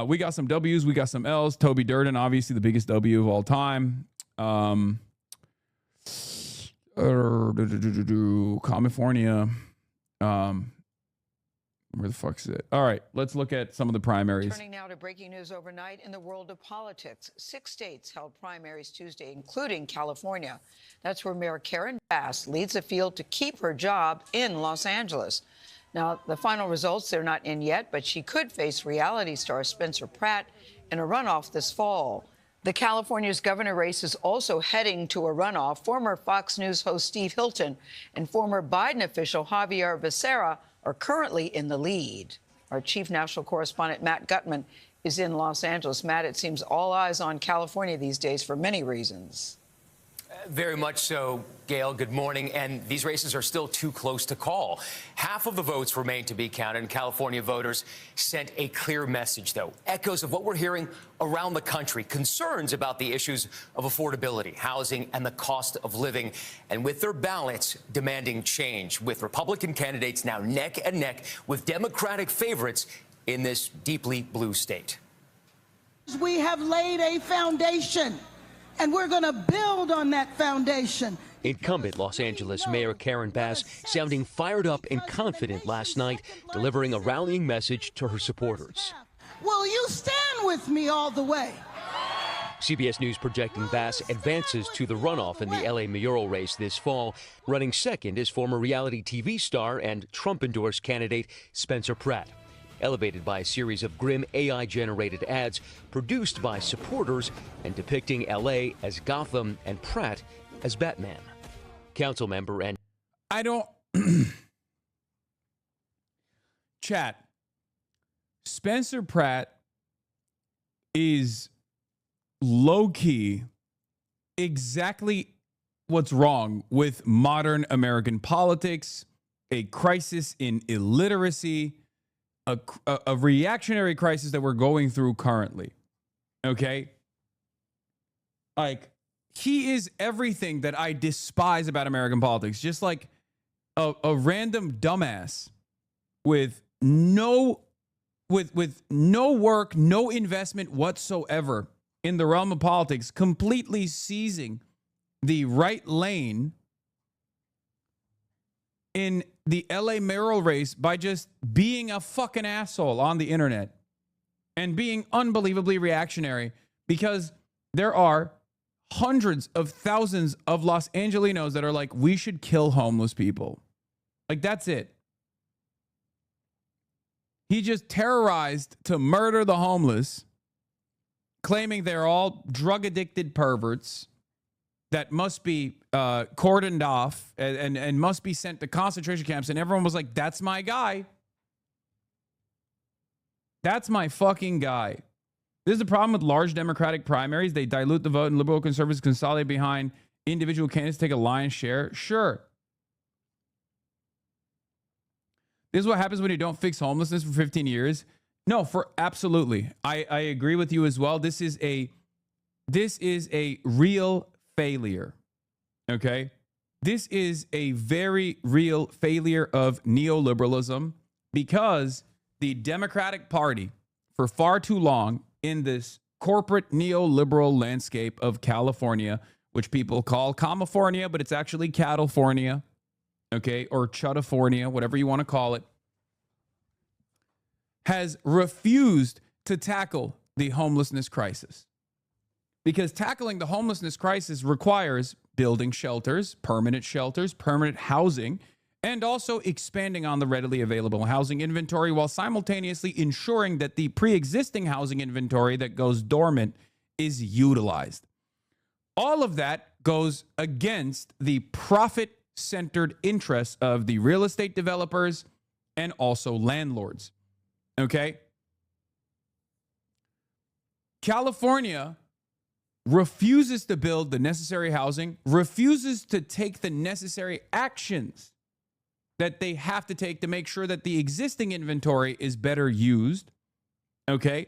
We got some W's, we got some L's. Toby Durden, obviously the biggest W of all time. California. Where the fuck is it? All right, let's look at some of the primaries. Turning now to breaking news overnight in the world of politics. 6 states held primaries Tuesday, including California. That's where Mayor Karen Bass leads the field to keep her job in Los Angeles. Now, the final results, they're not in yet, but she could face reality star Spencer Pratt in a runoff this fall. The California's governor race is also heading to a runoff. Former Fox News host Steve Hilton and former Biden official Javier Becerra are currently in the lead. Our chief national correspondent, Matt Gutman, is in Los Angeles. Matt, it seems all eyes on California these days for many reasons. Very much so, Gail. Good morning. And these races are still too close to call. Half of the votes remain to be counted, and California voters sent a clear message, though. Echoes of what we're hearing around the country. Concerns about the issues of affordability, housing, and the cost of living. And with their ballots demanding change, with Republican candidates now neck and neck with Democratic favorites in this deeply blue state. We have laid a foundation, and we're going to build on that foundation. Incumbent Los Angeles Mayor Karen Bass sounding fired up and confident last night, delivering a rallying message to her supporters. Will you stand with me all the way? CBS News projecting Bass advances to the runoff in the L.A. mayoral race this fall. Running second is former reality TV star and Trump-endorsed candidate Spencer Pratt. Elevated by a series of grim AI-generated ads produced by supporters and depicting L.A. as Gotham and Pratt as Batman. Council member and... I don't... Chat. Spencer Pratt is low-key exactly what's wrong with modern American politics, a crisis in illiteracy, a reactionary crisis that we're going through currently. Okay? Like, he is everything that I despise about American politics. Just like a random dumbass with no work, no investment whatsoever in the realm of politics, completely seizing the right lane in the LA mayoral race by just being a fucking asshole on the internet and being unbelievably reactionary, because there are hundreds of thousands of Los Angelinos that are like, we should kill homeless people. Like, that's it. He just terrorized to murder the homeless, claiming they're all drug-addicted perverts that must be cordoned off and must be sent to concentration camps. And everyone was like, that's my guy. That's my fucking guy. This is the problem with large Democratic primaries. They dilute the vote, and liberal conservatives consolidate behind individual candidates to take a lion's share. Sure. This is what happens when you don't fix homelessness for 15 years. No, for absolutely. I agree with you as well. This is a real failure. Okay? This is a very real failure of neoliberalism, because the Democratic Party, for far too long in this corporate neoliberal landscape of California, which people call California, but it's actually California, okay, or Chudafornia, whatever you want to call it, has refused to tackle the homelessness crisis. Because tackling the homelessness crisis requires building shelters, permanent housing, and also expanding on the readily available housing inventory, while simultaneously ensuring that the pre-existing housing inventory that goes dormant is utilized. All of that goes against the profit-centered interests of the real estate developers and also landlords. Okay? California refuses to build the necessary housing, refuses to take the necessary actions that they have to take to make sure that the existing inventory is better used. Okay?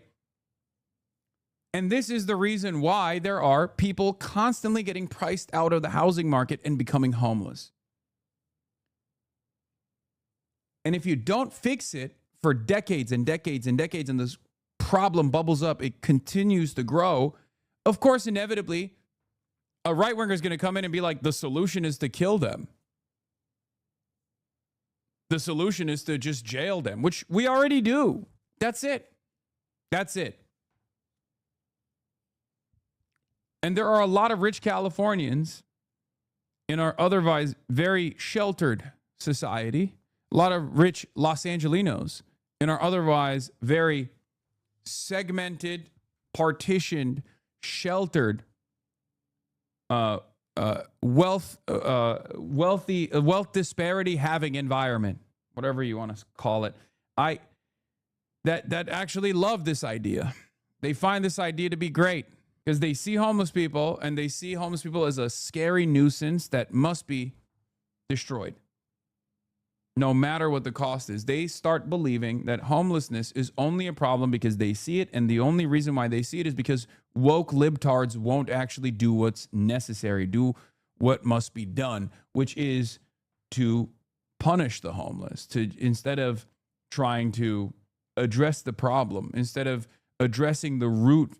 And this is the reason why there are people constantly getting priced out of the housing market and becoming homeless. And if you don't fix it for decades and decades and decades in this problem bubbles up, it continues to grow. Of course, inevitably, a right winger is going to come in and be like, the solution is to kill them. The solution is to just jail them, which we already do. That's it. That's it. And there are a lot of rich Californians in our otherwise very sheltered society, a lot of rich Los Angelinos in our otherwise very segmented, partitioned, sheltered, wealth disparity having environment, whatever you want to call it. That actually love this idea. They find this idea to be great because they see homeless people and they see homeless people as a scary nuisance that must be destroyed. No matter what the cost is, they start believing that homelessness is only a problem because they see it, and the only reason why they see it is because woke libtards won't actually do what's necessary, do what must be done, which is to punish the homeless, to instead of trying to address the problem, instead of addressing the root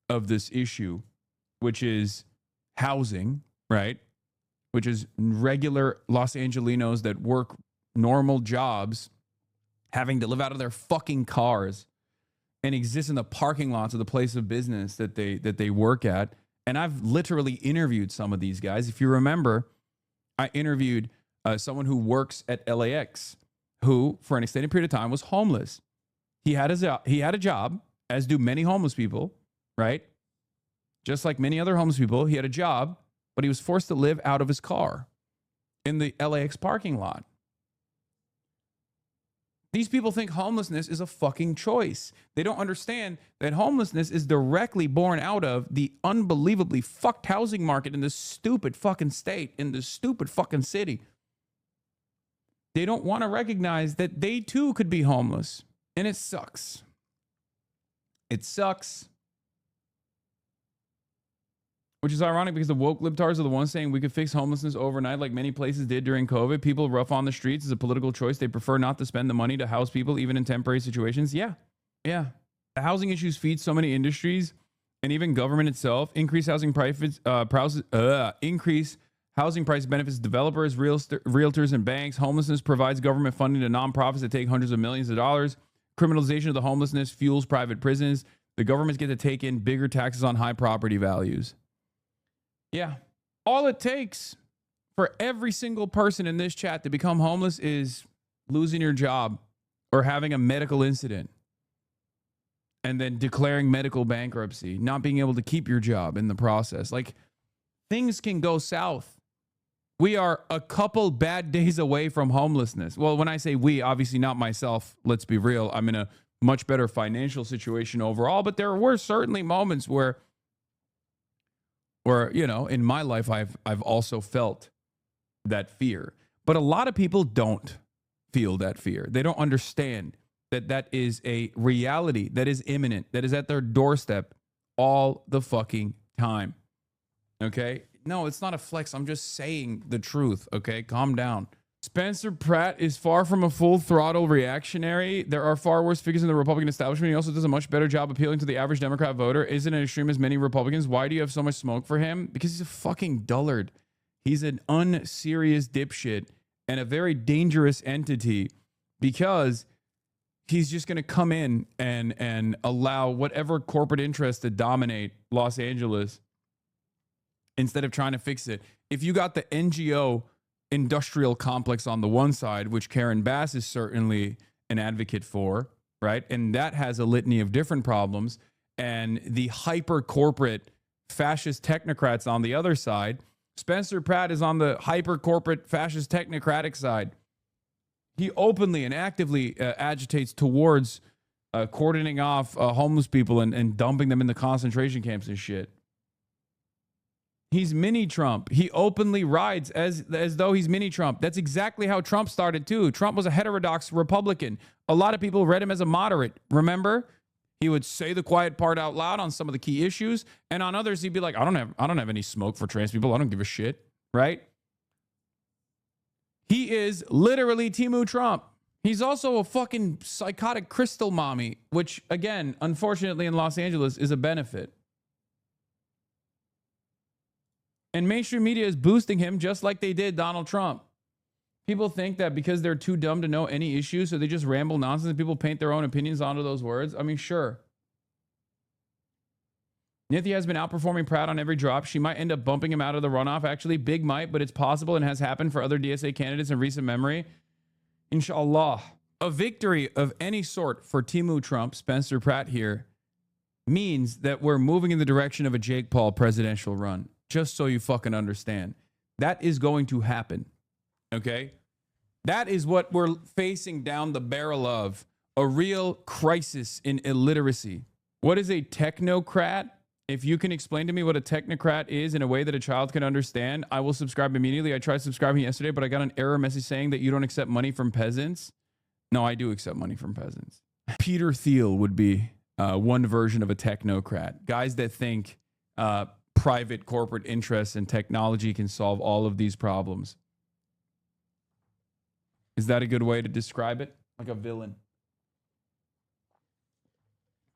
of this issue, which is housing, right? Which is regular Los Angelinos that work normal jobs having to live out of their fucking cars and exist in the parking lots of the place of business that they work at. And I've literally interviewed some of these guys. If you remember, I interviewed someone who works at LAX who, for an extended period of time, was homeless. He had a job, as do many homeless people, right? Just like many other homeless people, he had a job, but he was forced to live out of his car in the LAX parking lot. These people think homelessness is a fucking choice. They don't understand that homelessness is directly born out of the unbelievably fucked housing market in this stupid fucking state, in this stupid fucking city. They don't want to recognize that they too could be homeless. And it sucks. It sucks. Which is ironic because the woke libtards are the ones saying we could fix homelessness overnight like many places did during COVID. People rough on the streets is a political choice. They prefer not to spend the money to house people even in temporary situations. Yeah. The housing issues feed so many industries and even government itself. Increase housing prices, increase housing price benefits developers, realtors, and banks. Homelessness provides government funding to nonprofits that take hundreds of millions of dollars. Criminalization of the homelessness fuels private prisons. The governments get to take in bigger taxes on high property values. Yeah. All it takes for every single person in this chat to become homeless is losing your job or having a medical incident and then declaring medical bankruptcy, not being able to keep your job in the process. Like, things can go south. We are a couple bad days away from homelessness. Well, when I say we, obviously not myself, let's be real. I'm in a much better financial situation overall, but there were certainly moments where, you know, in my life, I've also felt that fear. But a lot of people don't feel that fear. They don't understand that that is a reality that is imminent, that is at their doorstep all the fucking time. Okay? No, it's not a flex. I'm just saying the truth. Okay? Calm down. Spencer Pratt is far from a full throttle reactionary. There are far worse figures in the Republican establishment. He also does a much better job appealing to the average Democrat voter. Isn't an extreme as many Republicans. Why do you have so much smoke for him? Because he's a fucking dullard. He's an unserious dipshit and a very dangerous entity because he's just going to come in and allow whatever corporate interest to dominate Los Angeles instead of trying to fix it. If you got the NGO industrial complex on the one side, which Karen Bass is certainly an advocate for, right? And that has a litany of different problems. And the hyper corporate fascist technocrats on the other side. Spencer Pratt is on the hyper corporate fascist technocratic side. He openly and actively agitates towards cordoning off homeless people and dumping them in the concentration camps and shit. He's mini Trump. He openly rides as though he's mini Trump. That's exactly how Trump started too. Trump was a heterodox Republican. A lot of people read him as a moderate. Remember? He would say the quiet part out loud on some of the key issues, and on others he'd be like, I don't have any smoke for trans people. I don't give a shit, right? He is literally Timu Trump. He's also a fucking psychotic crystal mommy, which, again, unfortunately in Los Angeles is a benefit. And mainstream media is boosting him just like they did Donald Trump. People think that because they're too dumb to know any issues, so they just ramble nonsense and people paint their own opinions onto those words. I mean, sure. Nithya has been outperforming Pratt on every drop. She might end up bumping him out of the runoff. Actually, big might, but it's possible and has happened for other DSA candidates in recent memory. Inshallah. A victory of any sort for Timu Trump, Spencer Pratt here, means that we're moving in the direction of a Jake Paul presidential run. Just so you fucking understand. That is going to happen. Okay? That is what we're facing down the barrel of. A real crisis in illiteracy. What is a technocrat? If you can explain to me what a technocrat is in a way that a child can understand, I will subscribe immediately. I tried subscribing yesterday, but I got an error message saying that you don't accept money from peasants. No, I do accept money from peasants. Peter Thiel would be one version of a technocrat. Guys that think private corporate interests and technology can solve all of these problems. Is that a good way to describe it? Like a villain.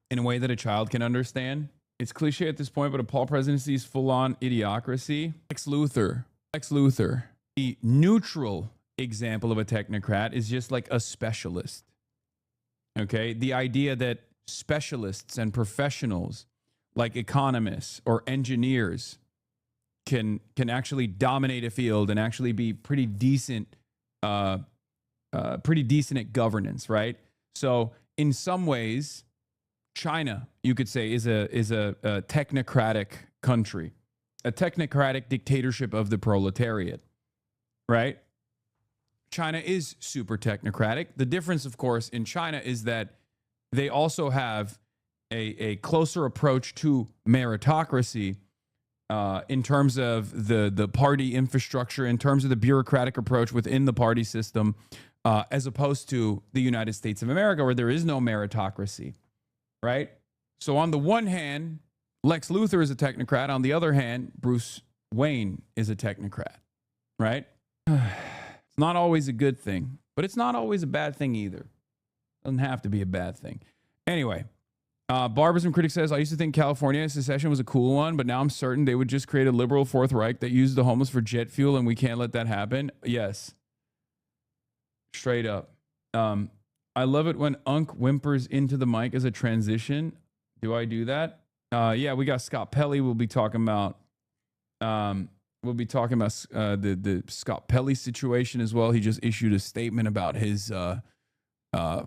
In a way that a child can understand? It's cliche at this point, but a Paul presidency is full-on idiocracy. Lex Luthor, the neutral example of a technocrat, is just like a specialist. Okay? The idea that specialists and professionals like economists or engineers can actually dominate a field and actually be pretty decent at governance, right? So in some ways, China, you could say, is a technocratic country, a technocratic dictatorship of the proletariat, right? China is super technocratic. The difference, of course, in China is that they also have a closer approach to meritocracy in terms of the party infrastructure, in terms of the bureaucratic approach within the party system, as opposed to the United States of America, where there is no meritocracy. Right? So on the one hand, Lex Luthor is a technocrat. On the other hand, Bruce Wayne is a technocrat. Right? It's not always a good thing, but it's not always a bad thing either. Doesn't have to be a bad thing. Anyway, Barbarism Critic says, I used to think California secession was a cool one, but now I'm certain they would just create a liberal Fourth Reich that used the homeless for jet fuel, and we can't let that happen. Yes. Straight up. I love it when Unc whimpers into the mic as a transition. Do I do that? Yeah, we got Scott Pelley. We'll be talking about the Scott Pelley situation as well. He just issued a statement about his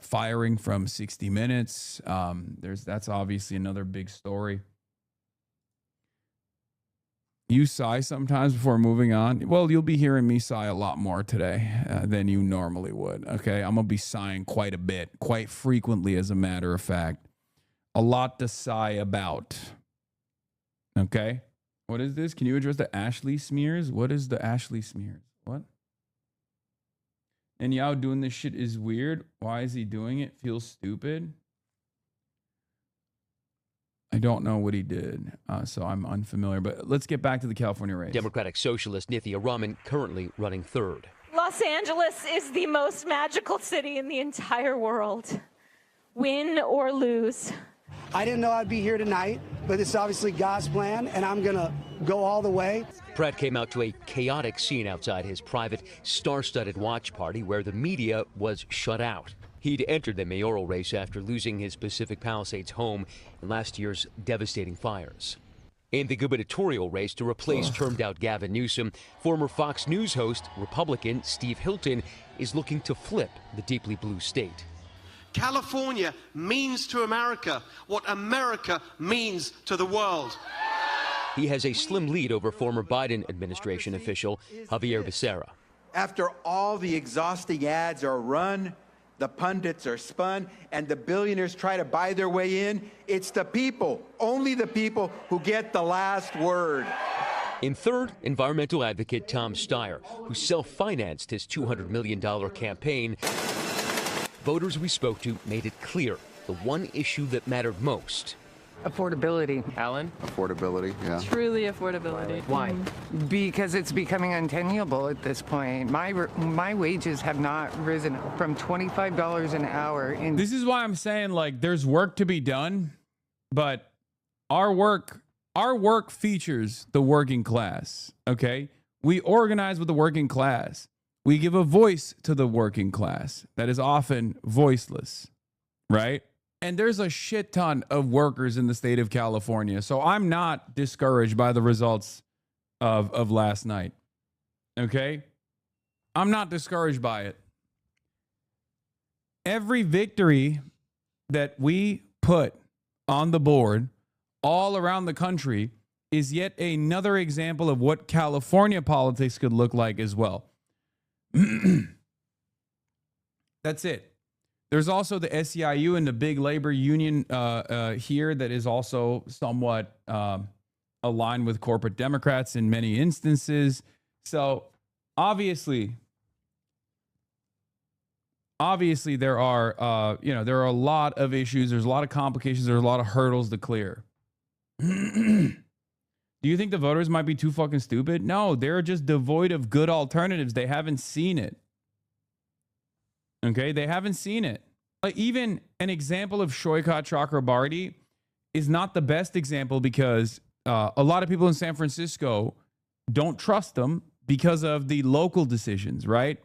firing from 60 Minutes. That's obviously another big story. You sigh sometimes before moving on. Well, you'll be hearing me sigh a lot more today than you normally would. Okay, I'm gonna be sighing quite a bit, quite frequently, as a matter of fact. A lot to sigh about. Okay, what is this? Can you address the Ashley smears? What is the Ashley smears? What? And Yao doing this shit is weird. Why is he doing it? Feels stupid. I don't know what he did, so I'm unfamiliar. But let's get back to the California race. Democratic Socialist Nithya Raman currently running third. Los Angeles is the most magical city in the entire world. Win or lose. I didn't know I'd be here tonight, but it's obviously God's plan, and I'm going to go all the way. Pratt came out to a chaotic scene outside his private, star-studded watch party where the media was shut out. He'd entered the mayoral race after losing his Pacific Palisades home in last year's devastating fires. In the gubernatorial race to replace termed-out Gavin Newsom, former Fox News host, Republican Steve Hilton, is looking to flip the deeply blue state. California means to America what America means to the world. He has a slim lead over former Biden administration official Javier Becerra. After all the exhausting ads are run, the pundits are spun, and the billionaires try to buy their way in, it's the people, only the people, who get the last word. In third, environmental advocate Tom Steyer, who self-financed his $200 million campaign. Voters we spoke to made it clear the one issue that mattered most Affordability. Alan? Affordability, yeah. Truly affordability. Why? Because it's becoming untenable at this point. My wages have not risen from $25 an hour. This is why I'm saying, like, there's work to be done, but our work features the working class, okay? We organize with the working class. We give a voice to the working class that is often voiceless, right? And there's a shit ton of workers in the state of California. So I'm not discouraged by the results of last night. Okay? I'm not discouraged by it. Every victory that we put on the board all around the country is yet another example of what California politics could look like as well. That's it. There's also the SEIU and the big labor union here that is also somewhat aligned with corporate Democrats in many instances. So obviously there are there are a lot of issues. There's a lot of complications. There's a lot of hurdles to clear. Do you think the voters might be too fucking stupid? No, they're just devoid of good alternatives. They haven't seen it. Okay, they haven't seen it. Like, even an example of Shoykat Chakrabarti is not the best example because a lot of people in San Francisco don't trust them because of the local decisions, right?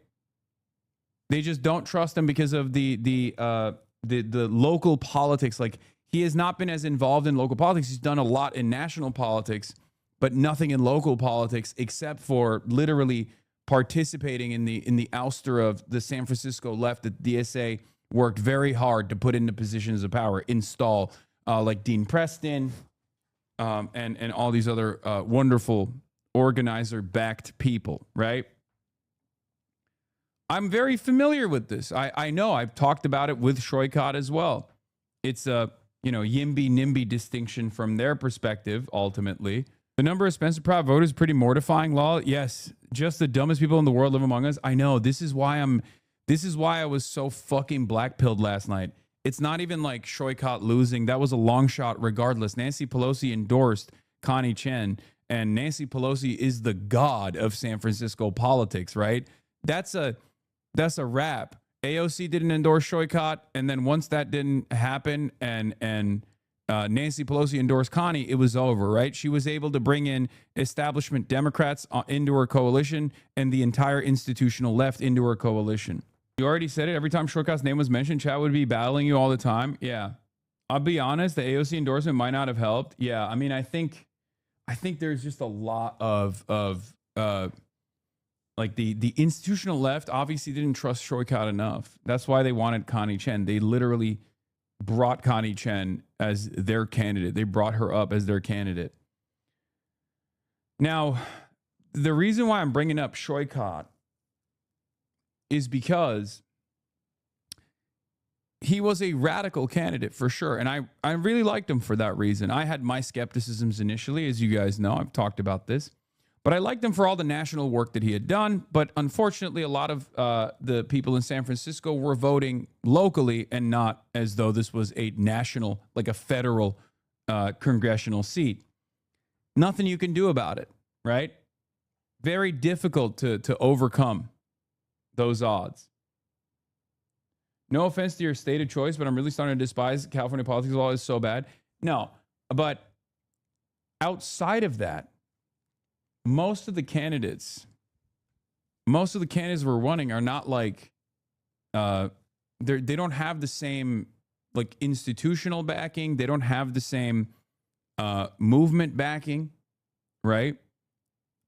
They just don't trust him because of the local politics. Like, he has not been as involved in local politics. He's done a lot in national politics, but nothing in local politics except for literally participating in the ouster of the San Francisco left. The DSA worked very hard to put into positions of power, install like Dean Preston and all these other wonderful organizer-backed people, right? I'm very familiar with this. I know I've talked about it with Shoykat as well. It's a YIMBY-NIMBY distinction from their perspective, ultimately. The number of Spencer Pratt voters is pretty mortifying, Law. Yes, just the dumbest people in the world live among us. I know. This is why I was so fucking black-pilled last night. It's not even like Shoykat losing. That was a long shot regardless. Nancy Pelosi endorsed Connie Chen, and Nancy Pelosi is the god of San Francisco politics, right? That's a wrap. AOC didn't endorse Shoykat, and then once that didn't happen and Nancy Pelosi endorsed Connie, it was over, right? She was able to bring in establishment Democrats into her coalition and the entire institutional left into her coalition. You already said it. Every time Shoykat's name was mentioned, chat would be battling you all the time. Yeah. I'll be honest, the AOC endorsement might not have helped. Yeah. I mean, I think there's just a lot of like the institutional left obviously didn't trust Shoykat enough. That's why they wanted Connie Chen. They literally brought Connie Chen as their candidate. They brought her up as their candidate. Now, the reason why I'm bringing up Shoykat is because he was a radical candidate for sure. And I really liked him for that reason. I had my skepticisms initially, as you guys know. I've talked about this. But I liked him for all the national work that he had done. But unfortunately, a lot of the people in San Francisco were voting locally and not as though this was a national, like a federal congressional seat. Nothing you can do about it, right? Very difficult to overcome those odds. No offense to your state of choice, but I'm really starting to despise California politics law. Is so bad. No, but outside of that, most of the candidates we're running are not like, they don't have the same like institutional backing. They don't have the same movement backing, right?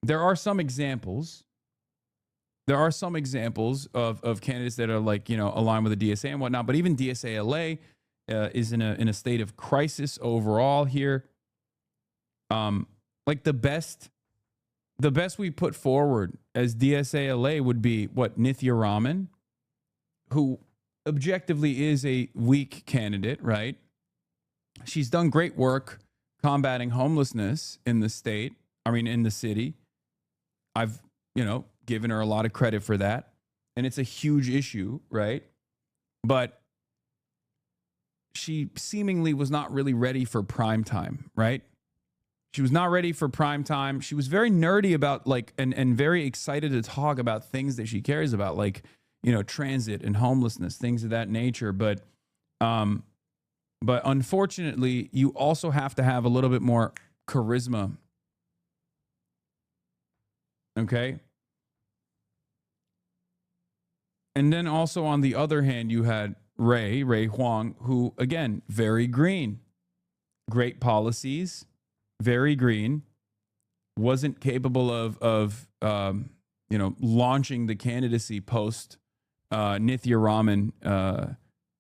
There are some examples. There are some examples of candidates that are like, aligned with the DSA and whatnot, but even DSA LA is in a state of crisis overall here. Like the best we put forward as DSA LA would be Nithya Raman, who objectively is a weak candidate, right? She's done great work combating homelessness in the state. I mean, in the city. I've, given her a lot of credit for that. And it's a huge issue, right? But she seemingly was not really ready for prime time, right? She was not ready for prime time. She was very nerdy about and very excited to talk about things that she cares about, like, transit and homelessness, things of that nature. But unfortunately, you also have to have a little bit more charisma. Okay. And then also on the other hand, you had Ray Huang, who, again, very green, great policies, very green, wasn't capable of launching the candidacy post Nithya Raman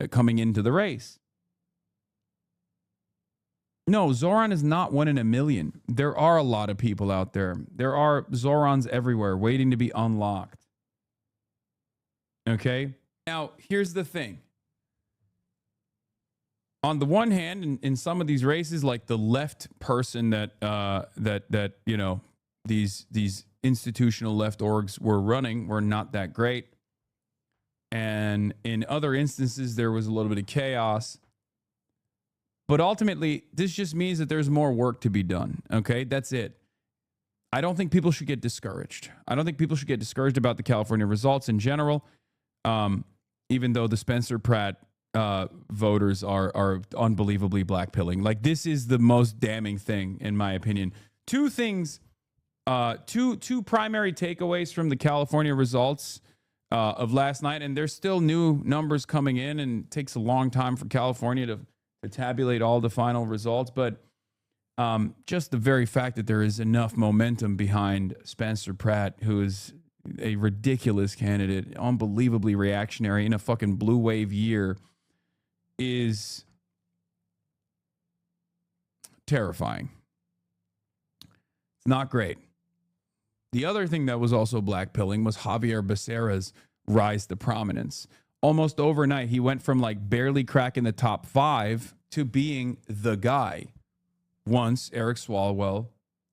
coming into the race. No, Zoran is not 1 in a million. There are a lot of people out there. There are Zorans everywhere waiting to be unlocked. Okay? Now, here's the thing. On the one hand, in some of these races, like the left person that these institutional left orgs were running were not that great. And in other instances, there was a little bit of chaos. But ultimately, this just means that there's more work to be done. Okay, that's it. I don't think people should get discouraged. I don't think people should get discouraged about the California results in general, even though the Spencer Pratt voters are unbelievably blackpilling. Like, this is the most damning thing, in my opinion. Two things, two primary takeaways from the California results of last night, and there's still new numbers coming in, and it takes a long time for California to tabulate all the final results, but just the very fact that there is enough momentum behind Spencer Pratt, who is a ridiculous candidate, unbelievably reactionary in a fucking blue wave year, is terrifying. It's not great. The other thing that was also blackpilling was Javier Becerra's rise to prominence. Almost overnight, he went from like barely cracking the top 5 to being the guy once Eric Swalwell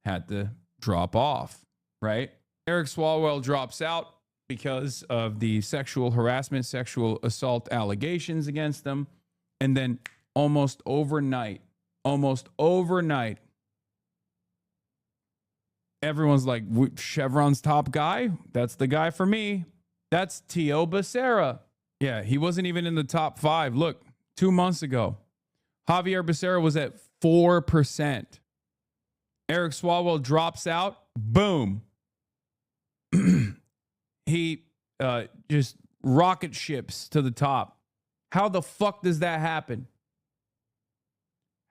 had to drop off, right? Eric Swalwell drops out because of the sexual harassment, sexual assault allegations against him. And then almost overnight, everyone's like, Chevron's top guy? That's the guy for me. That's Tio Becerra. Yeah, he wasn't even in the top 5. Look, 2 months ago, Javier Becerra was at 4%. Eric Swalwell drops out. Boom. He just rocket ships to the top. How the fuck does that happen?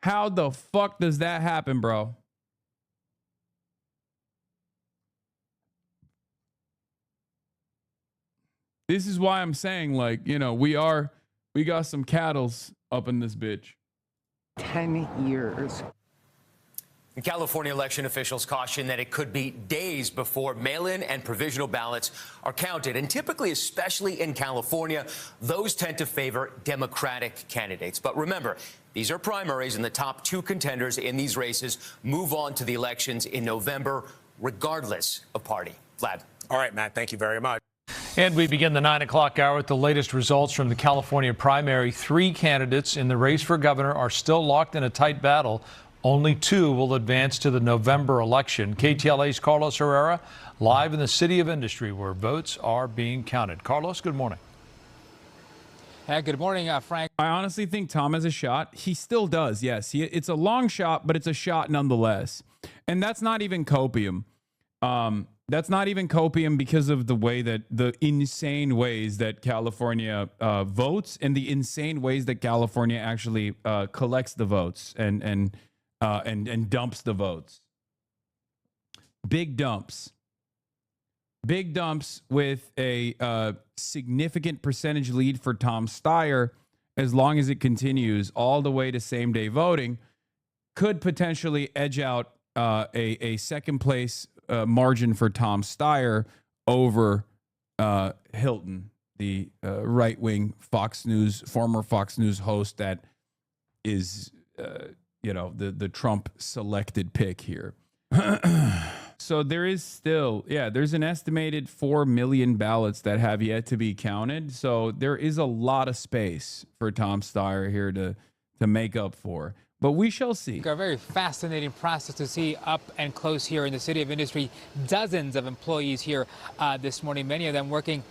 How the fuck does that happen, bro? This is why I'm saying, like, we got some cattles up in this bitch. 10 years. California election officials caution that it could be days before mail-in and provisional ballots are counted. And typically, especially in California, those tend to favor Democratic candidates. But remember, these are primaries, and the top 2 contenders in these races move on to the elections in November, regardless of party. Vlad. All right, Matt, thank you very much. And we begin the 9 o'clock hour with the latest results from the California primary. 3 candidates in the race for governor are still locked in a tight battle. Only 2 will advance to the November election. KTLA's Carlos Herrera live in the City of Industry, where votes are being counted. Carlos, good morning. Hey, good morning, Frank. I honestly think Tom has a shot. He still does, yes. It's a long shot, but it's a shot nonetheless. And that's not even copium. That's not even copium because of the insane ways that California votes and the insane ways that California actually collects the votes and dumps the votes. Big dumps with a significant percentage lead for Tom Steyer, as long as it continues all the way to same day voting, could potentially edge out a second place margin for Tom Steyer over Hilton, the right wing former Fox News host that is the Trump selected pick here. So there is still, there's an estimated 4 million ballots that have yet to be counted. So there is a lot of space for Tom Steyer here to make up for. But we shall see. A very fascinating process to see up and close here in the City of Industry. Dozens of employees here this morning, many of them working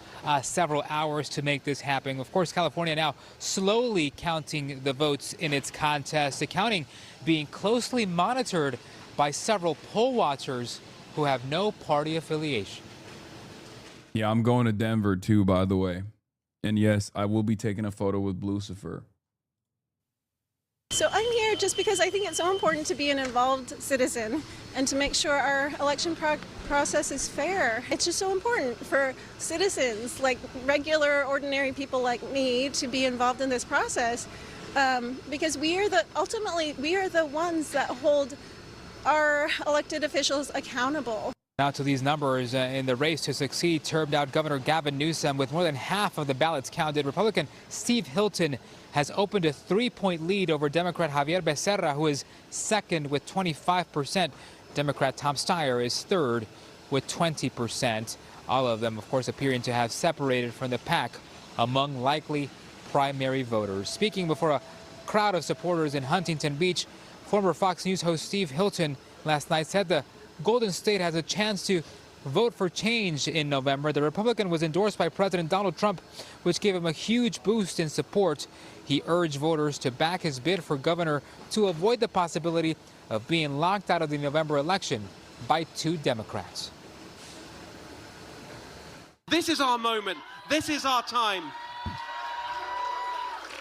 several hours to make this happen. Of course, California now slowly counting the votes in its contest, the counting being closely monitored by several poll watchers who have no party affiliation. Yeah, I'm going to Denver too, by the way. And yes, I will be taking a photo with Lucifer. So I'm here just because I think it's so important to be an involved citizen and to make sure our election process is fair. It's just so important for citizens, like regular, ordinary people like me, to be involved in this process because ultimately we are the ones that hold our elected officials accountable. Now to these numbers in the race to succeed termed out Governor Gavin Newsom with more than half of the ballots counted. Republican Steve Hilton has opened a 3-point lead over Democrat Javier Becerra, who is second with 25%. Democrat Tom Steyer is third with 20%. All of them, of course, appearing to have separated from the pack among likely primary voters. Speaking before a crowd of supporters in Huntington Beach, former Fox News host Steve Hilton last night said the Golden State has a chance to vote for change in November. The Republican was endorsed by President Donald Trump, which gave him a huge boost in support. He urged voters to back his bid for governor to avoid the possibility of being locked out of the November election by 2 Democrats. This is our moment. This is our time.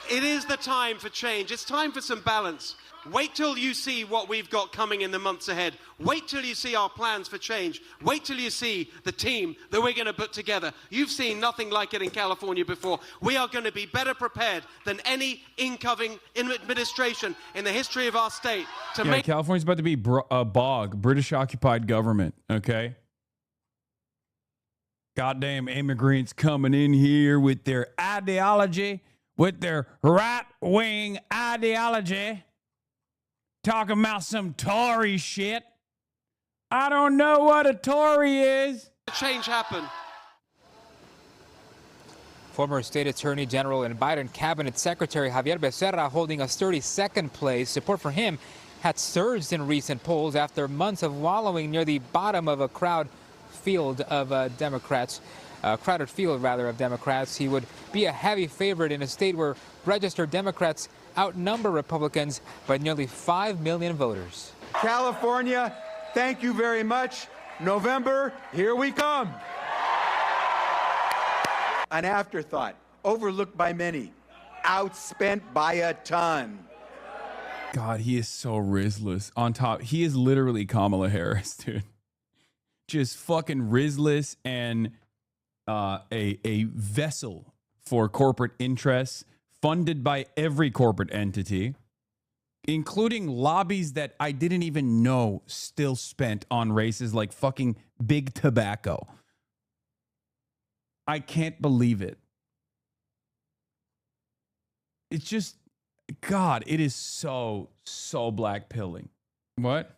It is the time for change. It's time for some balance. Wait till you see what we've got coming in the months ahead. Wait till you see our plans for change. Wait till you see the team that we're going to put together. You've seen nothing like it in California before. We are going to be better prepared than any incoming administration in the history of our state to make... California's about to be a bog, British-occupied government, okay? Goddamn immigrants coming in here with their ideology, with their right-wing ideology. Talking about some Tory shit. I don't know what a Tory is. Change happen. Former State Attorney General and Biden Cabinet Secretary Javier Becerra holding a 32nd place. Support for him had surged in recent polls after months of wallowing near the bottom of a crowded field of Democrats. He would be a heavy favorite in a state where registered Democrats outnumber Republicans by nearly 5 million voters. California, thank you very much. November, here we come. An afterthought, overlooked by many, outspent by a ton. God, he is so rizzless. On top, he is literally Kamala Harris, dude. Just fucking rizzless and a vessel for corporate interests, funded by every corporate entity, including lobbies that I didn't even know still spent on races like fucking big tobacco. I can't believe it. It's just, God, it is so black pilling. What?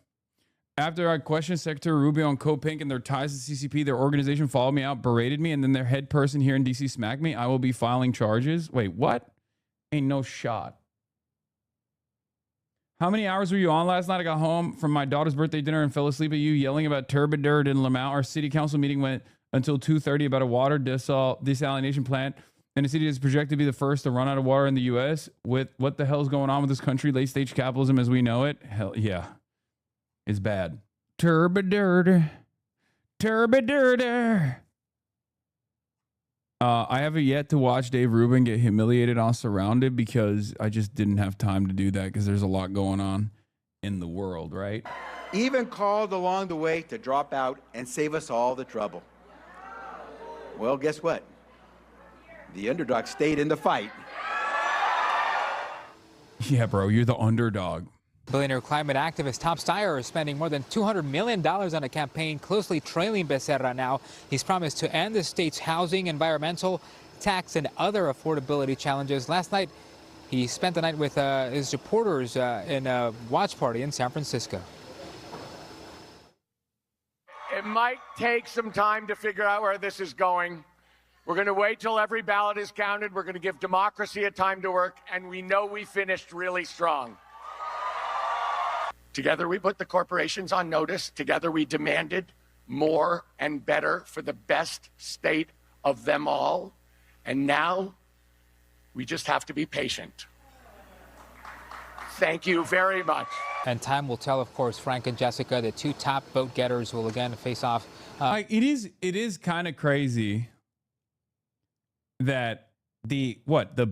After I questioned Secretary Rubio on Copink and their ties to CCP, their organization followed me out, berated me, and then their head person here in D.C. smacked me. I will be filing charges. Wait, what? Ain't no shot. How many hours were you on last night? I got home from my daughter's birthday dinner and fell asleep at you yelling about turbidurd in Lamau. Our city council meeting went until 2:30 about a water desalination plant. And the city is projected to be the first to run out of water in the U.S. With what the hell is going on with this country? Late-stage capitalism as we know it? Hell, yeah. It's bad. Turbidurd. I haven't yet to watch Dave Rubin get humiliated on Surrounded because I just didn't have time to do that because there's a lot going on in the world, right? Even called along the way to drop out and save us all the trouble. Well, guess what? The underdog stayed in the fight. Yeah, bro, you're the underdog. Billionaire climate activist Tom Steyer is spending more than $200 million on a campaign closely trailing Becerra now. He's promised to end the state's housing, environmental, tax, and other affordability challenges. Last night, he spent the night with his supporters in a watch party in San Francisco. It might take some time to figure out where this is going, We're going to wait till every ballot is counted. We're going to give democracy a time to work, and we know we finished really strong. Together, we put the corporations on notice. Together, we demanded more and better for the best state of them all. And now, we just have to be patient. Thank you very much. And time will tell, of course. Frank and Jessica, the two top vote getters, will again face off. It is kind of crazy that the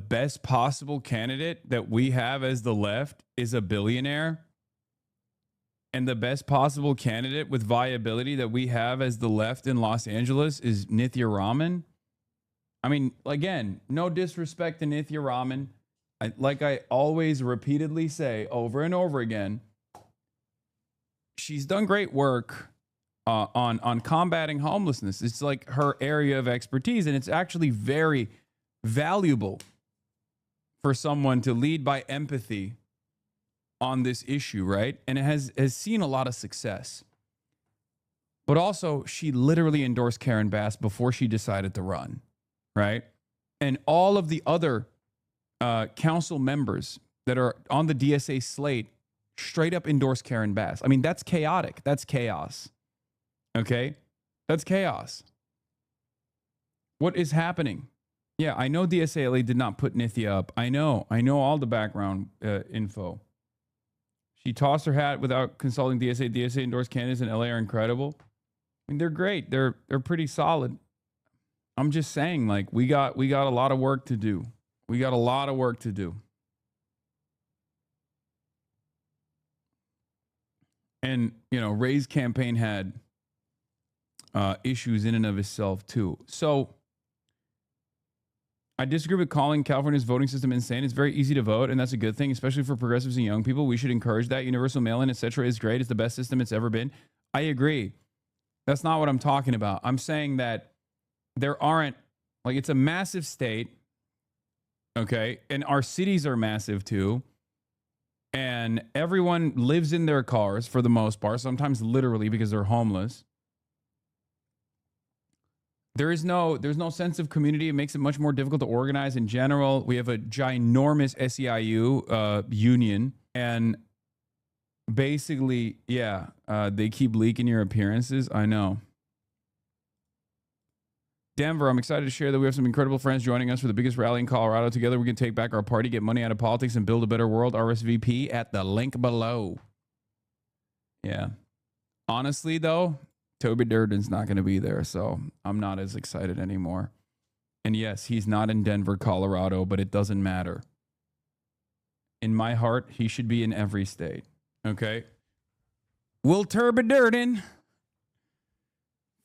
best possible candidate that we have as the left is a billionaire, and the best possible candidate with viability that we have as the left in Los Angeles is Nithya Raman. I mean, again, no disrespect to Nithya Raman. Like I always repeatedly say over and over again, she's done great work on combating homelessness. It's like her area of expertise, and it's actually very valuable for someone to lead by empathy on this issue, right? And it has seen a lot of success. But also, she literally endorsed Karen Bass before she decided to run, right? And all of the other council members that are on the DSA slate straight up endorse Karen Bass. I mean, that's chaotic. That's chaos. Okay? That's chaos. What is happening? Yeah, I know DSA did not put Nithya up. I know all the background info. She tossed her hat without consulting DSA. DSA endorsed candidates in LA are incredible. I mean, they're great. They're pretty solid. I'm just saying, like, we got a lot of work to do. We got a lot of work to do. And, you know, Ray's campaign had issues in and of itself, too. So I disagree with calling California's voting system insane. It's very easy to vote, and that's a good thing, especially for progressives and young people. We should encourage that. Universal mail-in, etc. is great. It's the best system it's ever been. I agree. That's not what I'm talking about. I'm saying that there aren't, like, it's a massive state, okay? And our cities are massive, too. And everyone lives in their cars for the most part, sometimes literally because they're homeless. There's no sense of community. It makes it much more difficult to organize in general. We have a ginormous SEIU union, and basically, they keep leaking your appearances. I know. Denver, I'm excited to share that we have some incredible friends joining us for the biggest rally in Colorado. Together, we can take back our party, get money out of politics, and build a better world. RSVP at the link below. Yeah. Honestly, though, Toby Durden's not going to be there, so I'm not as excited anymore. And yes, he's not in Denver, Colorado, but it doesn't matter. In my heart, he should be in every state. Okay? Will Toby Durden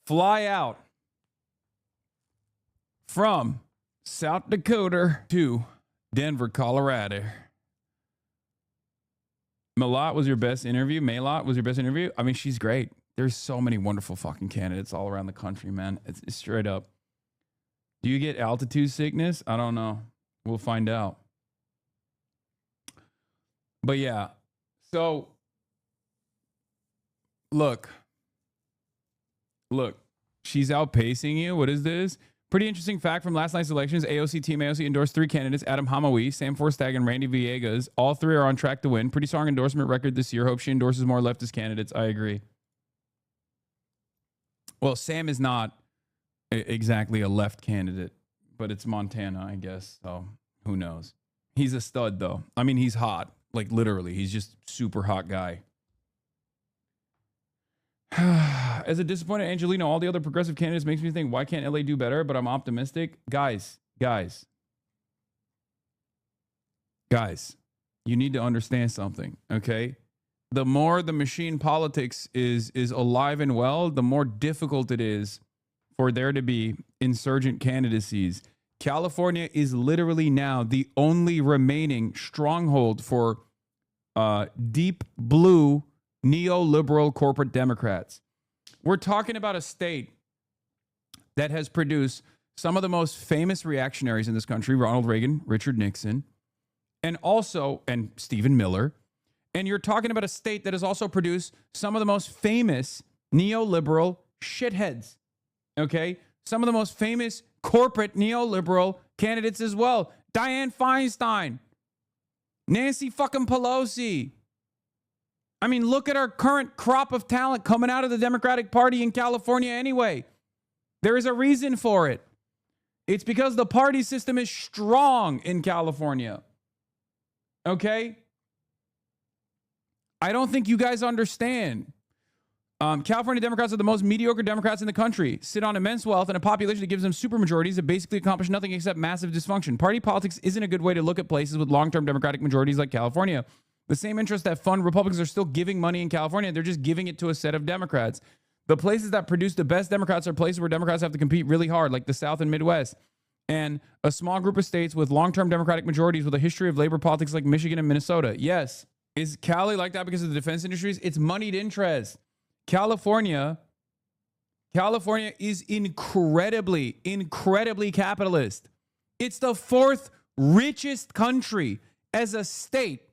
fly out from South Dakota to Denver, Colorado? Malott was your best interview? Malott was your best interview? I mean, she's great. There's so many wonderful fucking candidates all around the country, man. It's straight up. Do you get altitude sickness? I don't know. We'll find out. But yeah. So, look. She's outpacing you. What is this? Pretty interesting fact from last night's elections. Team AOC endorsed 3 candidates, Adam Hamawi, Sam Forstag, and Randy Villegas. All 3 are on track to win. Pretty strong endorsement record this year. Hope she endorses more leftist candidates. I agree. Well, Sam is not exactly a left candidate, but it's Montana, I guess. So who knows? He's a stud, though. I mean, he's hot. Like, literally. He's just super hot guy. As a disappointed Angelino, all the other progressive candidates makes me think, why can't LA do better? But I'm optimistic. Guys, you need to understand something, okay? The more the machine politics is alive and well, the more difficult it is for there to be insurgent candidacies. California is literally now the only remaining stronghold for deep blue neoliberal corporate Democrats. We're talking about a state that has produced some of the most famous reactionaries in this country, Ronald Reagan, Richard Nixon, and Stephen Miller. And you're talking about a state that has also produced some of the most famous neoliberal shitheads. Okay? some of the most famous corporate neoliberal candidates as well. Dianne Feinstein, Nancy fucking Pelosi. I mean, look at our current crop of talent coming out of the Democratic Party in California anyway. There is a reason for it. It's because the party system is strong in California. Okay? I don't think you guys understand. California Democrats are the most mediocre Democrats in the country, sit on immense wealth and a population that gives them supermajorities that basically accomplish nothing except massive dysfunction. Party politics isn't a good way to look at places with long-term Democratic majorities like California. The same interests that fund Republicans are still giving money in California. They're just giving it to a set of Democrats. The places that produce the best Democrats are places where Democrats have to compete really hard, like the South and Midwest. And a small group of states with long-term Democratic majorities with a history of labor politics like Michigan and Minnesota. Yes. Is Cali like that because of the defense industries? It's moneyed interest. California is incredibly capitalist. It's the fourth richest country as a state.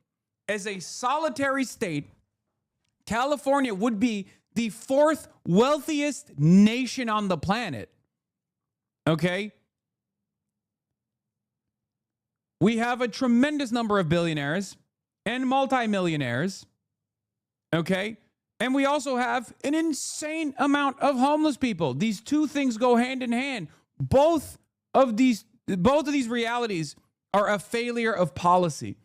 As a solitary state, California would be the fourth wealthiest nation on the planet. Okay? We have a tremendous number of billionaires and multimillionaires. Okay? And we also have an insane amount of homeless people. These two things go hand in hand. Both of these realities are a failure of policy.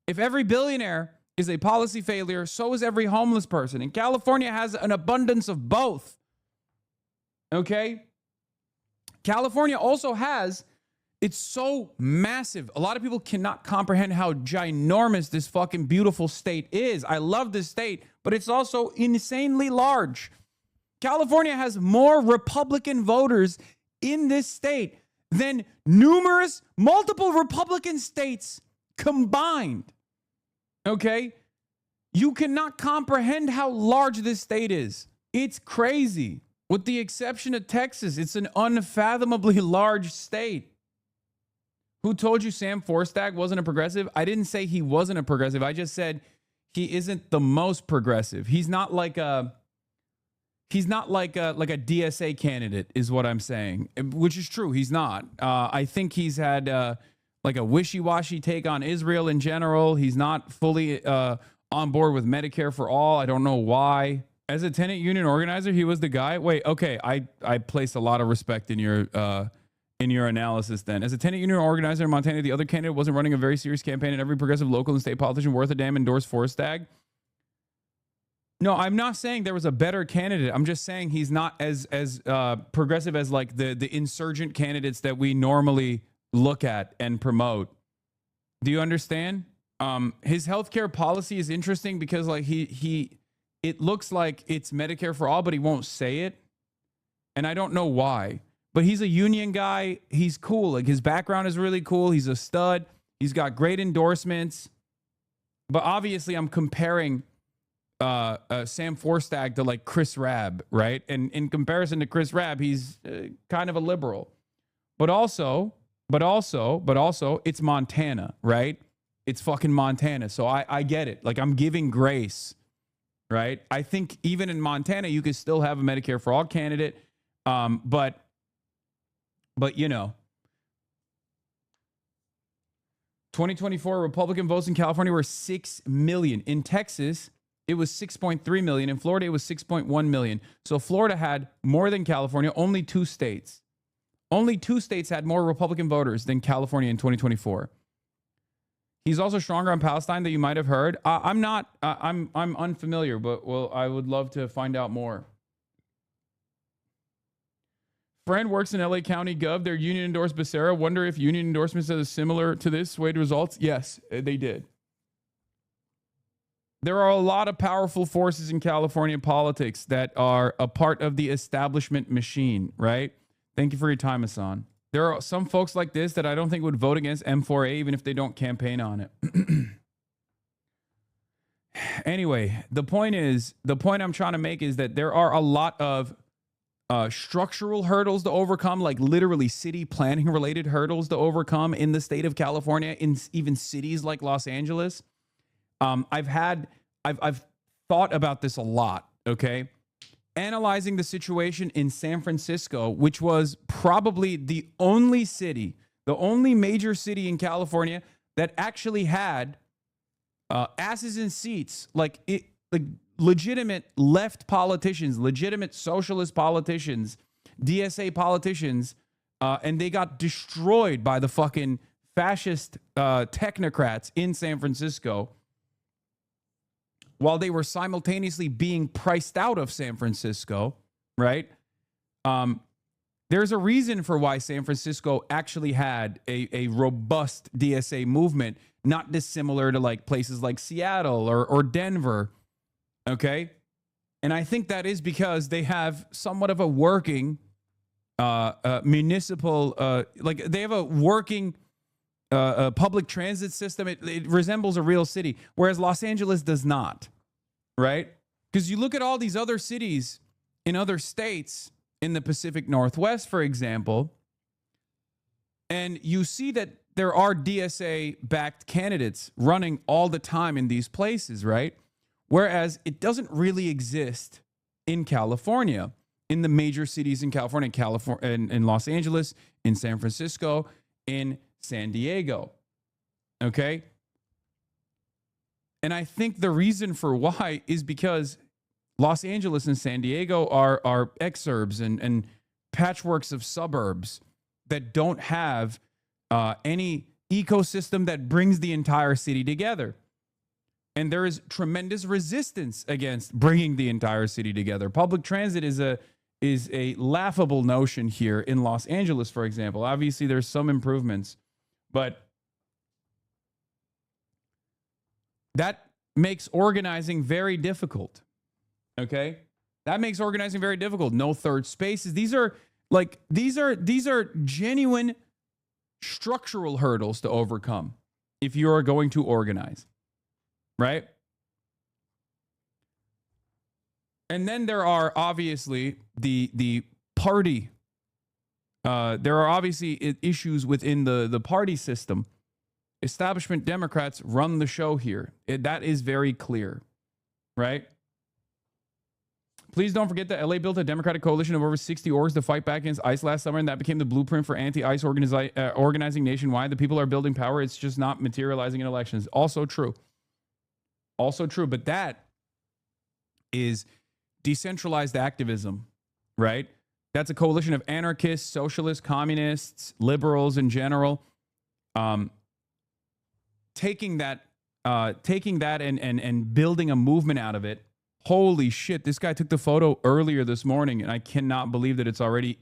If every billionaire is a policy failure, so is every homeless person. And California has an abundance of both. Okay? California also has, it's so massive. A lot of people cannot comprehend how ginormous this fucking beautiful state is. I love this state, but it's also insanely large. California has more Republican voters in this state than multiple Republican states combined. Okay? You cannot comprehend how large this state is. It's crazy. With the exception of Texas, it's an unfathomably large state. Who told you Sam Forstag wasn't a progressive? I didn't say he wasn't a progressive. I just said he isn't the most progressive. He's not like a DSA candidate is what I'm saying, which is true. He's not. I think he's had like a wishy-washy take on Israel in general. He's not fully on board with Medicare for all. I don't know why. As a tenant union organizer, he was the guy. Wait, okay. I place a lot of respect in your analysis then. As a tenant union organizer in Montana, the other candidate wasn't running a very serious campaign, and every progressive local and state politician worth a damn endorsed Forstag. No, I'm not saying there was a better candidate. I'm just saying he's not as progressive as like the insurgent candidates that we normally look at and promote. Do you understand? His healthcare policy is interesting because like it looks like it's Medicare for all, but he won't say it. And I don't know why. But he's a union guy. He's cool. Like his background is really cool. He's a stud. He's got great endorsements. But obviously I'm comparing Sam Forstag to like Chris Rabb, right? And in comparison to Chris Rabb, he's kind of a liberal. But also, it's Montana, right? It's fucking Montana. So I get it. Like I'm giving grace, right? I think even in Montana, you could still have a Medicare for all candidate. But you know, 2024 Republican votes in California were 6 million. In Texas, it was 6.3 million. In Florida, it was 6.1 million. So Florida had more than California. Only two states had more Republican voters than California in 2024. He's also stronger on Palestine than you might have heard. I'm unfamiliar, but well, I would love to find out more. Friend works in LA County Gov. Their union endorsed Becerra. Wonder if union endorsements are similar to this swayed results. Yes, they did. There are a lot of powerful forces in California politics that are a part of the establishment machine, right? Thank you for your time, Hassan. There are some folks like this that I don't think would vote against M4A even if they don't campaign on it. Anyway, the point I'm trying to make is that there are a lot of structural hurdles to overcome, like literally city planning related hurdles to overcome in the state of California, in even cities like Los Angeles. I've thought about this a lot. Okay. analyzing the situation in San Francisco, which was probably the only city, the only major city in California that actually had asses in seats, like legitimate left politicians, legitimate socialist politicians, DSA politicians, and they got destroyed by the fucking fascist technocrats in San Francisco while they were simultaneously being priced out of San Francisco, right? There's a reason for why San Francisco actually had a robust DSA movement, not dissimilar to like places like Seattle or Denver, okay? And I think that is because they have somewhat of a working municipal, like they have a working public transit system. It resembles a real city, whereas Los Angeles does not, right? Because you look at all these other cities in other states in the Pacific Northwest, for example, and you see that there are DSA-backed candidates running all the time in these places, right? Whereas it doesn't really exist in California, in the major cities in California, in Los Angeles, in San Francisco, in San Diego, okay? And I think the reason for why is because Los Angeles and San Diego are exurbs and patchworks of suburbs that don't have any ecosystem that brings the entire city together. And there is tremendous resistance against bringing the entire city together. Public transit is a laughable notion here in Los Angeles, for example. Obviously, there's some improvements, but that makes organizing very difficult. Okay? That makes organizing very difficult. No third spaces. These are genuine structural hurdles to overcome if you are going to organize. Right? And then there are obviously the party. There are obviously issues within the party system. Establishment Democrats run the show here. That is very clear. Right? Please don't forget that LA built a Democratic coalition of over 60 orgs to fight back against ICE last summer, and that became the blueprint for anti-ICE organizing nationwide. The people are building power. It's just not materializing in elections. Also true. Also true. But that is decentralized activism, right? That's a coalition of anarchists, socialists, communists, liberals in general, taking that and building a movement out of it. Holy shit, this guy took the photo earlier this morning, and I cannot believe that it's already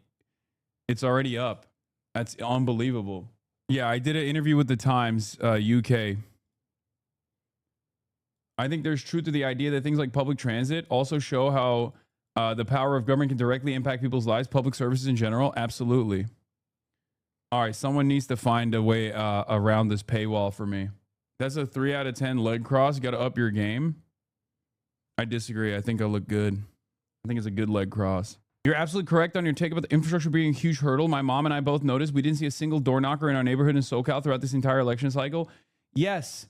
up. That's unbelievable. Yeah, I did an interview with the Times UK. I think there's truth to the idea that things like public transit also show how the power of government can directly impact people's lives, public services in general. Absolutely. All right, someone needs to find a way around this paywall for me. That's a 3 out of 10 leg cross. You got to up your game. I disagree. I think I look good. I think it's a good leg cross. You're absolutely correct on your take about the infrastructure being a huge hurdle. My mom and I both noticed we didn't see a single door knocker in our neighborhood in SoCal throughout this entire election cycle. Yes.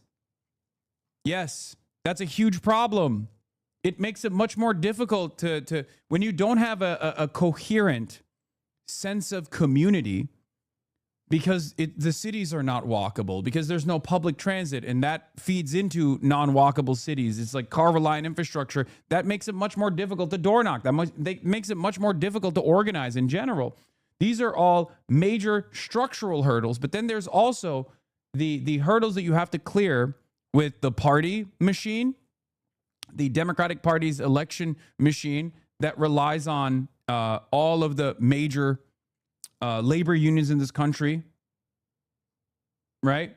Yes. That's a huge problem. It makes it much more difficult to when you don't have a coherent sense of community, because the cities are not walkable, because there's no public transit, and that feeds into non-walkable cities. It's like car-reliant infrastructure. That makes it much more difficult to door knock. That makes it much more difficult to organize in general. These are all major structural hurdles, but then there's also the hurdles that you have to clear with the party machine, the Democratic Party's election machine that relies on all of the major labor unions in this country, right?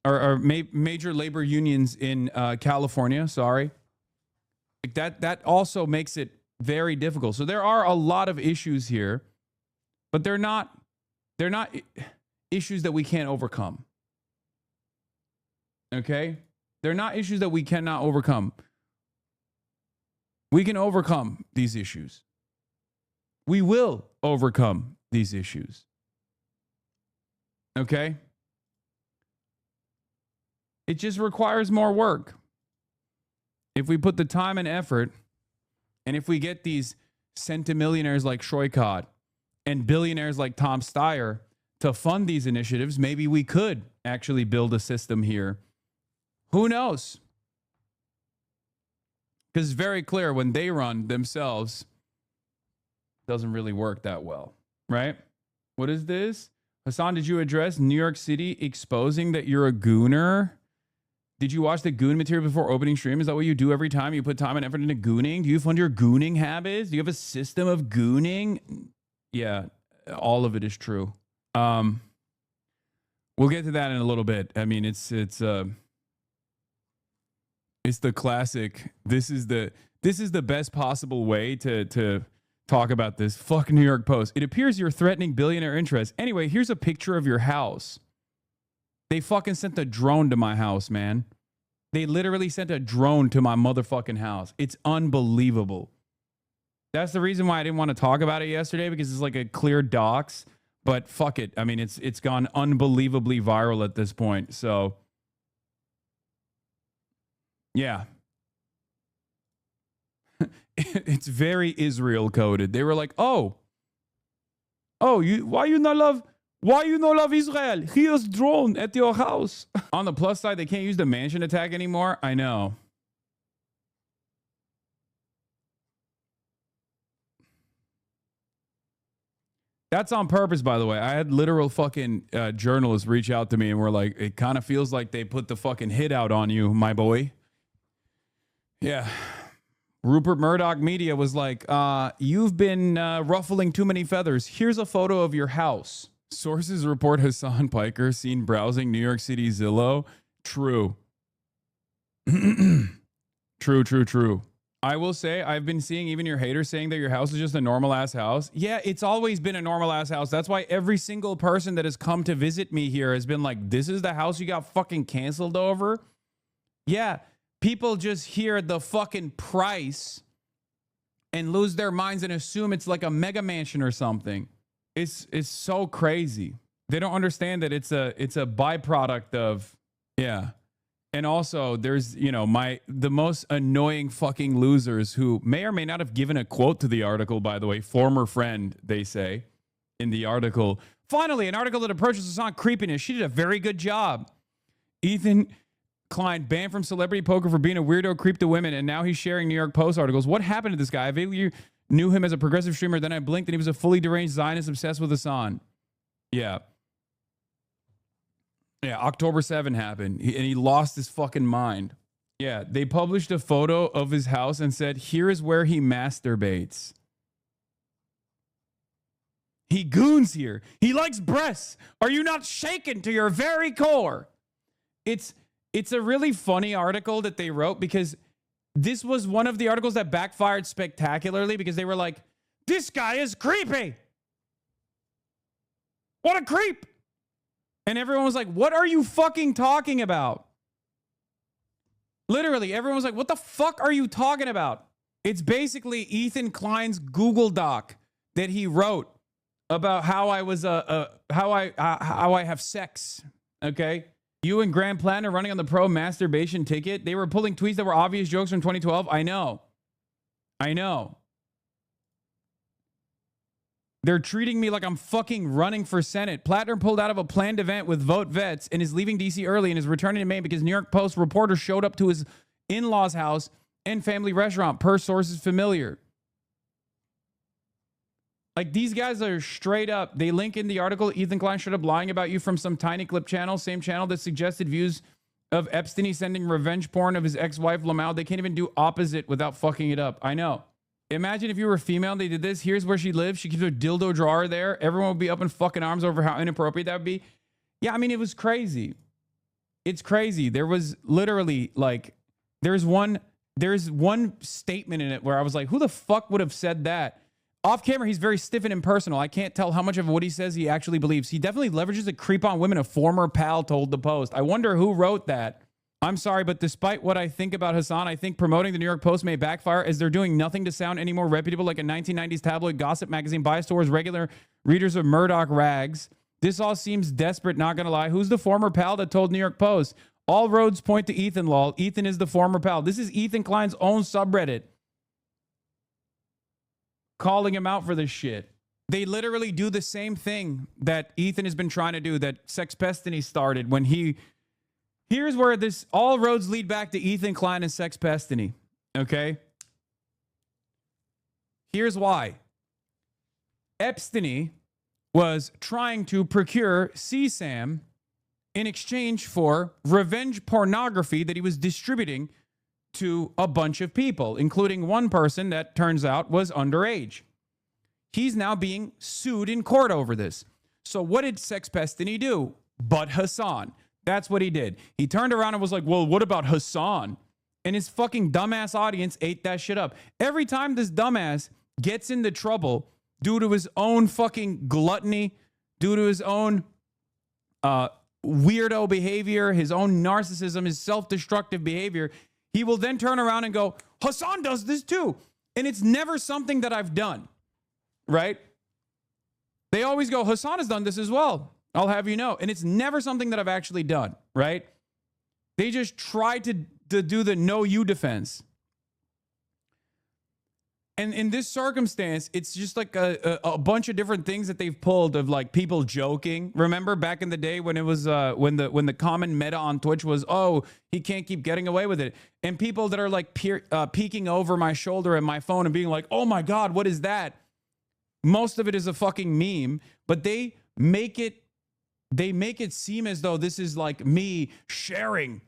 Or major labor unions in California, sorry. Like that also makes it very difficult. So there are a lot of issues here, but they're not issues that we can't overcome. Okay? They're not issues that we cannot overcome. We can overcome these issues. We will overcome these issues. Okay? It just requires more work. If we put the time and effort, and if we get these centimillionaires like Shoykot and billionaires like Tom Steyer to fund these initiatives, maybe we could actually build a system here. Who knows? Because it's very clear when they run themselves, it doesn't really work that well, right? What is this? Hassan, did you address New York City exposing that you're a gooner? Did you watch the goon material before opening stream? Is that what you do every time you put time and effort into gooning? Do you fund your gooning habits? Do you have a system of gooning? Yeah, all of it is true. We'll get to that in a little bit. I mean, it's the classic. This is the best possible way to talk about this. Fuck New York Post. It appears you're threatening billionaire interests. Anyway, here's a picture of your house. They fucking sent a drone to my house, man. They literally sent a drone to my motherfucking house. It's unbelievable. That's the reason why I didn't want to talk about it yesterday, because it's like a clear docs. But fuck it. I mean, it's gone unbelievably viral at this point. So, yeah. It's very Israel coded. They were like, why you not love Israel? Here's drone at your house. On the plus side, they can't use the mansion attack anymore. I know. That's on purpose, by the way. I had literal fucking journalists reach out to me and were like, it kind of feels like they put the fucking hit out on you, my boy. Yeah. Rupert Murdoch Media was like, you've been ruffling too many feathers. Here's a photo of your house. Sources report Hassan Piker seen browsing New York City Zillow. True. True. I will say, I've been seeing even your haters saying that your house is just a normal ass house. Yeah, it's always been a normal ass house. That's why every single person that has come to visit me here has been like, this is the house you got fucking canceled over? Yeah. People just hear the fucking price and lose their minds and assume it's like a mega mansion or something. It's so crazy. They don't understand that it's a byproduct of, yeah. And also there's, the most annoying fucking losers who may or may not have given a quote to the article, by the way, former friend, they say in the article. Finally, an article that approaches us on creepiness. She did a very good job. Ethan Klein banned from celebrity poker for being a weirdo creep to women, and now he's sharing New York Post articles. What happened to this guy? I vaguely knew him as a progressive streamer, then I blinked and he was a fully deranged Zionist obsessed with Hassan. Yeah. Yeah, October 7 happened, and he lost his fucking mind. Yeah, they published a photo of his house and said, here is where he masturbates. He goons here. He likes breasts. Are you not shaken to your very core? It's a really funny article that they wrote, because this was one of the articles that backfired spectacularly, because they were like, this guy is creepy. What a creep. And everyone was like, what are you fucking talking about? Literally, everyone was like, what the fuck are you talking about? It's basically Ethan Klein's Google Doc that he wrote about how I was how I have sex. Okay? You and Grand Plan are running on the pro masturbation ticket. They were pulling tweets that were obvious jokes from 2012. I know. They're treating me like I'm fucking running for Senate. Plattner pulled out of a planned event with Vote Vets and is leaving D.C. early and is returning to Maine because New York Post reporter showed up to his in-laws' house and family restaurant, per sources familiar. Like, these guys are straight up. They link in the article, Ethan Klein straight up lying about you from some tiny clip channel, same channel that suggested views of Epstein. He's sending revenge porn of his ex-wife, Lamau. They can't even do opposite without fucking it up. I know. Imagine if you were female and they did this. Here's where she lives. She keeps her dildo drawer there. Everyone would be up in fucking arms over how inappropriate that would be. Yeah, I mean, it was crazy. It's crazy. There was literally like, there's one statement in it where I was like, who the fuck would have said that? Off camera, he's very stiff and impersonal. I can't tell how much of what he says he actually believes. He definitely leverages a creep on women, a former pal told the Post. I wonder who wrote that. I'm sorry, but despite what I think about Hassan, I think promoting the New York Post may backfire, as they're doing nothing to sound any more reputable like a 1990s tabloid gossip magazine biased towards regular readers of Murdoch rags. This all seems desperate, not gonna lie. Who's the former pal that told New York Post? All roads point to Ethan, lol. Ethan is the former pal. This is Ethan Klein's own subreddit. calling him out for this shit. They literally do the same thing that Ethan has been trying to do, that Sexpestany started when he... Here's where this all roads lead back to Ethan Klein and Sexpestany, okay? Here's why. Epstein was trying to procure CSAM in exchange for revenge pornography that he was distributing to a bunch of people, including one person that turns out was underage. He's now being sued in court over this. So what did Sexpestany do? But Hassan. That's what he did. He turned around and was like, well, what about Hassan? And his fucking dumbass audience ate that shit up. Every time this dumbass gets into trouble due to his own fucking gluttony, due to his own weirdo behavior, his own narcissism, his self-destructive behavior, he will then turn around and go, Hassan does this too. And it's never something that I've done, right? They always go, Hassan has done this as well. I'll have you know. And it's never something that I've actually done, right? They just try to do the no you defense. And in this circumstance, it's just like a bunch of different things that they've pulled of like people joking. Remember back in the day when it was when the common meta on Twitch was, oh, he can't keep getting away with it. And people that are like peeking over my shoulder at my phone and being like, oh my God, what is that? Most of it is a fucking meme, but they make it seem as though this is like me sharing,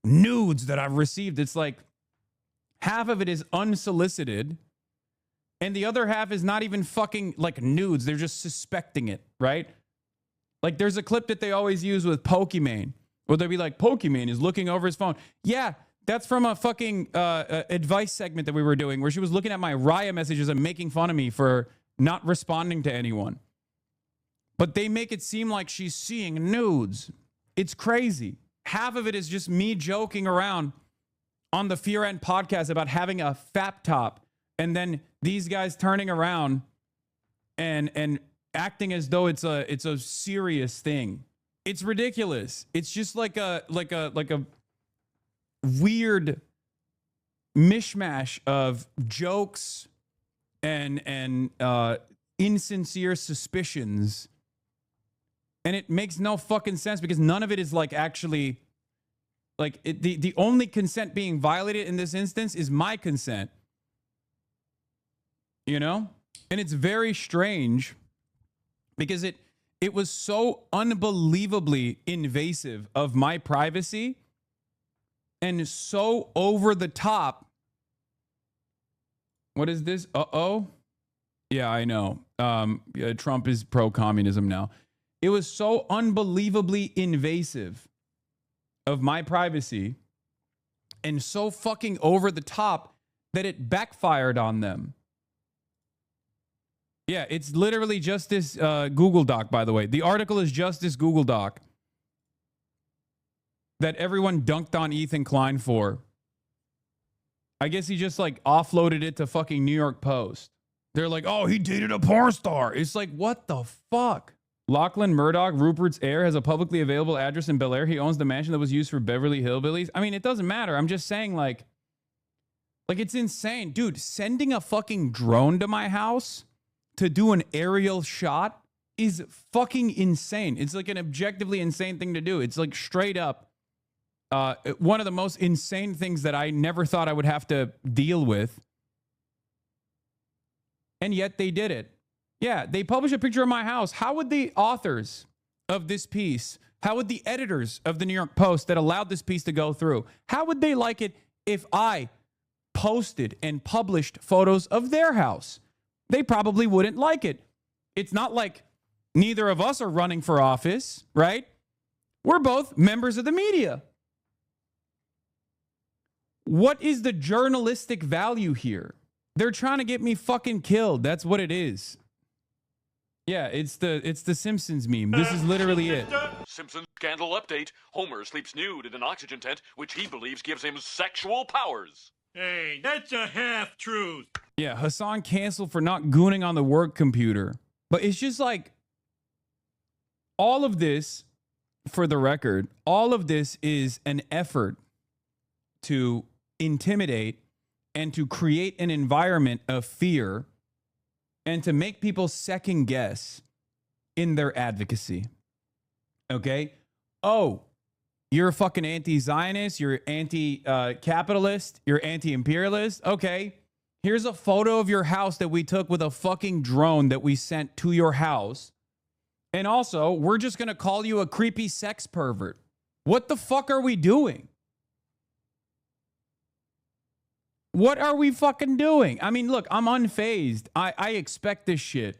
nudes that I've received. It's like, half of it is unsolicited, and the other half is not even fucking like nudes. They're just suspecting it, right? Like there's a clip that they always use with Pokimane, where they'll be like, Pokimane is looking over his phone. Yeah, that's from a fucking advice segment that we were doing where she was looking at my Raya messages and making fun of me for not responding to anyone. But they make it seem like she's seeing nudes. It's crazy. Half of it is just me joking around on the Fear End podcast about having a fap top, and then these guys turning around and acting as though it's a serious thing. It's ridiculous. It's just like a weird mishmash of jokes and insincere suspicions, and it makes no fucking sense because none of it is like actually. Like, the only consent being violated in this instance is my consent. You know? And it's very strange because it was so unbelievably invasive of my privacy and so over the top. What is this? Uh-oh. Yeah, I know. Trump is pro-communism now. It was so unbelievably invasive of my privacy and so fucking over the top that it backfired on them. Yeah, it's literally just this Google Doc, by the way. The article is just this Google Doc that everyone dunked on Ethan Klein for. I guess he just like offloaded it to fucking New York Post. They're like, oh, he dated a porn star. It's like, what the fuck? Lachlan Murdoch, Rupert's heir, has a publicly available address in Bel Air. He owns the mansion that was used for Beverly Hillbillies. I mean, it doesn't matter. I'm just saying, like it's insane. Dude, sending a fucking drone to my house to do an aerial shot is fucking insane. It's like an objectively insane thing to do. It's like straight up one of the most insane things that I never thought I would have to deal with. And yet they did it. Yeah, they published a picture of my house. How would the authors of this piece, how would the editors of the New York Post that allowed this piece to go through, how would they like it if I posted and published photos of their house? They probably wouldn't like it. It's not like neither of us are running for office, right? We're both members of the media. What is the journalistic value here? They're trying to get me fucking killed. That's what it is. Yeah, it's the Simpsons meme. This is literally it. Simpsons scandal update. Homer sleeps nude in an oxygen tent, which he believes gives him sexual powers. Hey, that's a half-truth. Yeah, Hassan canceled for not gooning on the work computer. But it's just like, all of this, for the record, all of this is an effort to intimidate and to create an environment of fear and to make people second guess in their advocacy. Okay? Oh, you're a fucking anti-Zionist, you're anti-capitalist, you're anti-imperialist. Okay. Here's a photo of your house that we took with a fucking drone that we sent to your house. And also, we're just going to call you a creepy sex pervert. What the fuck are we doing? What are we fucking doing? I mean, look, I'm unfazed. I expect this shit.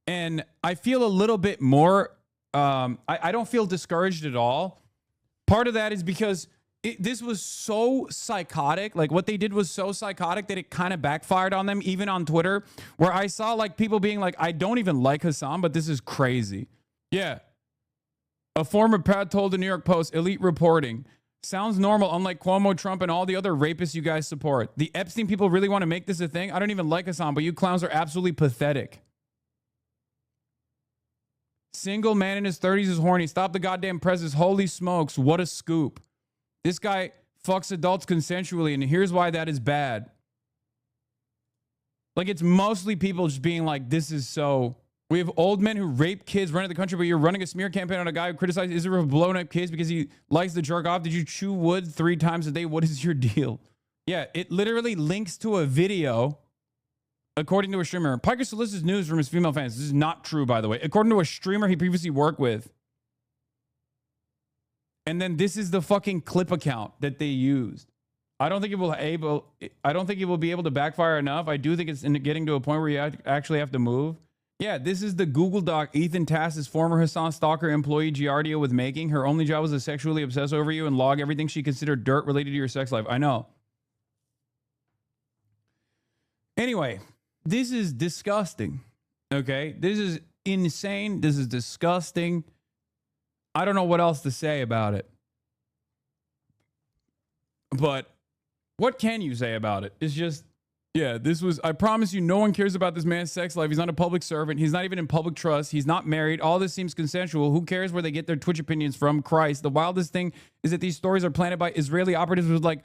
And I feel a little bit more, I don't feel discouraged at all. Part of that is because this was so psychotic. Like what they did was so psychotic that it kind of backfired on them, even on Twitter, where I saw like people being like, I don't even like Hassan, but this is crazy. Yeah. A former prat told the New York Post, elite reporting. Sounds normal, unlike Cuomo, Trump, and all the other rapists you guys support. The Epstein people really want to make this a thing? I don't even like Hassan, but you clowns are absolutely pathetic. Single man in his 30s is horny. Stop the goddamn presses. Holy smokes, what a scoop. This guy fucks adults consensually, and here's why that is bad. Like, it's mostly people just being like, this is so... We have old men who rape kids, run the country, but you're running a smear campaign on a guy who criticizes Israel for blowing up kids because he likes to jerk off. Did you chew wood 3 times a day? What is your deal? Yeah, it literally links to a video, according to a streamer. Piker solicits news from his female fans. This is not true, by the way. According to a streamer he previously worked with. And then this is the fucking clip account that they used. I don't think it will be able to backfire enough. I do think it's getting to a point where you actually have to move. Yeah, this is the Google Doc Ethan tasked his former Hassan stalker employee Giardia with making. Her only job was to sexually obsess over you and log everything she considered dirt related to your sex life. I know. Anyway, this is disgusting. Okay? This is insane. This is disgusting. I don't know what else to say about it. But what can you say about it? It's just, yeah, I promise you, no one cares about this man's sex life. He's not a public servant. He's not even in public trust. He's not married. All this seems consensual. Who cares where they get their Twitch opinions from? Christ. The wildest thing is that these stories are planted by Israeli operatives with like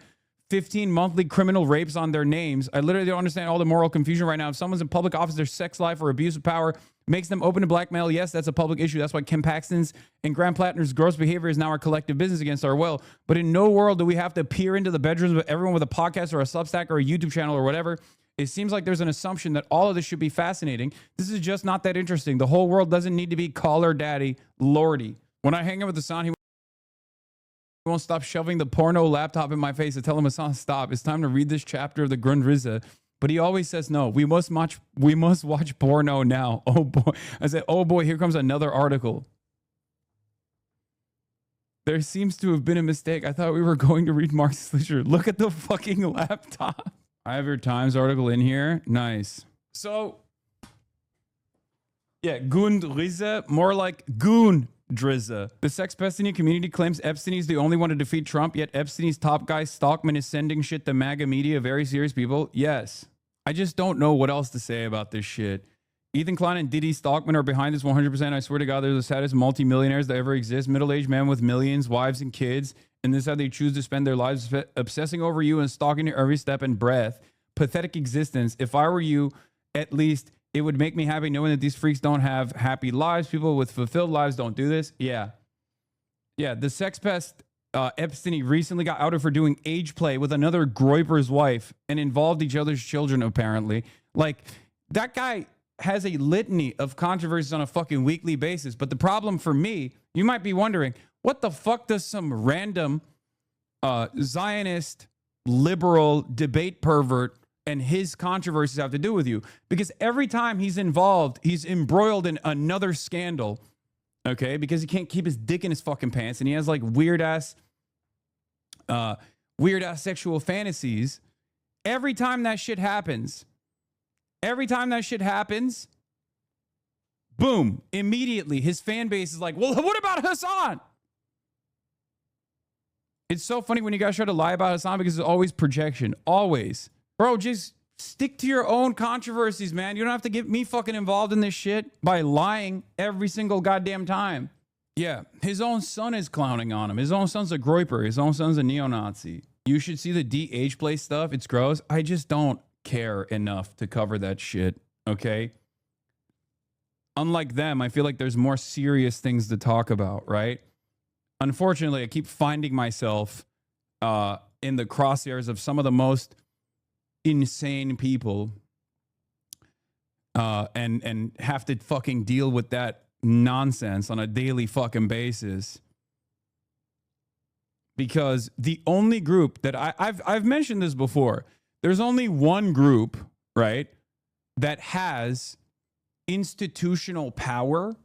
15 monthly criminal rapes on their names. I literally don't understand all the moral confusion right now. If someone's in public office, their sex life or abuse of power makes them open to blackmail. Yes, that's a public issue. That's why Ken Paxton's and Graham Plattner's gross behavior is now our collective business against our will. But in no world do we have to peer into the bedrooms of everyone with a podcast or a Substack or a YouTube channel or whatever. It seems like there's an assumption that all of this should be fascinating. This is just not that interesting. The whole world doesn't need to be caller daddy lordy. When I hang out with Hassan, he won't stop shoving the porno laptop in my face to tell him, Hassan, stop. It's time to read this chapter of the Grundrisse. But he always says, no, we must watch porno now. Oh boy. I said, oh boy, here comes another article. There seems to have been a mistake. I thought we were going to read Marxist literature. Look at the fucking laptop. I have your Times article in here. Nice. So, yeah, Grundrisse, more like Goondrizze. The sex pestiny community claims Epstein is the only one to defeat Trump, yet Epstein's top guy, Stalkman, is sending shit to MAGA media. Very serious people. Yes. I just don't know what else to say about this shit. Ethan Klein and Diddy Stalkman are behind this 100%. I swear to God, they're the saddest multimillionaires that ever exist. Middle-aged men with millions, wives, and kids. And this is how they choose to spend their lives, obsessing over you and stalking your every step and breath. Pathetic existence. If I were you, at least it would make me happy knowing that these freaks don't have happy lives. People with fulfilled lives don't do this. Yeah. Yeah, the sex pest Epstein recently got outed for doing age play with another Groiper's wife and involved each other's children, apparently. Like, that guy has a litany of controversies on a fucking weekly basis. But the problem for me, you might be wondering, what the fuck does some random Zionist, liberal debate pervert and his controversies have to do with you? Because every time he's involved, he's embroiled in another scandal, okay? Because he can't keep his dick in his fucking pants, and he has like weird ass sexual fantasies. Every time that shit happens, boom, immediately his fan base is like, well, what about Hassan? It's so funny when you guys try to lie about Hassan because it's always projection. Always. Bro, just stick to your own controversies, man. You don't have to get me fucking involved in this shit by lying every single goddamn time. Yeah, his own son is clowning on him. His own son's a Groiper. His own son's a neo-Nazi. You should see the DH play stuff. It's gross. I just don't care enough to cover that shit, okay? Unlike them, I feel like there's more serious things to talk about, right? Unfortunately, I keep finding myself in the crosshairs of some of the most insane people and have to fucking deal with that nonsense on a daily fucking basis. Because the only group that I've mentioned this before, there's only one group, right, that has institutional power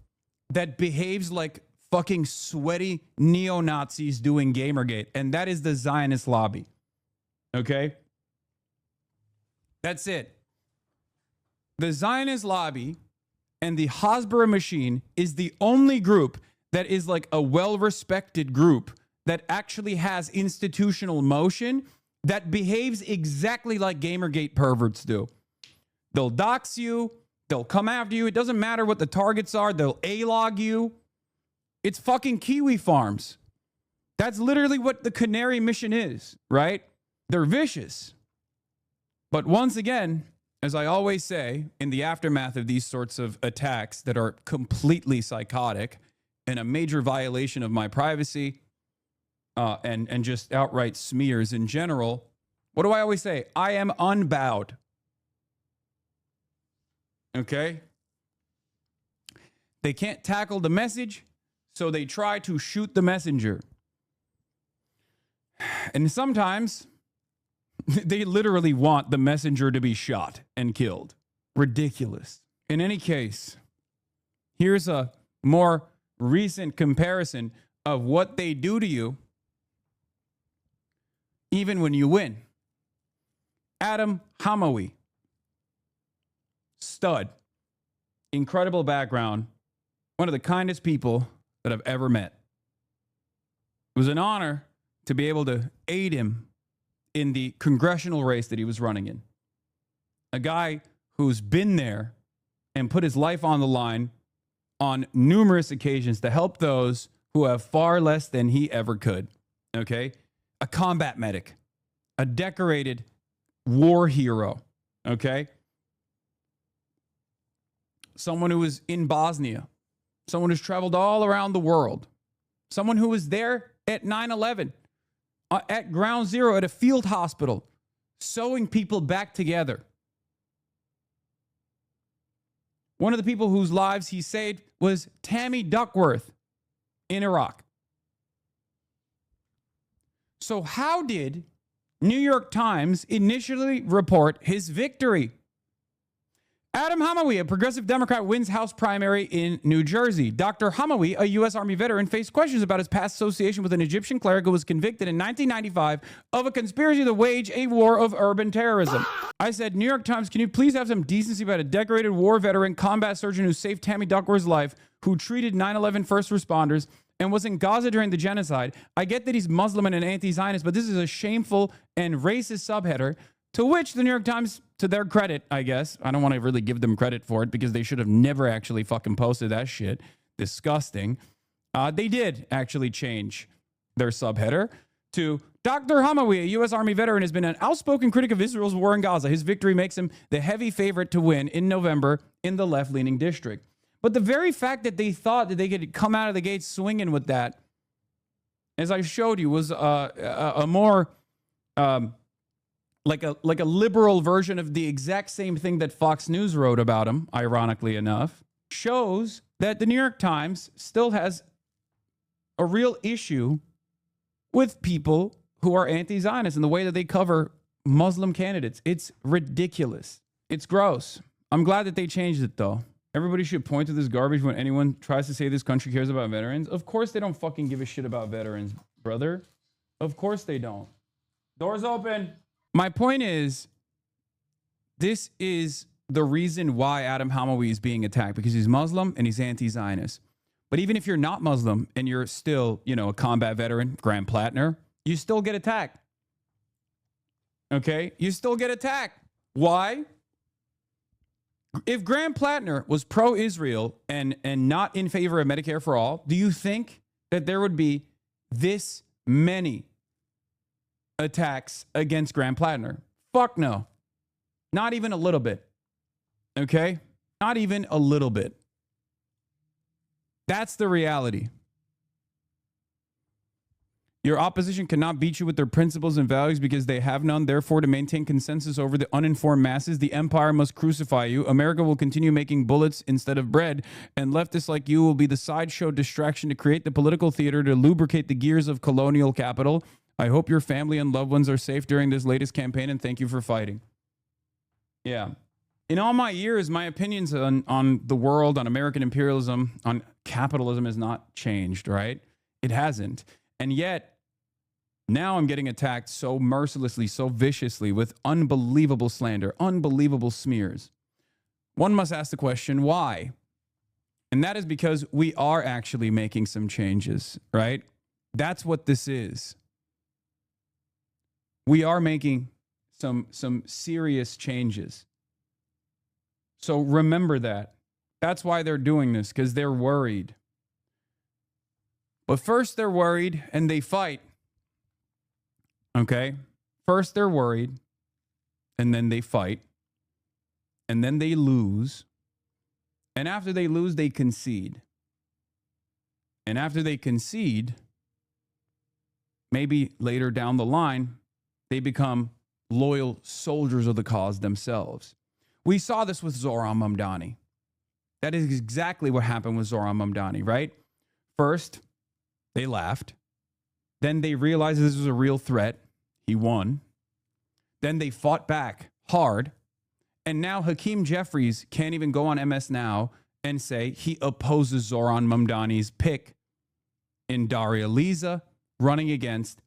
that behaves like fucking sweaty neo-Nazis doing Gamergate, and that is the Zionist lobby. Okay? That's it. The Zionist lobby and the Hasbara machine is the only group that is like a well-respected group that actually has institutional motion that behaves exactly like Gamergate perverts do. They'll dox you. They'll come after you. It doesn't matter what the targets are. They'll A-log you. It's fucking Kiwi Farms. That's literally what the Canary mission is, right? They're vicious. But once again, as I always say, in the aftermath of these sorts of attacks that are completely psychotic and a major violation of my privacy, and just outright smears in general, what do I always say? I am unbowed. Okay? They can't tackle the message, so they try to shoot the messenger. And sometimes they literally want the messenger to be shot and killed. Ridiculous. In any case, here's a more recent comparison of what they do to you even when you win. Adam Hamawi. Stud. Incredible background. One of the kindest people that I've ever met. It was an honor to be able to aid him in the congressional race that he was running in. A guy who's been there and put his life on the line on numerous occasions to help those who have far less than he ever could. Okay? A combat medic, a decorated war hero, okay? Someone who was in Bosnia, someone who's traveled all around the world, someone who was there at 9/11, at ground zero at a field hospital, sewing people back together. One of the people whose lives he saved was Tammy Duckworth in Iraq. So how did New York Times initially report his victory? Adam Hamawi, a progressive Democrat, wins House primary in New Jersey. Dr. Hamawi, a U.S. Army veteran, faced questions about his past association with an Egyptian cleric who was convicted in 1995 of a conspiracy to wage a war of urban terrorism. I said, New York Times, can you please have some decency about a decorated war veteran, combat surgeon who saved Tammy Duckworth's life, who treated 9/11 first responders, and was in Gaza during the genocide? I get that he's Muslim and an anti-Zionist, but this is a shameful and racist subheader, to which the New York Times, to their credit, I guess, I don't want to really give them credit for it because they should have never actually fucking posted that shit. Disgusting. They did actually change their subheader to Dr. Hamawi, a U.S. Army veteran, has been an outspoken critic of Israel's war in Gaza. His victory makes him the heavy favorite to win in November in the left-leaning district. But the very fact that they thought that they could come out of the gate swinging with that, as I showed you, was a more like a liberal version of the exact same thing that Fox News wrote about him, ironically enough, shows that the New York Times still has a real issue with people who are anti-Zionist in the way that they cover Muslim candidates. It's ridiculous. It's gross. I'm glad that they changed it, though. Everybody should point to this garbage when anyone tries to say this country cares about veterans. Of course they don't fucking give a shit about veterans, brother. Of course they don't. Doors open. My point is, this is the reason why Adam Hamawi is being attacked, because he's Muslim and he's anti-Zionist. But even if you're not Muslim and you're still, a combat veteran, Graham Plattner, you still get attacked. Okay? You still get attacked. Why? If Graham Plattner was pro-Israel and not in favor of Medicare for all, do you think that there would be this many, attacks against Graham Plattner. Fuck no. Not even a little bit. Okay? Not even a little bit. That's the reality. Your opposition cannot beat you with their principles and values because they have none. Therefore, to maintain consensus over the uninformed masses, the empire must crucify you. America will continue making bullets instead of bread, and leftists like you will be the sideshow distraction to create the political theater to lubricate the gears of colonial capital. I hope your family and loved ones are safe during this latest campaign, and thank you for fighting. Yeah. In all my years, my opinions on the world, on American imperialism, on capitalism has not changed, right? It hasn't. And yet, now I'm getting attacked so mercilessly, so viciously with unbelievable slander, unbelievable smears. One must ask the question, why? And that is because we are actually making some changes, right? That's what this is. We are making some serious changes. So remember that. That's why they're doing this, because they're worried. But first they're worried and they fight. Okay? First they're worried and then they fight. And then they lose. And after they lose, they concede. And after they concede, maybe later down the line, they become loyal soldiers of the cause themselves. We saw this with Zohran Mamdani. That is exactly what happened with Zohran Mamdani, right? First, they laughed. Then they realized this was a real threat. He won. Then they fought back hard. And now Hakeem Jeffries can't even go on MS Now and say he opposes Zohran Mamdani's pick in Daria Liza running against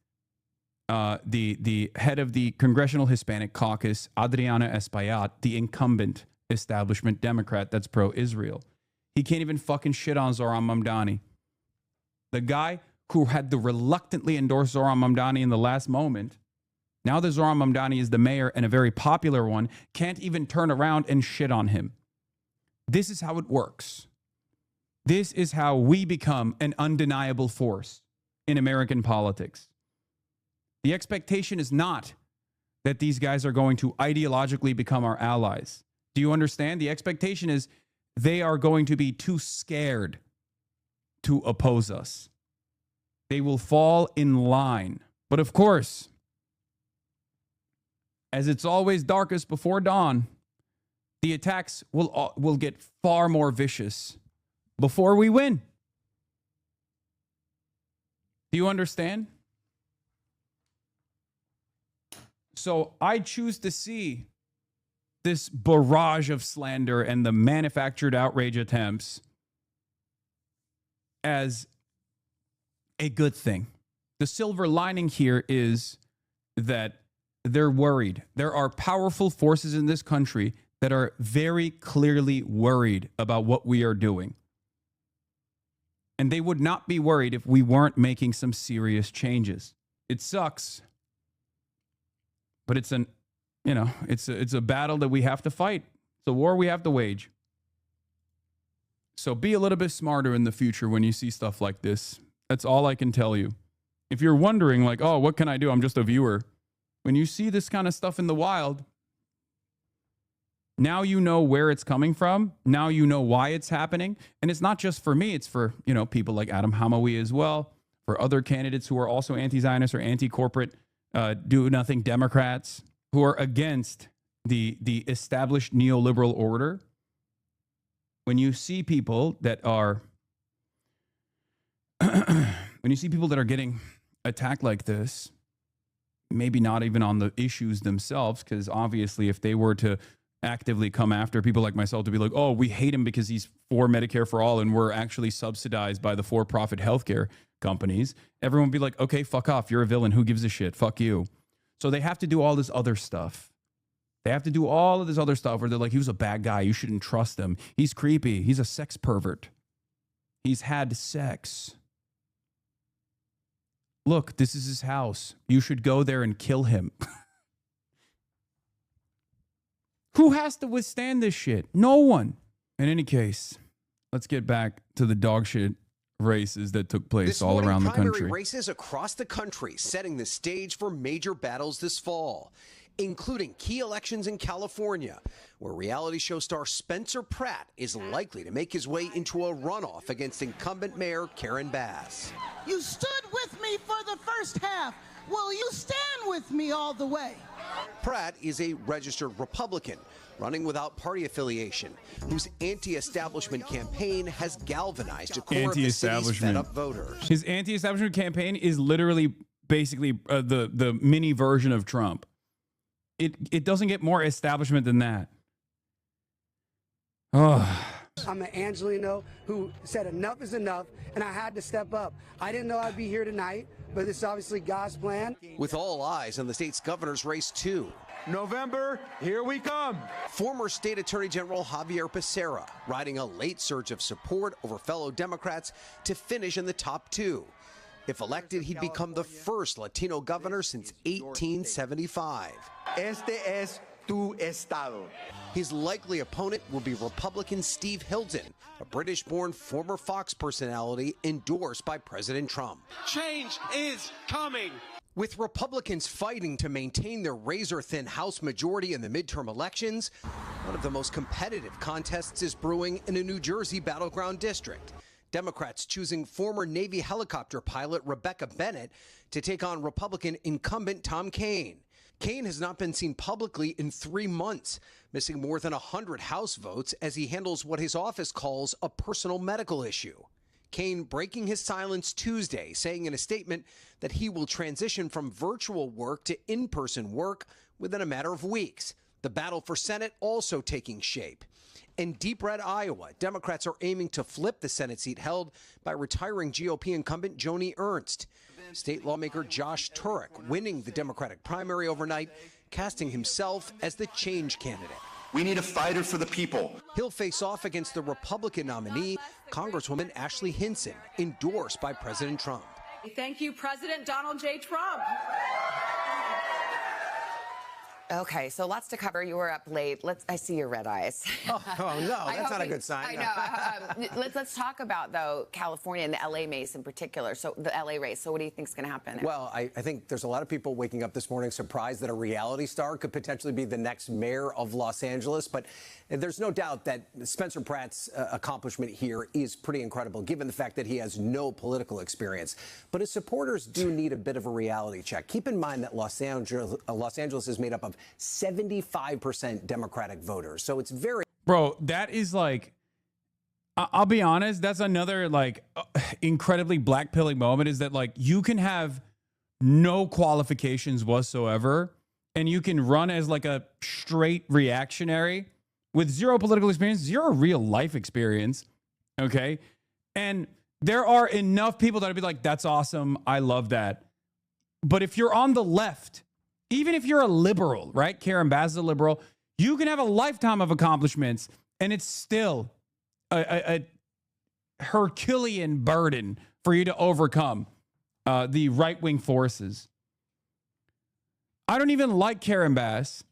the head of the Congressional Hispanic Caucus, Adriana Espaillat, the incumbent establishment Democrat that's pro-Israel. He can't even fucking shit on Zohran Mamdani. The guy who had to reluctantly endorse Zohran Mamdani in the last moment, now that Zohran Mamdani is the mayor and a very popular one, can't even turn around and shit on him. This is how it works. This is how we become an undeniable force in American politics. The expectation is not that these guys are going to ideologically become our allies. Do you understand? The expectation is they are going to be too scared to oppose us. They will fall in line. But of course, as it's always darkest before dawn, the attacks will get far more vicious before we win. Do you understand? So I choose to see this barrage of slander and the manufactured outrage attempts as a good thing. The silver lining here is that they're worried. There are powerful forces in this country that are very clearly worried about what we are doing. And they would not be worried if we weren't making some serious changes. It sucks. But it's a battle that we have to fight. It's a war we have to wage. So be a little bit smarter in the future when you see stuff like this. That's all I can tell you. If you're wondering, like, oh, what can I do? I'm just a viewer. When you see this kind of stuff in the wild, now you know where it's coming from. Now you know why it's happening. And it's not just for me. It's for, people like Adam Hamawi as well, for other candidates who are also anti-Zionist or anti-corporate, do-nothing Democrats who are against the established neoliberal order. When you see people that are getting attacked like this, maybe not even on the issues themselves, because obviously if they were to actively come after people like myself to be like, oh, we hate him because he's for Medicare for all and we're actually subsidized by the for-profit healthcare companies, everyone would be like, okay, fuck off. You're a villain. Who gives a shit? Fuck you. So they have to do all this other stuff. They have to do all of this other stuff where they're like, he was a bad guy. You shouldn't trust him. He's creepy. He's a sex pervert. He's had sex. Look, this is his house. You should go there and kill him. Who has to withstand this shit? No one. In any case, let's get back to the dog shit races that took place This all morning, around the primary country. races across the country setting the stage for major battles this fall, including key elections in California, where reality show star Spencer Pratt is likely to make his way into a runoff against incumbent Mayor Karen Bass. You stood with me for the first half. Will you stand with me all the way? Pratt is a registered Republican running without party affiliation, whose anti-establishment campaign has galvanized a core of the city's fed-up voters. His anti-establishment campaign is literally basically the mini version of Trump. It doesn't get more establishment than that. Oh. I'm an Angelino who said enough is enough, and I had to step up. I didn't know I'd be here tonight, but this is obviously God's plan. With all eyes on the state's governor's race, too. November, here we come. Former State Attorney General Javier Becerra riding a late surge of support over fellow Democrats to finish in the top two. If elected, he'd become the first Latino governor since 1875. Este es tu estado. His likely opponent will be Republican Steve Hilton, a British-born former Fox personality endorsed by President Trump. Change is coming. With Republicans fighting to maintain their razor-thin House majority in the midterm elections, one of the most competitive contests is brewing in a New Jersey battleground district. Democrats choosing former Navy helicopter pilot Rebecca Bennett to take on Republican incumbent Tom Kean. Kean has not been seen publicly in 3 months, missing more than 100 House votes as he handles what his office calls a personal medical issue. Kean breaking his silence Tuesday, saying in a statement that he will transition from virtual work to in-person work within a matter of weeks. The battle for Senate also taking shape. In deep red Iowa, Democrats are aiming to flip the Senate seat held by retiring GOP incumbent Joni Ernst. State lawmaker Josh Turek winning the Democratic primary overnight, casting himself as the change candidate. We need a fighter for the people. He'll face off against the Republican nominee, Congresswoman Ashley Hinson, endorsed by President Trump. Thank you, President Donald J. Trump. Okay, so lots to cover. You were up late. I see your red eyes. Oh no, that's not a good sign. I know. Let's talk about, though, California and the LA race in particular. So the LA race. So what do you think is going to happen? Well, I think there's a lot of people waking up this morning surprised that a reality star could potentially be the next mayor of Los Angeles. But there's no doubt that Spencer Pratt's accomplishment here is pretty incredible, given the fact that he has no political experience. But his supporters do need a bit of a reality check. Keep in mind that Los Angeles is made up of 75% Democratic voters. So it's very... Bro, that is like, I'll be honest, that's another like incredibly black pilling moment, is that like you can have no qualifications whatsoever and you can run as like a straight reactionary with zero political experience, zero real life experience. Okay. And there are enough people that would be like, that's awesome. I love that. But if you're on the left, even if you're a liberal, right? Karen Bass is a liberal. You can have a lifetime of accomplishments, and it's still a Herculean burden for you to overcome the right-wing forces. I don't even like Karen Bass,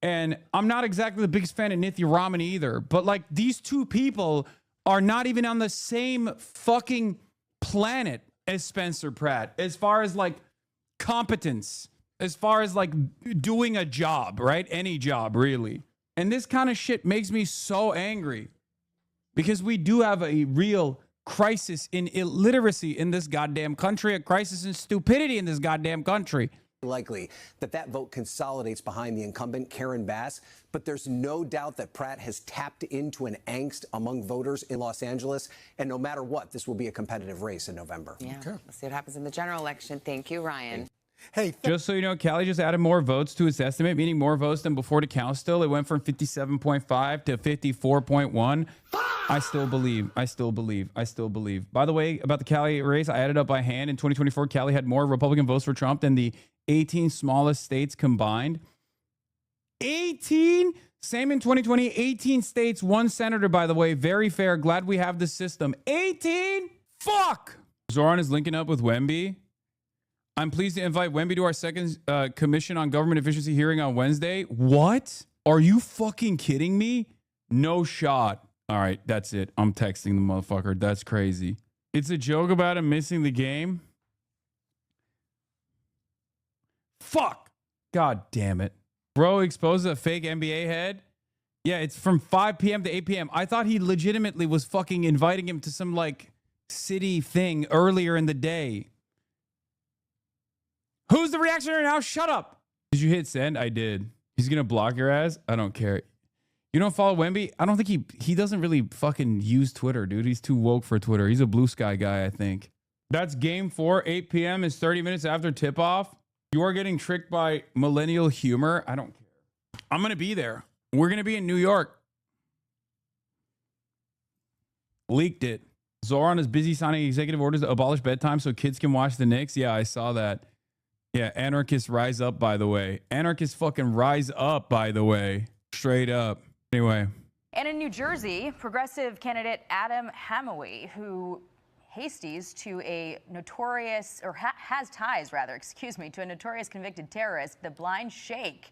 and I'm not exactly the biggest fan of Nithya Raman either, but like these two people are not even on the same fucking planet as Spencer Pratt as far as like competence, as far as like doing a job, right? Any job, really. And this kind of shit makes me so angry because we do have a real crisis in illiteracy in this goddamn country, a crisis in stupidity in this goddamn country. Likely that vote consolidates behind the incumbent, Karen Bass, but there's no doubt that Pratt has tapped into an angst among voters in Los Angeles, and no matter what, this will be a competitive race in November. Yeah, Let's see what happens in the general election. Thank you, Ryan. Hey, just so you know, Cali just added more votes to its estimate, meaning more votes than before to count still. It went from 57.5 to 54.1. I still believe. By the way, about the Cali race, I added up by hand. In 2024, Cali had more Republican votes for Trump than the 18 smallest states combined. 18? Same in 2020. 18 states, 1 senator, by the way. Very fair. Glad we have the system. 18? Fuck! Zoran is linking up with Wemby. I'm pleased to invite Wemby to our second Commission on Government Efficiency hearing on Wednesday. What? Are you fucking kidding me? No shot. All right, that's it. I'm texting the motherfucker. That's crazy. It's a joke about him missing the game. Fuck. God damn it. Bro exposed a fake NBA head. Yeah, it's from 5 p.m. to 8 p.m. I thought he legitimately was fucking inviting him to some like city thing earlier in the day. Who's the reactionary now? Shut up. Did you hit send? I did. He's going to block your ass? I don't care. You don't follow Wemby? I don't think he doesn't really fucking use Twitter, dude. He's too woke for Twitter. He's a blue sky guy, I think. That's game 4. 8 p.m. is 30 minutes after tip off. You are getting tricked by millennial humor. I don't care. I'm going to be there. We're going to be in New York. Leaked it. Zoran is busy signing executive orders to abolish bedtime so kids can watch the Knicks. Yeah, I saw that. Yeah, anarchists rise up, by the way. Anarchists fucking rise up, by the way. Straight up. Anyway. And in New Jersey, progressive candidate Adam Hamaway, who hasties to a notorious, or has ties, rather, excuse me, to a notorious convicted terrorist, the Blind Sheikh,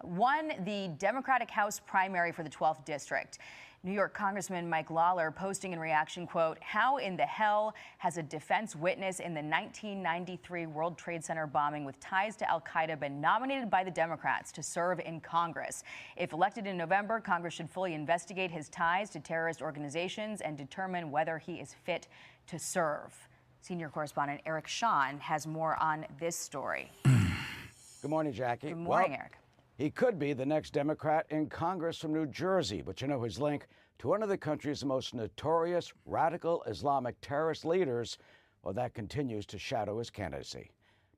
won the Democratic House primary for the 12th district. New York Congressman Mike Lawler posting in reaction, quote, "How in the hell has a defense witness in the 1993 World Trade Center bombing with ties to al-Qaeda been nominated by the Democrats to serve in Congress? If elected in November, Congress should fully investigate his ties to terrorist organizations and determine whether he is fit to serve." Senior correspondent Eric Shawn has more on this story. Good morning, Jackie. Good morning, Eric. He could be the next Democrat in Congress from New Jersey, but you know his link to one of the country's most notorious radical Islamic terrorist leaders, well, that continues to shadow his candidacy.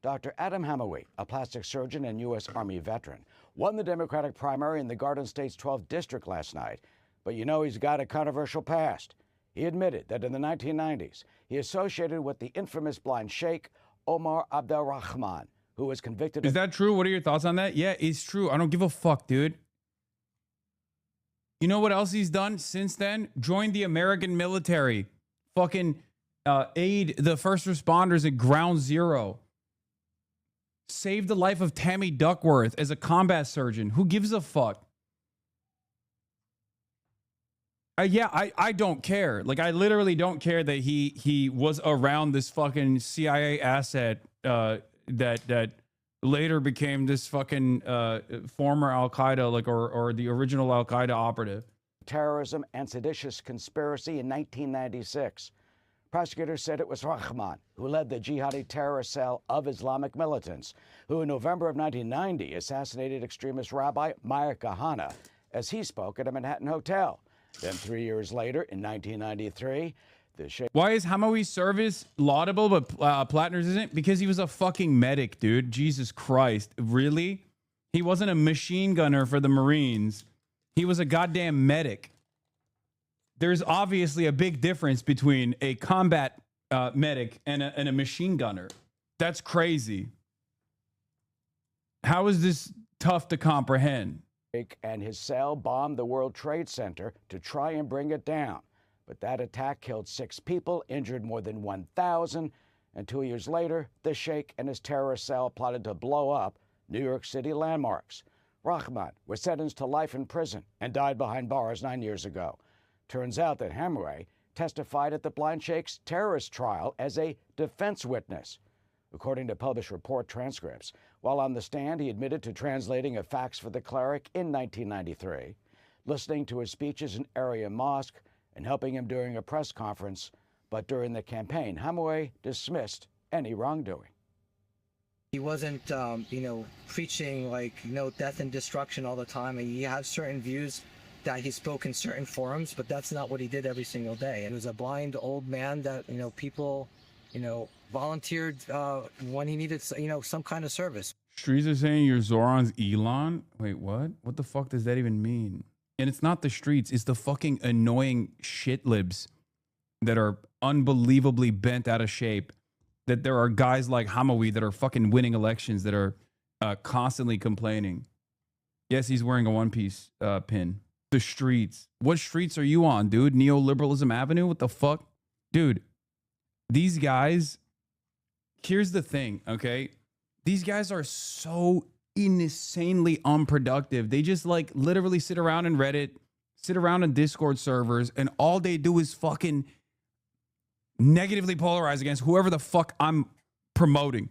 Dr. Adam Hamaway, a plastic surgeon and U.S. Army veteran, won the Democratic primary in the Garden State's 12th district last night. But you know he's got a controversial past. He admitted that in the 1990s, he associated with the infamous Blind Sheikh, Omar Abdelrahman, who was convicted. Is that true? What are your thoughts on that? Yeah, it's true. I don't give a fuck, dude. You know what else he's done since then? Joined the American military. Fucking aid the first responders at Ground Zero. Saved the life of Tammy Duckworth as a combat surgeon. Who gives a fuck? I don't care. Like, I literally don't care that he was around this fucking CIA asset that later became this fucking former Al-Qaeda, like, or the original Al-Qaeda operative. Terrorism and seditious conspiracy in 1996. Prosecutors said it was Rahman who led the jihadi terrorist cell of Islamic militants, who in November of 1990 assassinated extremist Rabbi Meir Kahane as he spoke at a Manhattan hotel. Then 3 years later, in 1993, the Sheikh. Why is Hamaway's service laudable, but Plattner's isn't? Because he was a fucking medic, dude. Jesus Christ. Really? He wasn't a machine gunner for the Marines. He was a goddamn medic. There's obviously a big difference between a combat medic and a machine gunner. That's crazy. How is this tough to comprehend? And his cell bombed the World Trade Center to try and bring it down. But that attack killed 6 people, injured more than 1,000. And 2 years later, the Sheikh and his terrorist cell plotted to blow up New York City landmarks. Rahman was sentenced to life in prison and died behind bars 9 years ago. Turns out that Hamaway testified at the Blind Sheikh's terrorist trial as a defense witness. According to published report transcripts, while on the stand, he admitted to translating a fax for the cleric in 1993, listening to his speeches in area mosque, and helping him during a press conference. But during the campaign, Hamaway dismissed any wrongdoing. He wasn't, preaching death and destruction all the time. And he has certain views that he spoke in certain forums, but that's not what he did every single day. And he was a blind old man that, people, volunteered when he needed, some kind of service. Streets are saying you're Zoran's Elon. Wait, what? What the fuck does that even mean? And it's not the streets. It's the fucking annoying shit libs that are unbelievably bent out of shape. That there are guys like Hamaway that are fucking winning elections that are constantly complaining. Yes, he's wearing a One Piece pin. The streets. What streets are you on, dude? Neoliberalism Avenue? What the fuck? Dude, these guys, here's the thing, okay? These guys are so insanely unproductive. They just like literally sit around in Reddit, sit around in Discord servers, and all they do is fucking negatively polarized against whoever the fuck I'm promoting.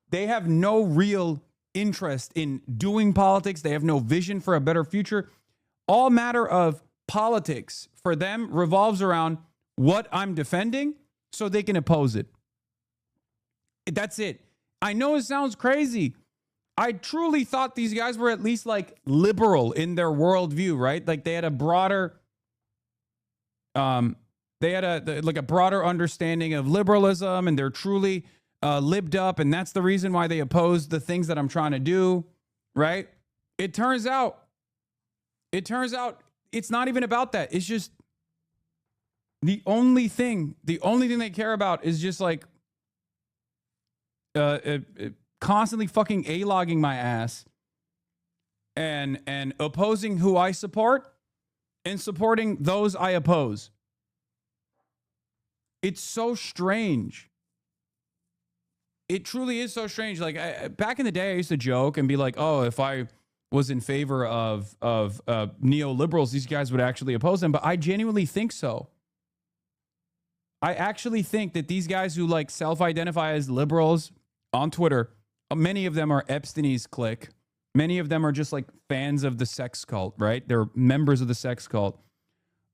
They have no real interest in doing politics. They have no vision for a better future. All matter of politics for them revolves around what I'm defending so they can oppose it. That's it. I know it sounds crazy. I truly thought these guys were at least like liberal in their worldview, right? Like they had a broader, a broader understanding of liberalism, and they're truly libbed up, and that's the reason why they oppose the things that I'm trying to do, right? It turns out it's not even about that. It's just the only thing they care about is just like constantly fucking A-logging my ass and opposing who I support and supporting those I oppose. It's so strange. It truly is so strange. Like back in the day, I used to joke and be like, "Oh, if I was in favor of neoliberals, these guys would actually oppose them." But I genuinely think so. I actually think that these guys who like self-identify as liberals on Twitter, many of them are Epstein's clique. Many of them are just like fans of the sex cult, right? They're members of the sex cult.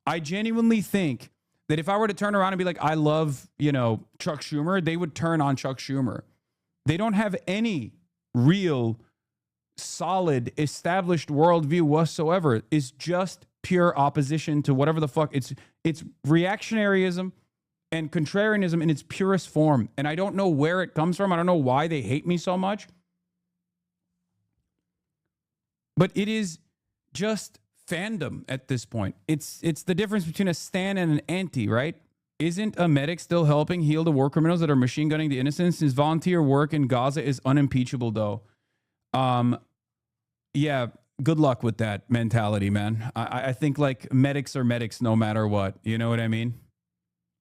I genuinely think that if I were to turn around and be like, I love, Chuck Schumer, they would turn on Chuck Schumer. They don't have any real solid established worldview whatsoever. It's just pure opposition to whatever the fuck. It's reactionaryism and contrarianism in its purest form. And I don't know where it comes from. I don't know why they hate me so much. But it is just fandom at this point. It's the difference between a stan and an anti, right? Isn't a medic still helping heal the war criminals that are machine gunning the innocents? His volunteer work in Gaza is unimpeachable, though. Yeah, good luck with that mentality, man. I think like medics are medics no matter what. You know what I mean?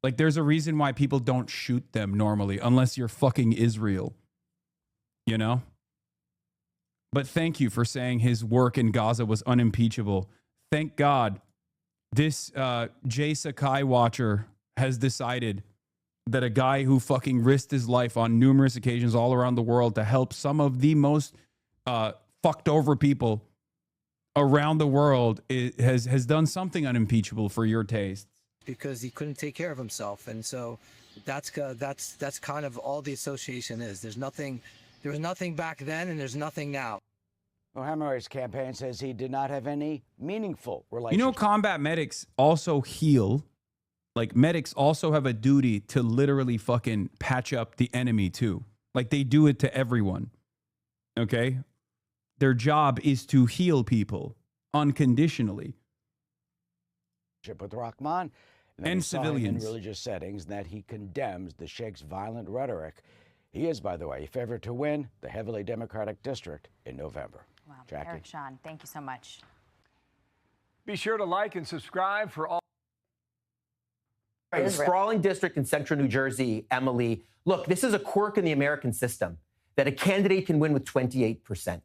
Like there's a reason why people don't shoot them normally unless you're fucking Israel. You know? But thank you for saying his work in Gaza was unimpeachable. Thank God this Jay Sakai watcher has decided that a guy who fucking risked his life on numerous occasions all around the world to help some of the most fucked over people around the world has done something unimpeachable for your taste. Because he couldn't take care of himself, and so that's kind of all the association is. There was nothing back then, and there's nothing now. Well, Hammer's campaign says he did not have any meaningful relationship. Combat medics also heal. Like, medics also have a duty to literally fucking patch up the enemy, too. Like, they do it to everyone. Okay? Their job is to heal people unconditionally. With Rahman and civilians in religious settings, that he condemns the Sheikh's violent rhetoric. He is, by the way, a favorite to win the heavily Democratic district in November. Wow, Jackie. Eric Sean, thank you so much. Be sure to like and subscribe for all. Right, a sprawling district in central New Jersey, Emily. Look, this is a quirk in the American system that a candidate can win with 28%.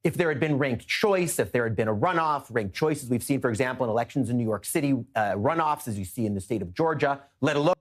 If there had been ranked choice, if there had been a runoff, ranked choice, as we've seen, for example, in elections in New York City, runoffs, as you see in the state of Georgia, let alone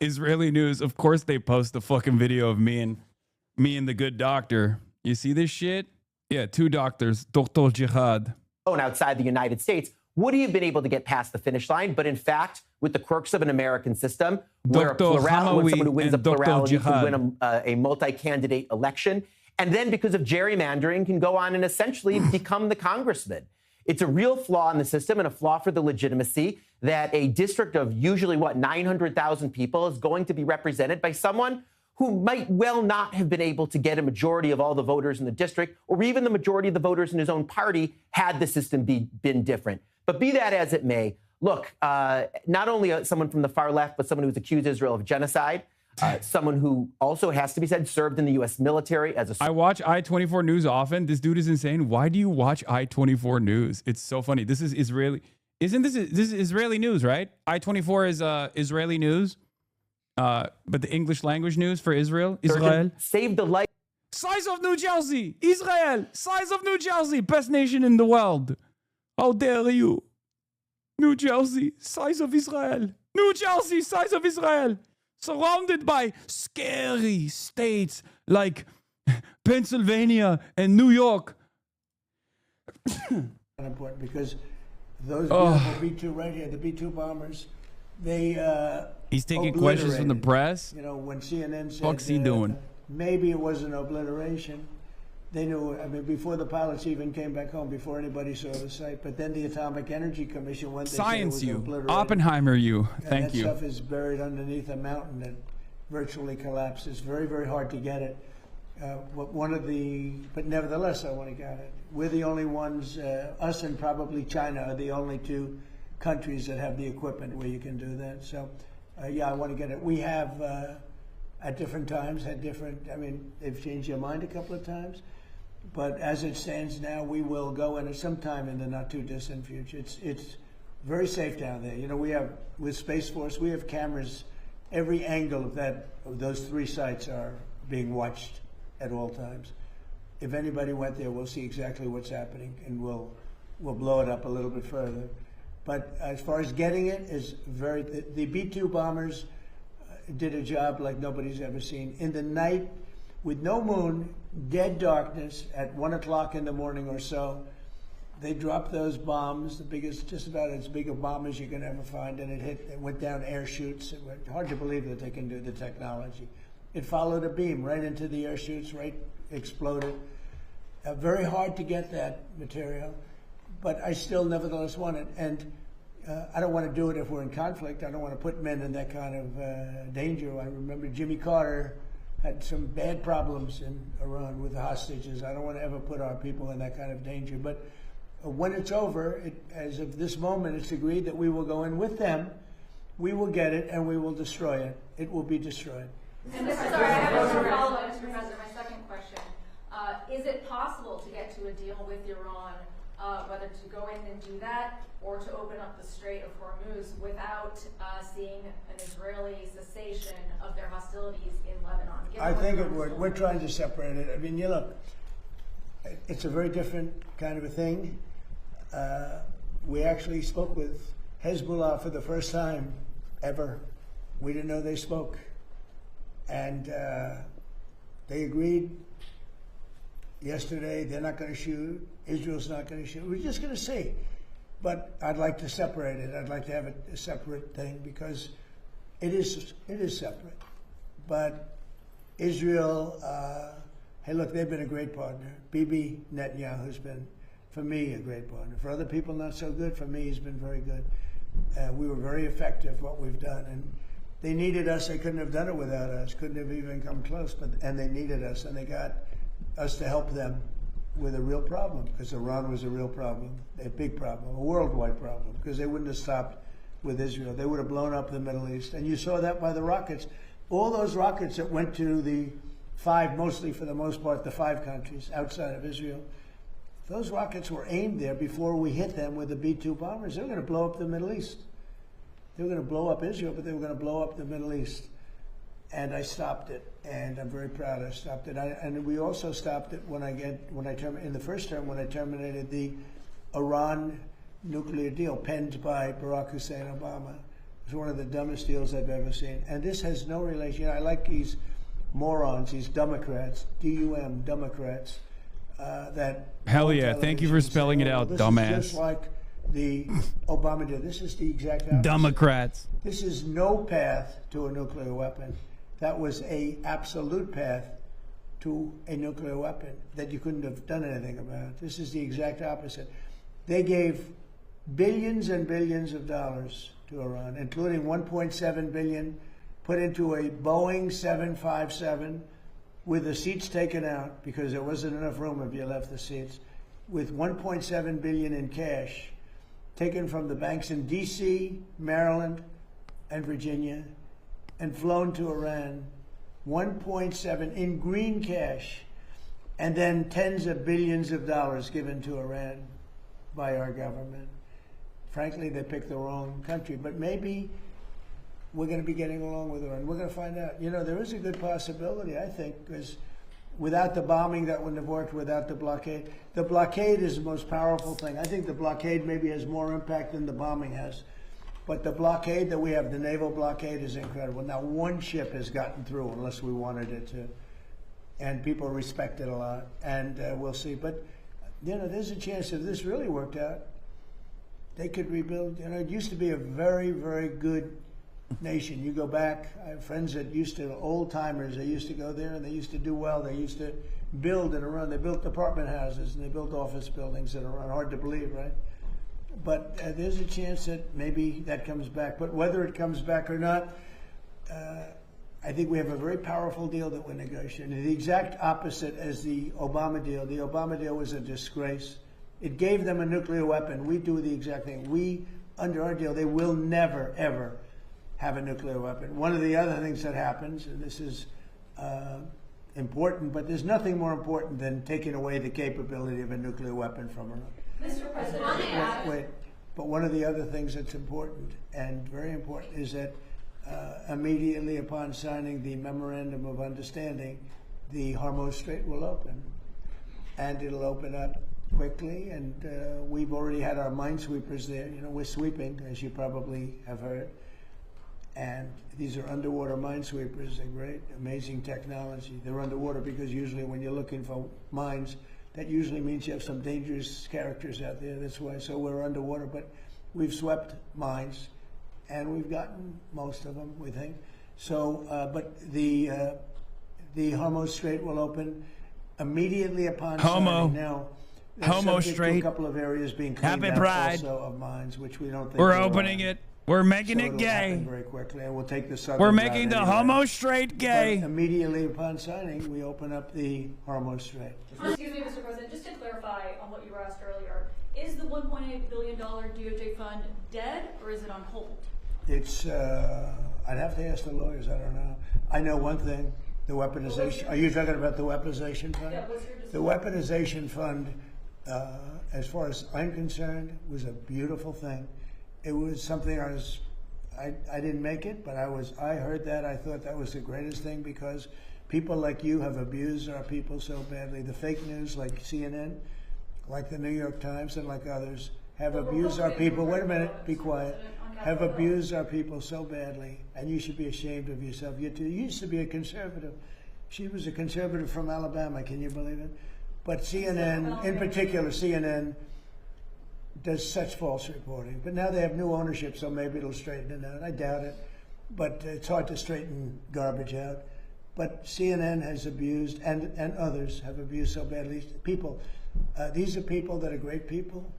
Israeli news. Of course, they post a fucking video of me and the good doctor. You see this shit? Yeah, two doctors, Dr. Jihad. Outside the United States, would he have been able to get past the finish line? But in fact, with the quirks of an American system, where a plurality, when someone who wins a plurality can win a multi-candidate election, and then because of gerrymandering can go on and essentially become the congressman. It's a real flaw in the system and a flaw for the legitimacy that a district of usually, 900,000 people is going to be represented by someone who might well not have been able to get a majority of all the voters in the district, or even the majority of the voters in his own party had the system been different. But be that as it may, look, not only someone from the far left, but someone who's accused Israel of genocide, someone who also has to be said served in the U.S. military as a... I watch I-24 News often. This dude is insane. Why do you watch I-24 News? It's so funny. This is Israeli. This is Israeli news, right? I-24 is Israeli news. But the English language news for Israel. Saved the life. Size of New Jersey. Israel. Size of New Jersey. Best nation in the world. How dare you? New Jersey. Size of Israel. New Jersey, size of Israel, surrounded by scary states like Pennsylvania and New York. Important because those beautiful B-2 right here, the B-2 bombers, they he's taking questions from the press. You know, when CNN said what's he doing? Maybe it was an obliteration. They knew, I mean, before the pilots even came back home, before anybody saw the site. But then the Atomic Energy Commission went. Science you, Oppenheimer you. Thank you. That stuff is buried underneath a mountain that virtually collapsed. It's very, very hard to get it. But nevertheless, I want to get it. We're the only ones, us and probably China are the only two countries that have the equipment where you can do that. So, yeah, I want to get it. We have, at different times, had different, I mean, they've changed their mind a couple of times. But as it stands now, we will go in at some time in the not too distant future. It's very safe down there. You know, we have, with Space Force, we have cameras. Every angle of those 3 sites are being watched at all times. If anybody went there, we'll see exactly what's happening, and we'll blow it up a little bit further. But as far as getting it, is the B-2 bombers did a job like nobody's ever seen. In the night, with no moon, dead darkness, at 1 o'clock in the morning or so, they dropped those bombs, the biggest, just about as big a bomb as you can ever find, and it went down air chutes. It was hard to believe that they can do the technology. It followed a beam right into the air chutes, right, exploded. Very hard to get that material, but I still nevertheless want it. And I don't want to do it if we're in conflict. I don't want to put men in that kind of danger. I remember Jimmy Carter had some bad problems in Iran with the hostages. I don't want to ever put our people in that kind of danger. But when it's over, as of this moment, it's agreed that we will go in with them. We will get it, and we will destroy it. It will be destroyed. And Mr. Sorry, I have a follow-up, Mr. President. My second question. Is it possible to get to a deal with Iran, whether to go in and do that or to open up the Strait of Hormuz without seeing an Israeli cessation of their hostilities in Lebanon? I think it would. We're trying to separate it. I mean, you look, it's a very different kind of a thing. We actually spoke with Hezbollah for the first time ever. We didn't know they spoke. And they agreed yesterday they're not going to shoot. Israel's not going to shoot. We're just going to see. But I'd like to separate it. I'd like to have a separate thing because it is separate. But Israel, hey, look, they've been a great partner. Bibi Netanyahu's been, for me, a great partner. For other people, not so good. For me, he's been very good. We were very effective, what we've done. And they needed us. They couldn't have done it without us. Couldn't have even come close. And they needed us, and they got us to help them with a real problem, because Iran was a real problem, a big problem, a worldwide problem, because they wouldn't have stopped with Israel. They would have blown up the Middle East. And you saw that by the rockets. All those rockets that went to the 5, mostly for the most part, the 5 countries outside of Israel, those rockets were aimed there before we hit them with the B-2 bombers. They were going to blow up the Middle East. They were going to blow up Israel, but they were going to blow up the Middle East. And I stopped it, and I'm very proud I stopped it. And we also stopped it in the first term when I terminated the Iran nuclear deal penned by Barack Hussein Obama. It was one of the dumbest deals I've ever seen. And this has no relation. I like these morons, these Democrats, D-U-M, Democrats, that... Hell yeah, thank you for spelling it out, dumbass. Is just like the Obama deal. This is the exact opposite. Democrats. This is no path to a nuclear weapon. That was an absolute path to a nuclear weapon that you couldn't have done anything about. This is the exact opposite. They gave billions and billions of dollars to Iran, including $1.7 billion put into a Boeing 757 with the seats taken out because there wasn't enough room if you left the seats, with $1.7 billion in cash taken from the banks in D.C., Maryland, and Virginia, and flown to Iran, 1.7 in green cash, and then tens of billions of dollars given to Iran by our government. Frankly, they picked the wrong country, but maybe we're going to be getting along with Iran. We're going to find out. You know, there is a good possibility, I think, because without the bombing, that wouldn't have worked, without the blockade. The blockade is the most powerful thing. I think the blockade maybe has more impact than the bombing has. But the blockade that we have, the naval blockade, is incredible. Now, one ship has gotten through, unless we wanted it to, and people respect it a lot, and we'll see. But, you know, there's a chance if this really worked out, they could rebuild. You know, it used to be a very, very good nation. You go back, I have friends that used to, old timers, they used to go there and they used to do well. They used to build and run. They built apartment houses and they built office buildings that are hard to believe, right? But there's a chance that maybe that comes back. But whether it comes back or not, I think we have a very powerful deal that we're negotiating. The exact opposite as the Obama deal. The Obama deal was a disgrace. It gave them a nuclear weapon. We do the exact thing. We, under our deal, they will never, ever have a nuclear weapon. One of the other things that happens, and this is important, but there's nothing more important than taking away the capability of a nuclear weapon from Iran. Mr. President, wait. But one of the other things that's important, and very important, is that immediately upon signing the Memorandum of Understanding, the Hormuz Strait will open. And it'll open up quickly, and we've already had our minesweepers there. You know, we're sweeping, as you probably have heard. And these are underwater minesweepers. They're great, amazing technology. They're underwater because usually when you're looking for mines, that usually means you have some dangerous characters out there. That's why. So we're underwater, but we've swept mines, and we've gotten most of them, we think. So, but the Hormuz Strait will open immediately upon signing. Now, Homo Strait. a couple of areas being cleaned Happy out Pride. also of mines, which we don't think We're are opening wrong. it. We're making So it it'll gay. happen very quickly, and we'll take the southern We're route making the anyway. Homo Strait gay. But immediately upon signing, we open up the Hormuz Strait. Excuse me, Mr. President, just to clarify on what you were asked earlier, is the $1.8 billion DOJ fund dead or is it on hold? It's, I'd have to ask the lawyers, I don't know. I know one thing, the weaponization, are you talking about the weaponization fund? Yeah, what's your The weaponization fund, as far as I'm concerned, was a beautiful thing. It was something I didn't make it, but I heard that. I thought that was the greatest thing because people like you have abused our people so badly. The fake news like CNN, like the New York Times and like others have abused our people. Wait a minute, be quiet. Have abused our people so badly, and you should be ashamed of yourself. You used to be a conservative. She was a conservative from Alabama, can you believe it? But CNN, in particular, CNN, does such false reporting. But now they have new ownership, so maybe it'll straighten it out. I doubt it. But it's hard to straighten garbage out. But CNN has abused, and others have abused so badly. People, these are people that are great people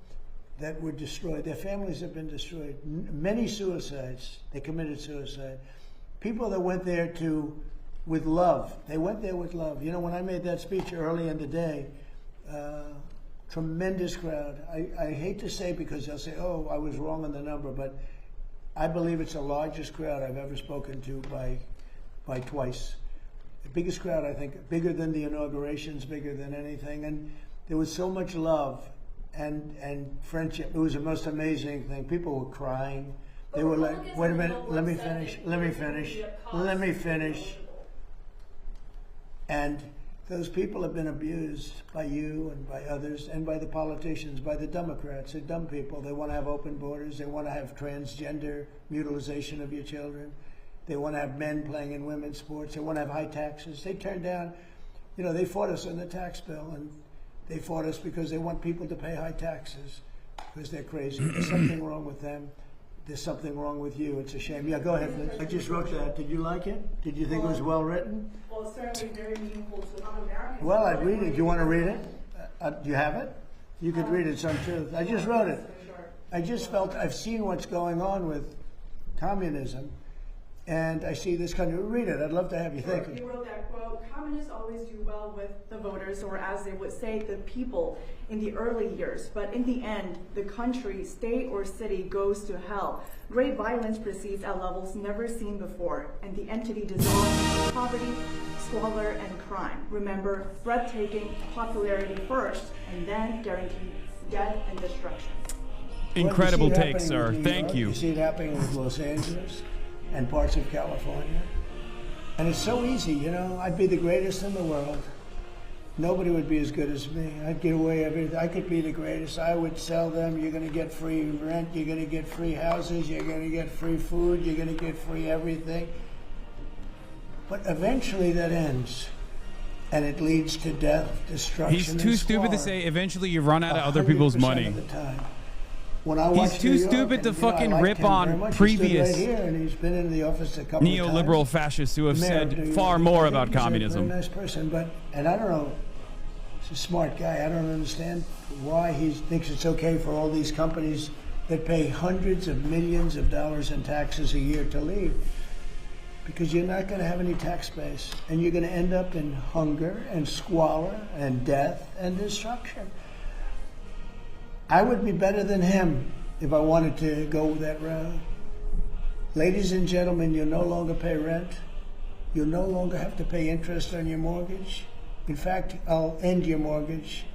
that were destroyed. Their families have been destroyed. Many suicides. They committed suicide. People that went there with love. They went there with love. You know, when I made that speech early in the day, tremendous crowd. I hate to say because they'll say, oh, I was wrong on the number, but I believe it's the largest crowd I've ever spoken to by twice. The biggest crowd, I think, bigger than the inaugurations, bigger than anything. And there was so much love and friendship. It was the most amazing thing. People were crying. They were like, wait a minute, let me finish. And those people have been abused by you and by others and by the politicians, by the Democrats. They're dumb people. They want to have open borders. They want to have transgender mutilization of your children. They want to have men playing in women's sports. They want to have high taxes. They turned down, you know, they fought us on the tax bill, and they fought us because they want people to pay high taxes because they're crazy. There's something wrong with them. There's something wrong with you. It's a shame. Yeah, go ahead, Liz. I just wrote that. Did you like it? Did you think it was well written? Well, it's certainly very meaningful to non-Americans. Well, I'd read it. Do you want to read it? Do you have it? You could read it some truth. I just wrote it. I just felt I've seen what's going on with communism, and I see this country. Read it. I'd love to have you think it. You wrote that quote, communists always do well with the voters, or as they would say, the people in the early years. But in the end, the country, state, or city goes to hell. Great violence proceeds at levels never seen before, and the entity dissolves into poverty, squalor, and crime. Remember, breathtaking popularity first, and then guaranteed death and destruction. Incredible take, sir. Thank you. You see it happening with Los Angeles and parts of California. And it's so easy, you know. I'd be the greatest in the world. nobody would be as good as me. I'd give away everything. I could be the greatest. I would sell them. You're going to get free rent. You're going to get free houses. You're going to get free food. You're going to get free everything. But eventually that ends. And it leads to death, destruction, He's too stupid to say eventually you run out of other people's money. When I He's too stupid to fucking rip on previous right here, and he's been in the office a couple neoliberal of times. fascists who have Mayor, said far more about communism. He's a very nice person, and I don't know. He's a smart guy. I don't understand why he thinks it's okay for all these companies that pay hundreds of millions of dollars in taxes a year to leave. Because you're not going to have any tax base, and you're going to end up in hunger and squalor and death and destruction. I would be better than him if I wanted to go that route. Ladies and gentlemen, you'll no longer pay rent. You'll no longer have to pay interest on your mortgage. In fact, I'll end your mortgage.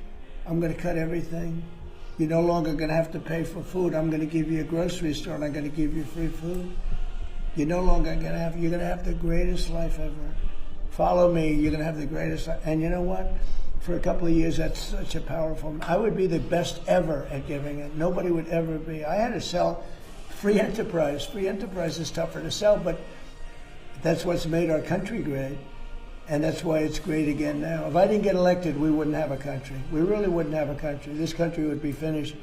I'm going to cut everything. You're no longer going to have to pay for food. I'm going to give you a grocery store, and I'm going to give you free food. You're no longer going to have, you're going to have the greatest life ever. Follow me, you're going to have the greatest life. And you know what? For a couple of years, that's such a powerful, I would be the best ever at giving it. Nobody would ever be. I had to sell free enterprise. Free enterprise is tougher to sell, but that's what's made our country great. And that's why it's great again now. If I didn't get elected, we wouldn't have a country. We really wouldn't have a country. This country would be finished.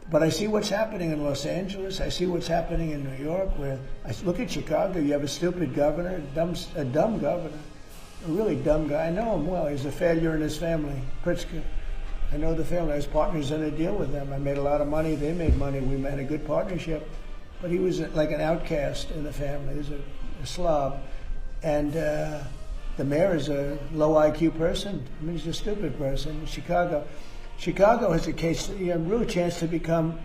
But I see what's happening in Los Angeles. I see what's happening in New York. Where I look at Chicago, you have a stupid governor, a dumb governor, a really dumb guy. I know him well. He's a failure in his family, Pritzker. I know the family. I was partners in a deal with them. I made a lot of money. They made money. We made a good partnership. But he was like an outcast in the family. He was a slob. And the mayor is a low IQ person. I mean, he's a stupid person in Chicago. Chicago has a case, a real chance to become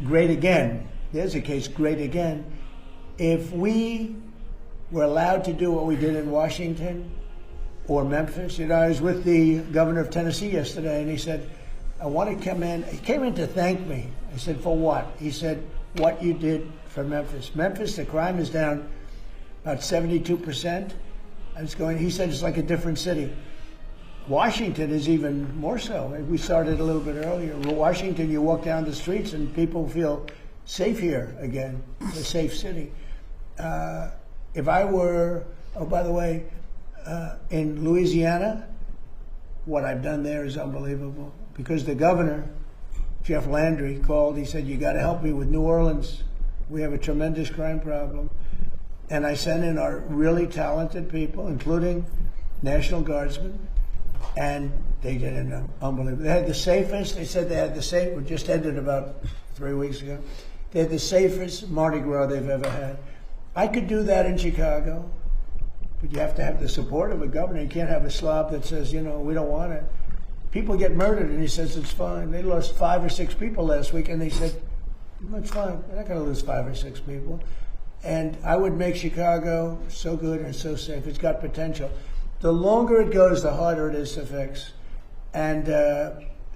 great again. There's a case, great again. If we were allowed to do what we did in Washington or Memphis, you know, I was with the governor of Tennessee yesterday, and he said, I want to come in. He came in to thank me. I said, for what? He said, what you did for Memphis. Memphis, the crime is down about 72%. He said it's like a different city. Washington is even more so. We started a little bit earlier. Washington, you walk down the streets and people feel safe here again. It's a safe city. If I were, oh, by the way, in Louisiana, what I've done there is unbelievable. Because the governor, Jeff Landry, called. He said, you got to help me with New Orleans. We have a tremendous crime problem. And I sent in our really talented people, including National Guardsmen. And they did it unbelievable. They had the safest, they said they had the safest, we just ended about 3 weeks ago. They had the safest Mardi Gras they've ever had. I could do that in Chicago, but you have to have the support of a governor. You can't have a slob that says, you know, we don't want it. People get murdered, and he says it's fine. They lost 5 or 6 people last week, and they said, it's fine. They're not going to lose 5 or 6 people. And I would make Chicago so good and so safe. It's got potential. The longer it goes, the harder it is to fix. And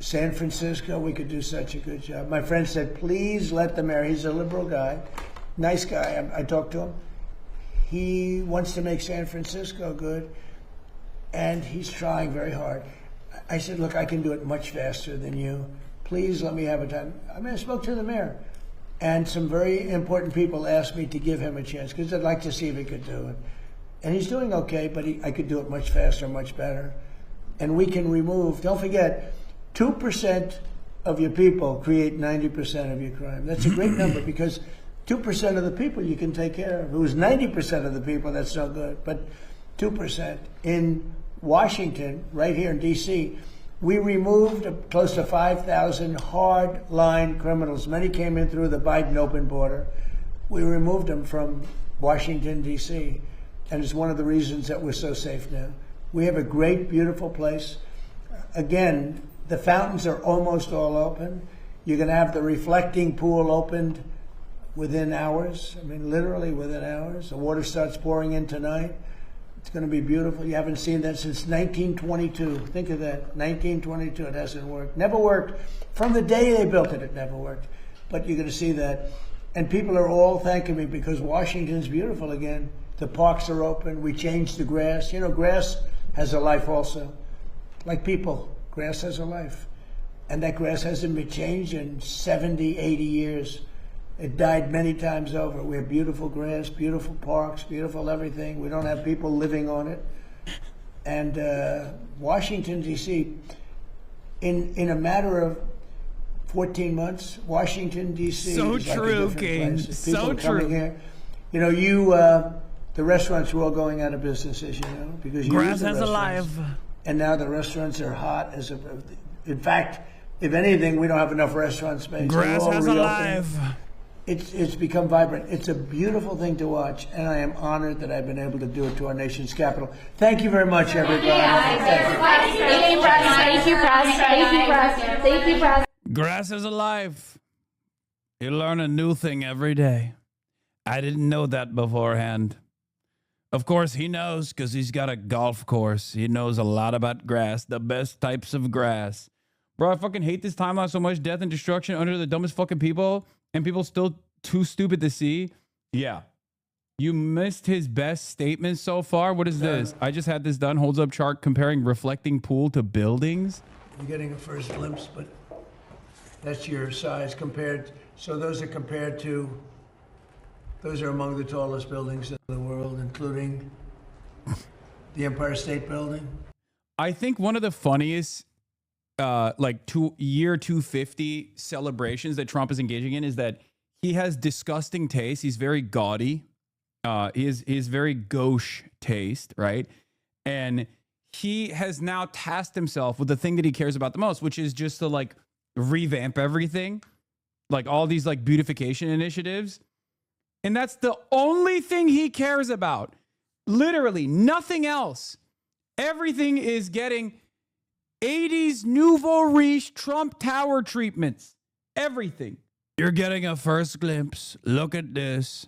San Francisco, we could do such a good job. My friend said, please let the mayor, he's a liberal guy, nice guy, I talked to him. He wants to make San Francisco good, and he's trying very hard. I said, look, I can do it much faster than you. Please let me have a time. I mean, I spoke to the mayor, and some very important people asked me to give him a chance, because I'd like to see if he could do it. And he's doing okay, but I could do it much faster, much better. And we can remove, don't forget, 2% of your people create 90% of your crime. That's a great number, because 2% of the people you can take care of. If it was 90% of the people, that's no good. But 2%. In Washington, right here in D.C., we removed close to 5,000 hard-line criminals. Many came in through the Biden open border. We removed them from Washington, D.C., and it's one of the reasons that we're so safe now. We have a great, beautiful place. Again, the fountains are almost all open. You're going to have the reflecting pool opened within hours. I mean, literally within hours. The water starts pouring in tonight. It's going to be beautiful. You haven't seen that since 1922. Think of that, 1922. It hasn't worked. Never worked. From the day they built it, it never worked. But you're going to see that. And people are all thanking me because Washington's beautiful again. The parks are open. We changed the grass. You know, grass has a life also. like people. Grass has a life. And that grass hasn't been changed in 70, 80 years. It died many times over. We have beautiful grass, beautiful parks, beautiful everything. We don't have people living on it. And Washington, D.C., in a matter of 14 months, Washington, D.C. So is like true, a different King. place. People So are coming true. here. You know, the restaurants were all going out of business, as you know, because you Grass use the has a restaurants. life. And now the restaurants are hot. In fact, if anything, we don't have enough restaurant space. Grass They're all has a reopening. life. It's become vibrant. It's a beautiful thing to watch, and I am honored that I've been able to do it to our nation's capital. Thank you very much, everybody. Thank you, Press. Thank you, Press. Thank you, Press. Thank you, Press. Grass is alive. You learn a new thing every day. I didn't know that beforehand. Of course, he knows because he's got a golf course. He knows a lot about grass, the best types of grass. Bro, I fucking hate this timeline so much. Death and destruction under the dumbest fucking people, and people still too stupid to see. Yeah. You missed his best statement so far. What is this? I just had this done. Holds up chart comparing reflecting pool to buildings. You're getting a first glimpse, but that's your size compared. So those are compared to. Those are among the tallest buildings in the world, including the Empire State Building. I think one of the funniest year 250 celebrations that Trump is engaging in is that he has disgusting taste. He's very gaudy. He is very gauche taste, right? And he has now tasked himself with the thing that he cares about the most, which is just to like revamp everything, like all these like beautification initiatives. And that's the only thing he cares about. Literally nothing else. Everything is getting 80s nouveau riche Trump Tower treatments. Everything. You're getting a first glimpse. Look at this.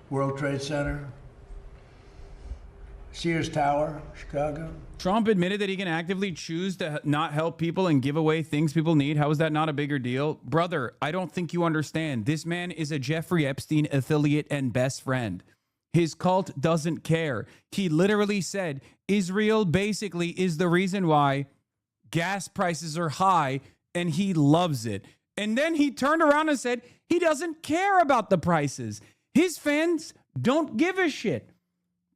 World Trade Center. Sears Tower, Chicago. Trump admitted that he can actively choose to not help people and give away things people need. How is that not a bigger deal? Brother, I don't think you understand. This man is a Jeffrey Epstein affiliate and best friend. His cult doesn't care. He literally said Israel basically is the reason why gas prices are high, and he loves it. And then he turned around and said he doesn't care about the prices. His fans don't give a shit.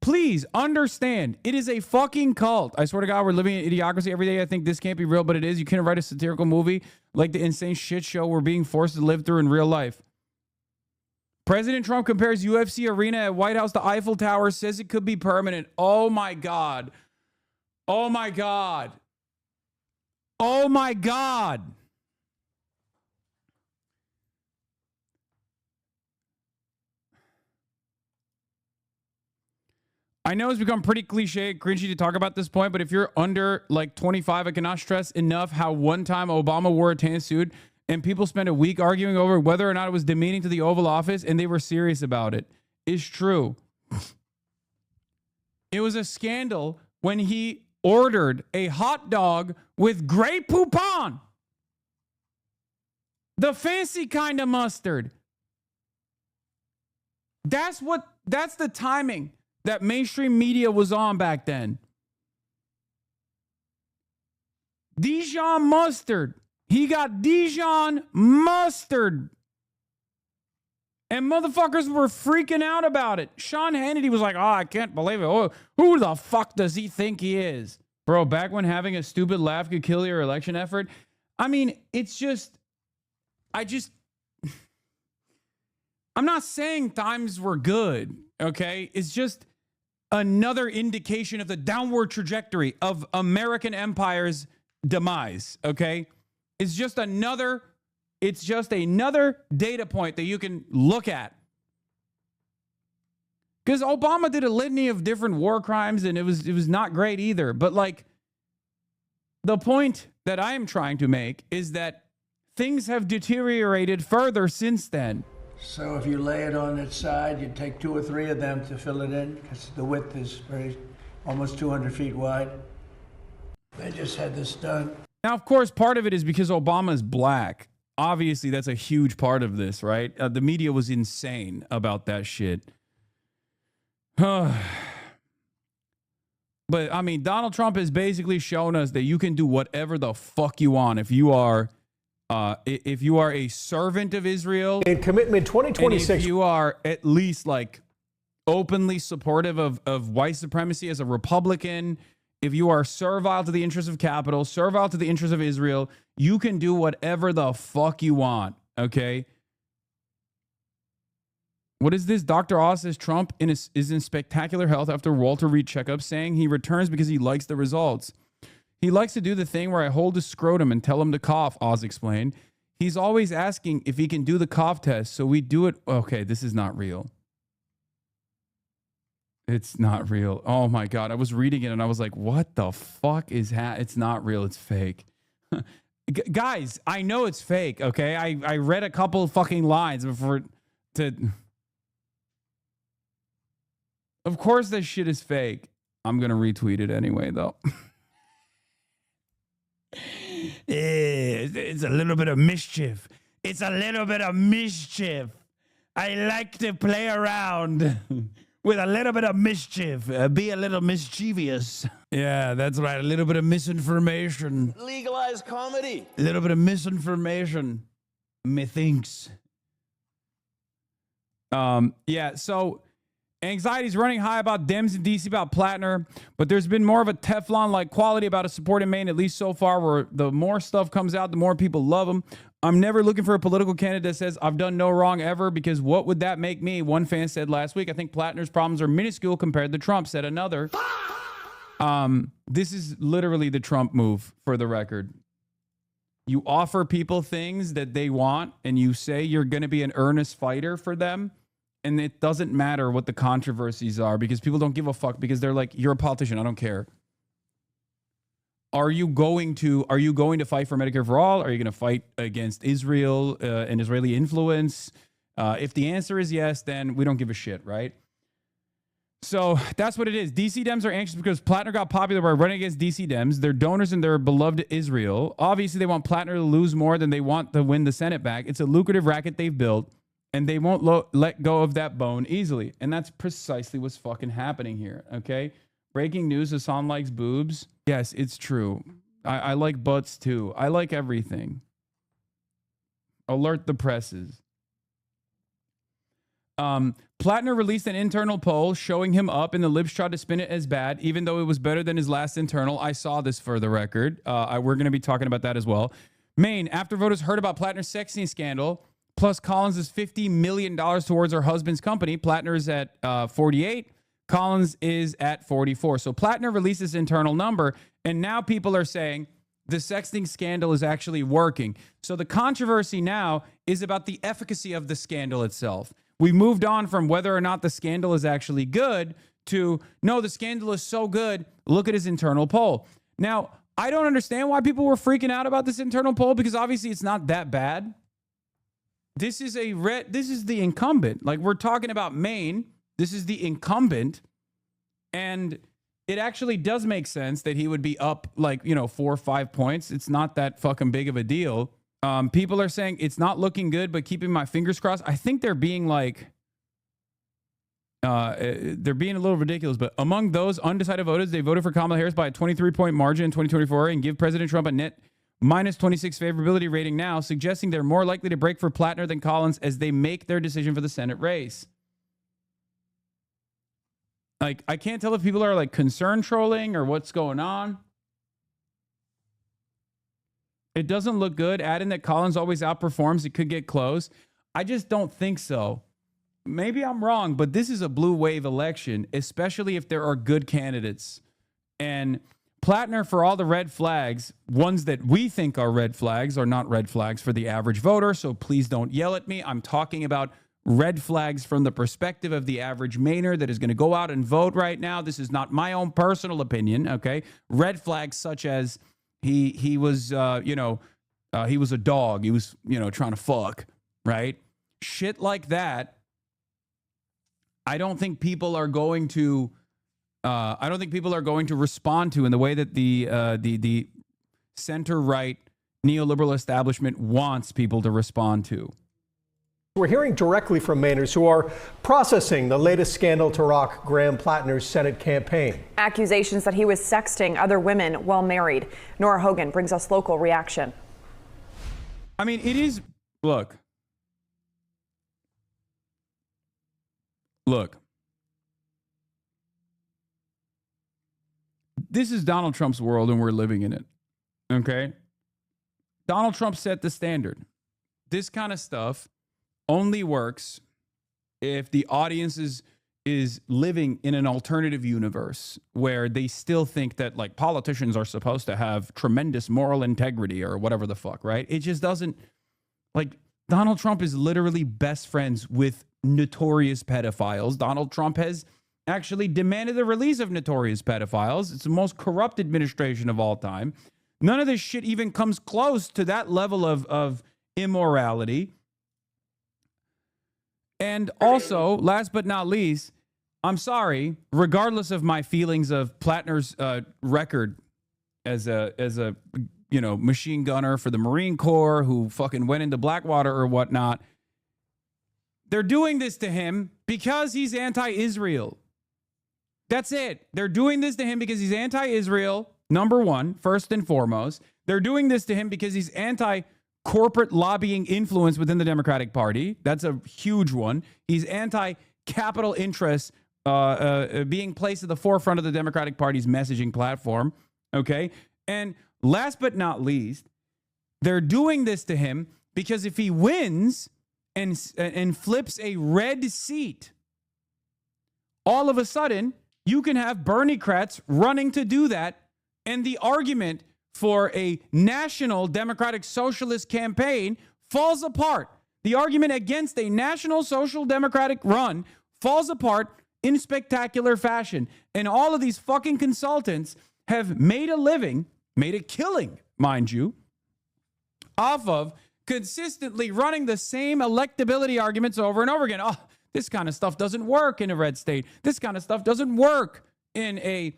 Please understand, it is a fucking cult. I swear to God, we're living in idiocracy every day. I think this can't be real, but it is. You can't write a satirical movie like the insane shit show we're being forced to live through in real life. President Trump compares UFC arena at White House to Eiffel Tower, says it could be permanent. Oh my God. Oh my God. Oh my God. I know it's become pretty cliche, cringy to talk about this point, but if you're under like 25, I cannot stress enough how one time Obama wore a tan suit and people spent a week arguing over whether or not it was demeaning to the Oval Office, and they were serious about it. It's true. It was a scandal when he ordered a hot dog with Grey Poupon. The fancy kind of mustard. That's the timing that mainstream media was on back then. Dijon mustard. He got Dijon mustard. And motherfuckers were freaking out about it. Sean Hannity was like, oh, I can't believe it. Oh, who the fuck does he think he is? Bro, back when having a stupid laugh could kill your election effort. I mean, it's just, I'm not saying times were good, okay? It's just another indication of the downward trajectory of American empire's demise, okay? It's just another data point that you can look at. Because Obama did a litany of different war crimes, and it was not great either. But like, the point that I am trying to make is that things have deteriorated further since then. So if you lay it on its side, you take 2 or 3 of them to fill it in, because the width is almost 200 feet wide. They just had this done. Now, of course, part of it is because Obama is black. Obviously, that's a huge part of this, right? The media was insane about that shit. But But I mean, Donald Trump has basically shown us that you can do whatever the fuck you want if you are a servant of Israel. In commitment 2026, and if you are at least like openly supportive of white supremacy as a Republican, if you are servile to the interests of capital, servile to the interests of Israel, you can do whatever the fuck you want. Okay. What is this? Dr. Oz says Trump is in spectacular health after Walter Reed checkup, saying he returns because he likes the results. He likes to do the thing where I hold his scrotum and tell him to cough, Oz explained. He's always asking if he can do the cough test, so we do it. Okay, this is not real. It's not real. Oh my God. I was reading it and I was like, what the fuck is it's not real. It's fake. Guys, I know it's fake, okay? I read a couple of fucking lines before to... Of course this shit is fake. I'm going to retweet it anyway, though. It's a little bit of mischief. It's a little bit of mischief. I like to play around with a little bit of mischief. Be a little mischievous. Yeah, that's right. A little bit of misinformation. Legalize comedy. A little bit of misinformation. Methinks. Yeah, so... Anxiety's running high about Dems in D.C. about Plattner, but there's been more of a Teflon-like quality about a support in Maine, at least so far, where the more stuff comes out, the more people love him. I'm never looking for a political candidate that says, I've done no wrong ever, because what would that make me? One fan said last week, I think Plattner's problems are minuscule compared to Trump, said another. This is literally the Trump move, for the record. You offer people things that they want, and you say you're going to be an earnest fighter for them. And it doesn't matter what the controversies are because people don't give a fuck because they're like, you're a politician. I don't care. Are you going to fight for Medicare for all? Are you going to fight against Israel and Israeli influence? If the answer is yes, then we don't give a shit, right? So that's what it is. DC Dems are anxious because Plattner got popular by running against DC Dems. They're donors in their beloved Israel. Obviously, they want Plattner to lose more than they want to win the Senate back. It's a lucrative racket they've built. And they won't let go of that bone easily. And that's precisely what's fucking happening here, okay? Breaking news, Hassan likes boobs. Yes, it's true. I like butts too. I like everything. Alert the presses. Plattner released an internal poll showing him up, and the libs tried to spin it as bad, even though it was better than his last internal. I saw this for the record. We're going to be talking about that as well. Maine, after voters heard about Plattner's sexting scandal, plus Collins is $50 million towards her husband's company. Plattner is at 48. Collins is at 44. So Plattner released this internal number, and now people are saying the sexting scandal is actually working. So the controversy now is about the efficacy of the scandal itself. We moved on from whether or not the scandal is actually good to, no, the scandal is so good, look at his internal poll. Now, I don't understand why people were freaking out about this internal poll because obviously it's not that bad. This is the incumbent. Like, we're talking about Maine. This is the incumbent. And it actually does make sense that he would be up 4 or 5 points. It's not that fucking big of a deal. People are saying it's not looking good, but keeping my fingers crossed. I think they're being they're being a little ridiculous. But among those undecided voters, they voted for Kamala Harris by a 23-point margin in 2024 and give President Trump a net minus 26 favorability rating now, suggesting they're more likely to break for Plattner than Collins as they make their decision for the Senate race. Like, I can't tell if people are concern trolling or what's going on. It doesn't look good. Adding that Collins always outperforms, it could get close. I just don't think so. Maybe I'm wrong, but this is a blue wave election, especially if there are good candidates. And Plattner, for all the red flags, ones that we think are red flags are not red flags for the average voter, so please don't yell at me. I'm talking about red flags from the perspective of the average Mainer that is going to go out and vote right now. This is not my own personal opinion, okay? Red flags such as he was, he was a dog. He was, trying to fuck, right? Shit like that. I don't think people are going to respond to in the way that the center-right neoliberal establishment wants people to respond to. We're hearing directly from Mainers who are processing the latest scandal to rock Graham Plattner's Senate campaign. Accusations that he was sexting other women while married. Nora Hogan brings us local reaction. I mean, it is, look. This is Donald Trump's world and we're living in it. Okay? Donald Trump set the standard. This kind of stuff only works if the audience is living in an alternative universe where they still think that like politicians are supposed to have tremendous moral integrity or whatever the fuck, right? It just doesn't, like, Donald Trump is literally best friends with notorious pedophiles. Donald Trump has actually demanded the release of notorious pedophiles. It's the most corrupt administration of all time. None of this shit even comes close to that level of immorality. And also, last but not least, I'm sorry, regardless of my feelings of Plattner's record as a machine gunner for the Marine Corps who fucking went into Blackwater or whatnot, they're doing this to him because he's anti-Israel. That's it. They're doing this to him because he's anti-Israel, number one, first and foremost. They're doing this to him because he's anti-corporate lobbying influence within the Democratic Party. That's a huge one. He's anti-capital interests being placed at the forefront of the Democratic Party's messaging platform. Okay? And last but not least, they're doing this to him because if he wins and flips a red seat, all of a sudden, you can have Bernie-crats running to do that, and the argument for a national Democratic Socialist campaign falls apart. The argument against a national social democratic run falls apart in spectacular fashion. And all of these fucking consultants have made a killing, mind you, off of consistently running the same electability arguments over and over again. Oh, this kind of stuff doesn't work in a red state. This kind of stuff doesn't work in a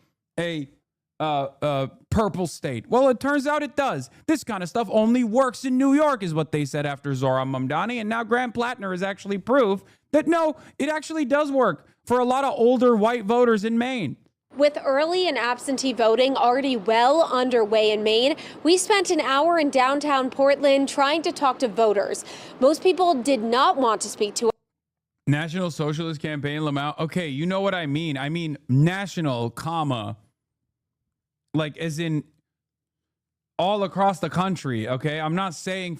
purple state. Well, it turns out it does. This kind of stuff only works in New York, is what they said after Zohran Mamdani. And now Graham Plattner is actually proof that no, it actually does work for a lot of older white voters in Maine. With early and absentee voting already well underway in Maine, we spent an hour in downtown Portland trying to talk to voters. Most people did not want to speak to us. National Socialist Campaign, Lamau. Okay, you know what I mean. I mean national, comma, like as in all across the country, okay? I'm not saying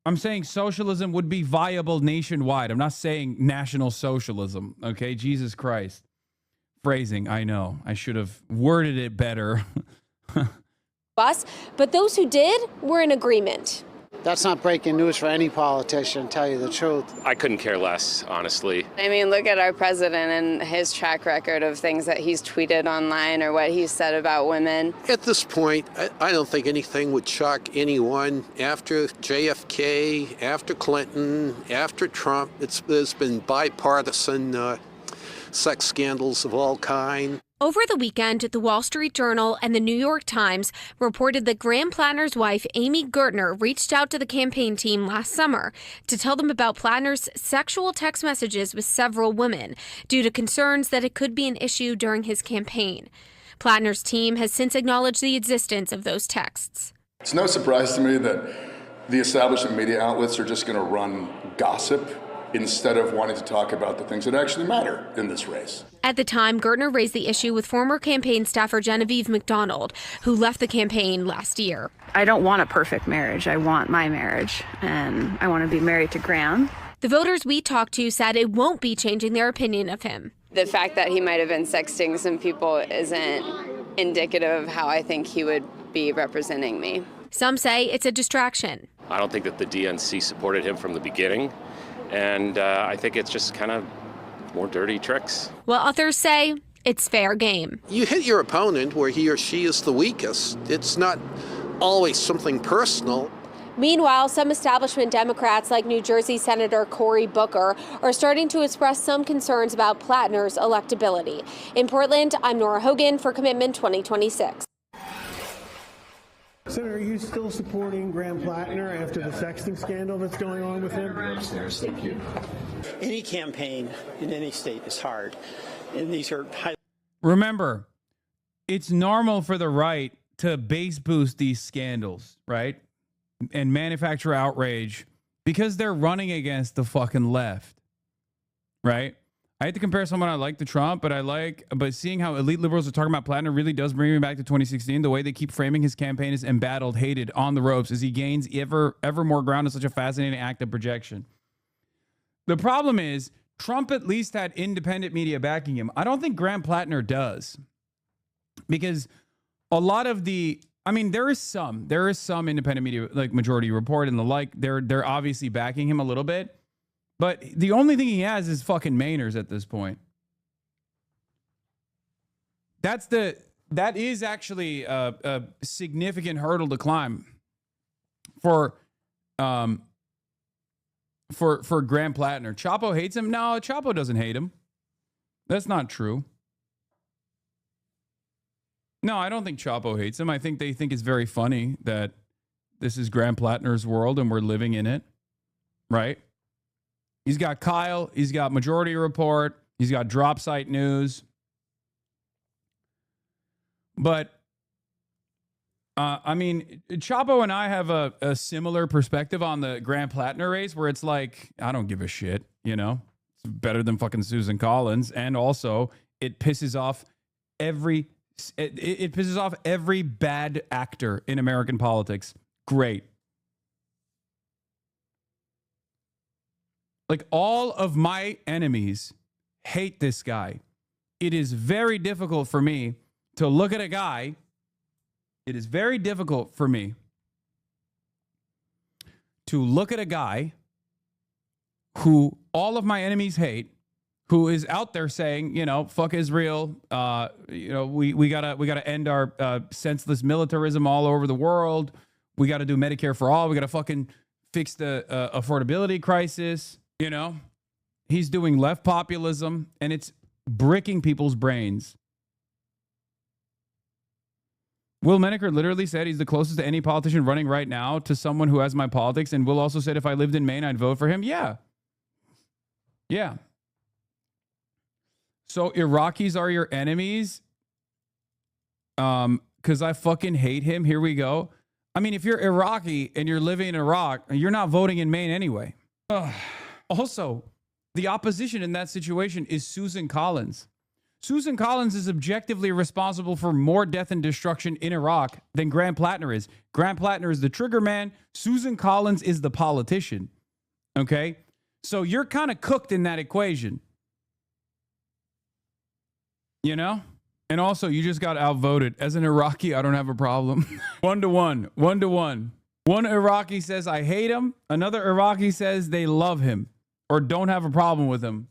I'm saying socialism would be viable nationwide. I'm not saying national socialism, okay? Jesus Christ. Phrasing, I know. I should have worded it better. But those who did were in agreement. That's not breaking news for any politician, tell you the truth. I couldn't care less, honestly. I mean, look at our president and his track record of things that he's tweeted online or what he's said about women. At this point, I don't think anything would shock anyone. After JFK, after Clinton, after Trump, there's been bipartisan sex scandals of all kinds. Over the weekend, the Wall Street Journal and the New York Times reported that Graham Plattner's wife, Amy Gertner, reached out to the campaign team last summer to tell them about Plattner's sexual text messages with several women due to concerns that it could be an issue during his campaign. Plattner's team has since acknowledged the existence of those texts. It's no surprise to me that the establishment media outlets are just going to run gossip instead of wanting to talk about the things that actually matter in this race. At the time, Gertner raised the issue with former campaign staffer Genevieve McDonald, who left the campaign last year. I don't want a perfect marriage. I want my marriage, and I want to be married to Graham. The voters we talked to said it won't be changing their opinion of him. The fact that he might have been sexting some people isn't indicative of how I think he would be representing me. Some say it's a distraction. I don't think that the DNC supported him from the beginning. And I think it's just kind of more dirty tricks. While others say it's fair game. You hit your opponent where he or she is the weakest. It's not always something personal. Meanwhile, some establishment Democrats like New Jersey Senator Cory Booker are starting to express some concerns about Plattner's electability. In Portland, I'm Nora Hogan for Commitment 2026. Senator, are you still supporting Graham Plattner after the sexting scandal that's going on with him? Upstairs, thank you. Any campaign in any state is hard, and these are high. Remember, it's normal for the right to base boost these scandals, right? And manufacture outrage because they're running against the fucking left, right? I hate to compare someone I like to Trump, but seeing how elite liberals are talking about Plattner really does bring me back to 2016. The way they keep framing his campaign as embattled, hated, on the ropes as he gains ever more ground in such a fascinating act of projection. The problem is Trump at least had independent media backing him. I don't think Graham Plattner does, because a lot of there is some independent media like Majority Report and the like. They're obviously backing him a little bit. But the only thing he has is fucking Mainers at this point. That is actually a significant hurdle to climb for Graham Plattner. Chapo hates him? No, Chapo doesn't hate him. That's not true. No, I don't think Chapo hates him. I think they think it's very funny that this is Graham Plattner's world and we're living in it, right? He's got Kyle. He's got Majority Report. He's got Drop Site News. But, Chapo and I have a similar perspective on the Graham Plattner race where it's like, I don't give a shit, you know? It's better than fucking Susan Collins. And also, it pisses off every bad actor in American politics. Great. Like, all of my enemies hate this guy. It is very difficult for me to look at a guy. It is very difficult for me to look at a guy who all of my enemies hate, who is out there saying, you know, fuck Israel. We gotta end our senseless militarism all over the world. We got to do Medicare for all. We got to fucking fix the affordability crisis. You know, he's doing left populism, and it's bricking people's brains. Will Menaker literally said he's the closest to any politician running right now to someone who has my politics, and Will also said if I lived in Maine, I'd vote for him. Yeah. Yeah. So Iraqis are your enemies? Because I fucking hate him. Here we go. I mean, if you're Iraqi and you're living in Iraq, you're not voting in Maine anyway. Also, the opposition in that situation is Susan Collins. Susan Collins is objectively responsible for more death and destruction in Iraq than Graham Plattner is. Graham Plattner is the trigger man. Susan Collins is the politician. Okay? So you're kind of cooked in that equation. You know? And also, you just got outvoted. As an Iraqi, I don't have a problem. 1-to-1. 1-to-1. One Iraqi says, I hate him. Another Iraqi says they love him or don't have a problem with him.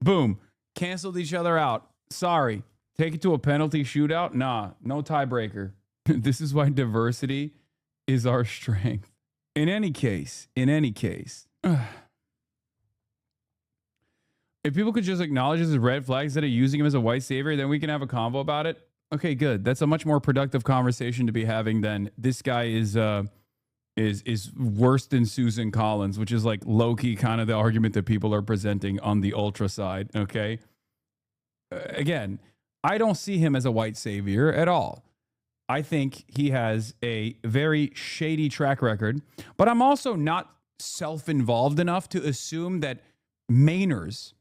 Boom. Canceled each other out. Sorry. Take it to a penalty shootout? Nah, no tiebreaker. This is why diversity is our strength. In any case, if people could just acknowledge his red flags instead of using him as a white savior, then we can have a convo about it. Okay, good. That's a much more productive conversation to be having than this guy is worse than Susan Collins, which is like low-key kind of the argument that people are presenting on the ultra side, okay? Again, I don't see him as a white savior at all. I think he has a very shady track record, but I'm also not self-involved enough to assume that Mainers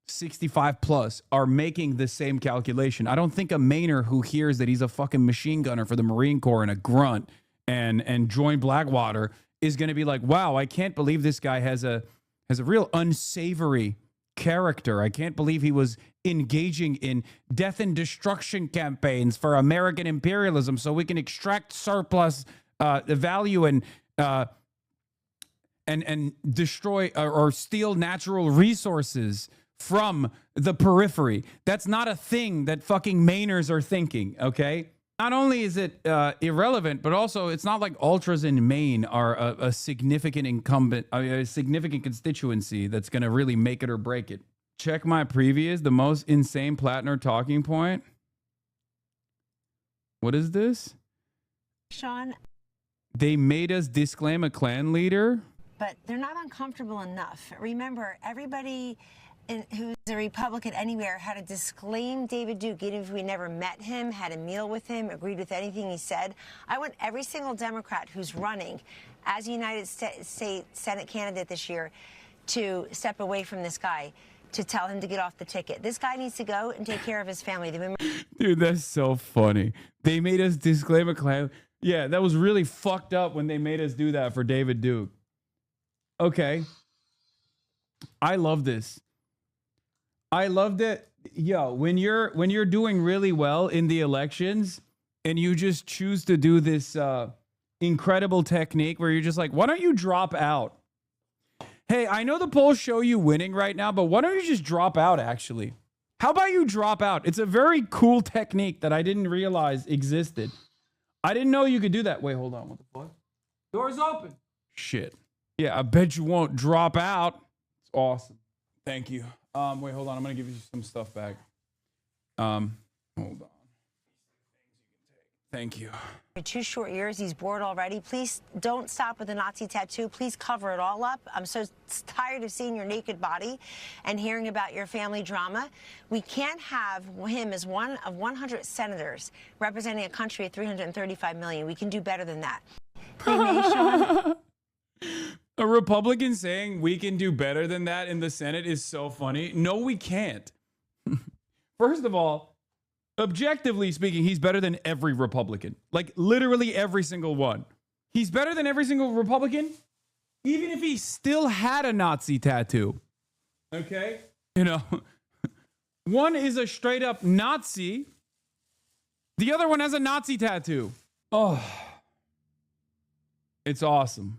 65 plus are making the same calculation. I don't think a Mainer who hears that he's a fucking machine gunner for the Marine Corps and a grunt and join Blackwater is going to be like, wow, I can't believe this guy has a real unsavory character. I can't believe he was engaging in death and destruction campaigns for American imperialism so we can extract surplus value and destroy or steal natural resources from the periphery. That's not a thing that fucking Mainers are thinking, okay? Not only is it irrelevant, but also it's not like ultras in Maine are a significant incumbent, a significant constituency that's going to really make it or break it. Check my previous, the most insane Plattner talking point. What is this? Sean, They made us disclaim a Klan leader. But they're not uncomfortable enough. Remember, everybody who's a Republican anywhere had to disclaim David Duke, even if we never met him, had a meal with him, agreed with anything he said. I want every single Democrat who's running as a United States Senate candidate this year to step away from this guy, to tell him to get off the ticket. This guy needs to go and take care of his family. Dude, that's so funny. They made us disclaim a Klan. Yeah, that was really fucked up when they made us do that for David Duke. Okay. I love this. I love that. Yo, when you're doing really well in the elections and you just choose to do this incredible technique where you're just like, why don't you drop out? Hey, I know the polls show you winning right now, but why don't you just drop out, actually? How about you drop out? It's a very cool technique that I didn't realize existed. I didn't know you could do that. Wait, hold on. What the fuck? Door's open. Shit. Yeah, I bet you won't drop out. It's awesome. Thank you. Wait, hold on. I'm going to give you some stuff back. Hold on. Thank you. For 2 short years, he's bored already. Please don't stop with the Nazi tattoo. Please cover it all up. I'm so tired of seeing your naked body and hearing about your family drama. We can't have him as one of 100 senators representing a country of 335 million. We can do better than that. A Republican saying we can do better than that in the Senate is so funny. No, we can't. First of all, objectively speaking, he's better than every Republican. Like, literally every single one. He's better than every single Republican, even if he still had a Nazi tattoo. Okay? You know, one is a straight up Nazi. The other one has a Nazi tattoo. Oh, it's awesome.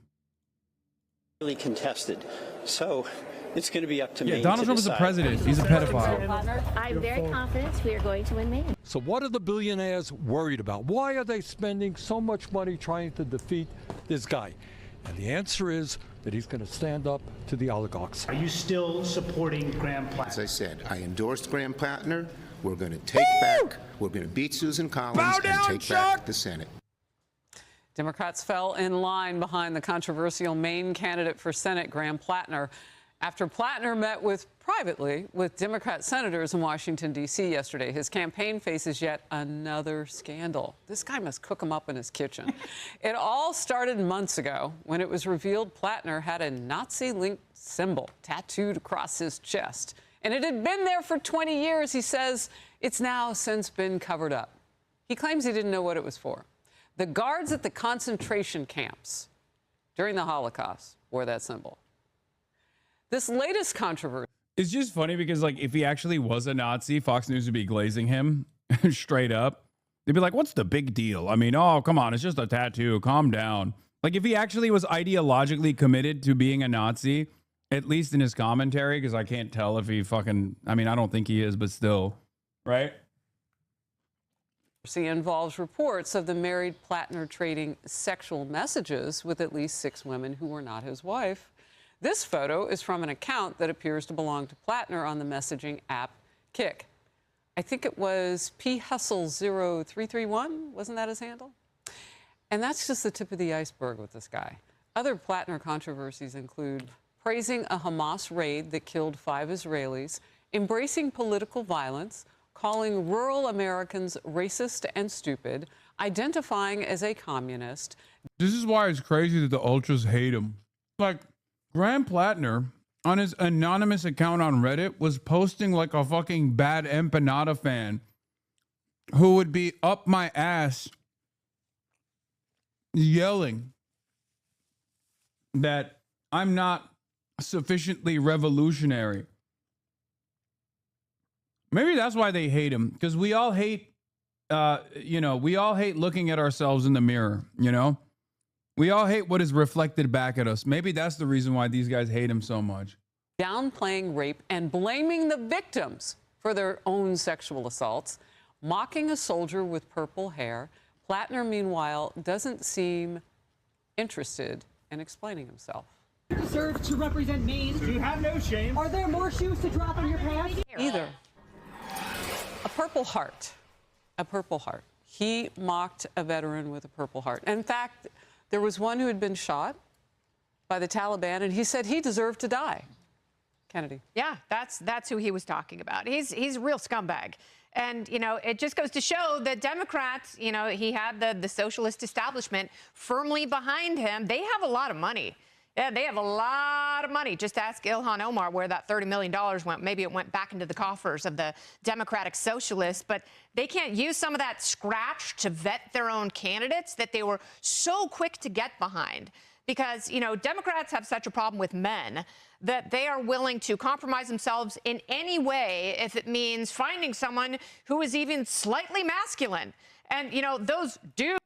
Really contested. So it's going to be up to me. Donald Trump is the president. He's a pedophile. I'm very confident we are going to win Maine. So what are the billionaires worried about? Why are they spending so much money trying to defeat this guy? And the answer is that he's going to stand up to the oligarchs. Are you still supporting Graham Plattner? As I said, I endorsed Graham Plattner. We're going to take back, we're going to beat Susan Collins and take back the Senate. Democrats fell in line behind the controversial Maine candidate for Senate, Graham Plattner, after Plattner met privately with Democrat senators in Washington, D.C. yesterday. His campaign faces yet another scandal. This guy must cook him up in his kitchen. It all started months ago when it was revealed Plattner had a Nazi-linked symbol tattooed across his chest. And it had been there for 20 years. He says it's now since been covered up. He claims he didn't know what it was for. The guards at the concentration camps during the Holocaust wore that symbol. This latest controversy. It's just funny because, like, if he actually was a Nazi, Fox News would be glazing him straight up. They'd be like, what's the big deal? I mean, oh, come on, it's just a tattoo. Calm down. Like, if he actually was ideologically committed to being a Nazi, at least in his commentary, because I can't tell if he fucking, I mean, I don't think he is, but still, right? Involves reports of the married Plattner trading sexual messages with at least 6 women who were not his wife. This photo is from an account that appears to belong to Plattner on the messaging app Kik. I think it was phustle0331. Wasn't that his handle? And that's just the tip of the iceberg with this guy. Other Plattner controversies include praising a Hamas raid that killed 5 Israelis, embracing political violence, calling rural Americans racist and stupid, identifying as a communist. This is why it's crazy that the ultras hate him. Like, Graham Plattner, on his anonymous account on Reddit, was posting like a fucking bad empanada fan who would be up my ass yelling that I'm not sufficiently revolutionary. Maybe that's why they hate him, because we all hate, we all hate looking at ourselves in the mirror, you know? We all hate what is reflected back at us. Maybe that's the reason why these guys hate him so much. Downplaying rape and blaming the victims for their own sexual assaults, mocking a soldier with purple hair. Plattner, meanwhile, doesn't seem interested in explaining himself. You deserve to represent Maine. You have no shame. Are there more shoes to drop in your pants? Either. A purple heart. A purple heart. He mocked a veteran with a purple heart. In fact, There was one who had been shot by the Taliban, and he said he deserved to die. Kennedy. Yeah, that's who he was talking about. He's a real scumbag. And, you know, it just goes to show that Democrats, you know, he had the socialist establishment firmly behind him. They have a lot of money. Yeah, they have a lot of money. Just ask Ilhan Omar where that $30 million went. Maybe it went back into the coffers of the Democratic Socialists, but they can't use some of that scratch to vet their own candidates that they were so quick to get behind. Because, you know, Democrats have such a problem with men that they are willing to compromise themselves in any way if it means finding someone who is even slightly masculine. And, you know, those dudes.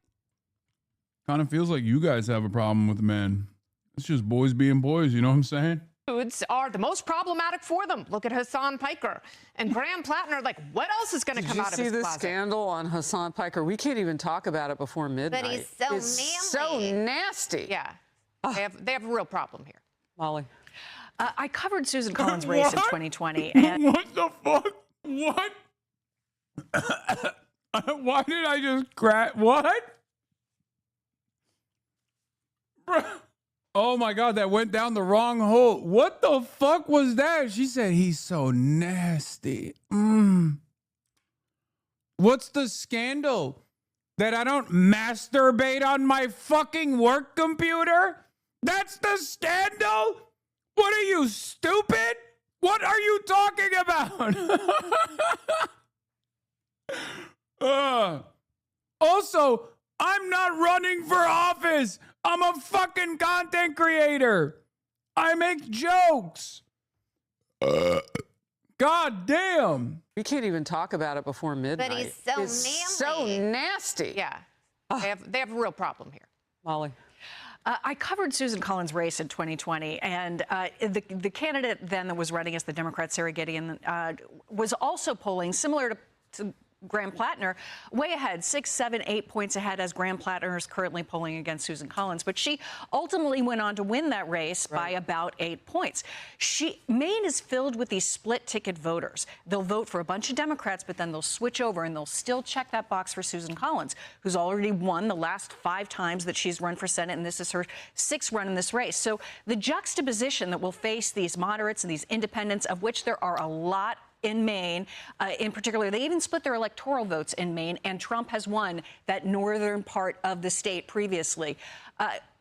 Kind of feels like you guys have a problem with men. It's just boys being boys, you know what I'm saying? Dudes are the most problematic for them. Look at Hassan Piker and Graham Plattner. Like, what else is going to come out of his closet? Did you see the scandal on Hassan Piker? We can't even talk about it before midnight. But he's so so nasty. Yeah, they have a real problem here. Molly. I covered Susan Collins' race in 2020. And what the fuck? What? Why did I just crack? What? Oh my God, that went down the wrong hole. What the fuck was that? She said he's so nasty. What's the scandal? That I don't masturbate on my fucking work computer? That's the scandal? What are you, stupid? What are you talking about? Also, I'm not running for office. I'm a fucking content creator. I make jokes. God damn. We can't even talk about it before midnight. But he's so manly. So nasty. Yeah. They have a real problem here. Molly. I covered Susan Collins' race in 2020, and the candidate then that was running as the Democrat, Sarah Gideon, was also polling similar to Graham Plattner, way ahead, 6, 7, 8 points ahead, as Graham Plattner is currently polling against Susan Collins. But she ultimately went on to win that race by about 8 points. Maine is filled with these split-ticket voters. They'll vote for a bunch of Democrats, but then they'll switch over and they'll still check that box for Susan Collins, who's already won the last 5 times that she's run for Senate, and this is her 6th run in this race. So the juxtaposition that will face these moderates and these independents, of which there are a lot in Maine, in particular, they even split their electoral votes in Maine, and Trump has won that northern part of the state previously.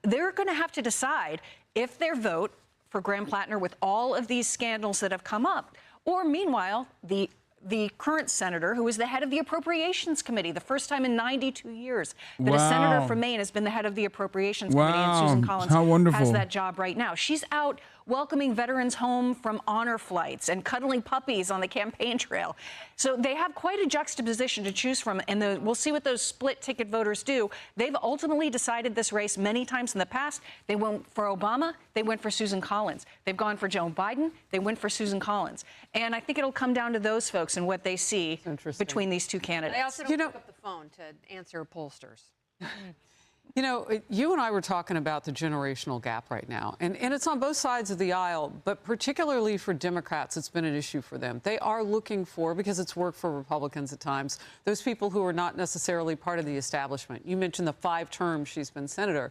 They're going to have to decide if their vote for Graham Plattner with all of these scandals that have come up, or meanwhile, the current senator, who is the head of the Appropriations Committee, the first time in 92 years that a senator from Maine has been the head of the Appropriations Committee, and Susan Collins has that job right now. She's out welcoming veterans home from honor flights and cuddling puppies on the campaign trail. So they have quite a juxtaposition to choose from, and we'll see what those split-ticket voters do. They've ultimately decided this race many times in the past. They went for Obama. They went for Susan Collins. They've gone for Joe Biden. They went for Susan Collins. And I think it'll come down to those folks and what they see between these two candidates. They also don't pick up the phone to answer pollsters. You know, you and I were talking about the generational gap right now, and it's on both sides of the aisle, but particularly for Democrats, it's been an issue for them. They are looking for, because it's worked for Republicans at times, those people who are not necessarily part of the establishment. You mentioned the 5 terms she's been senator.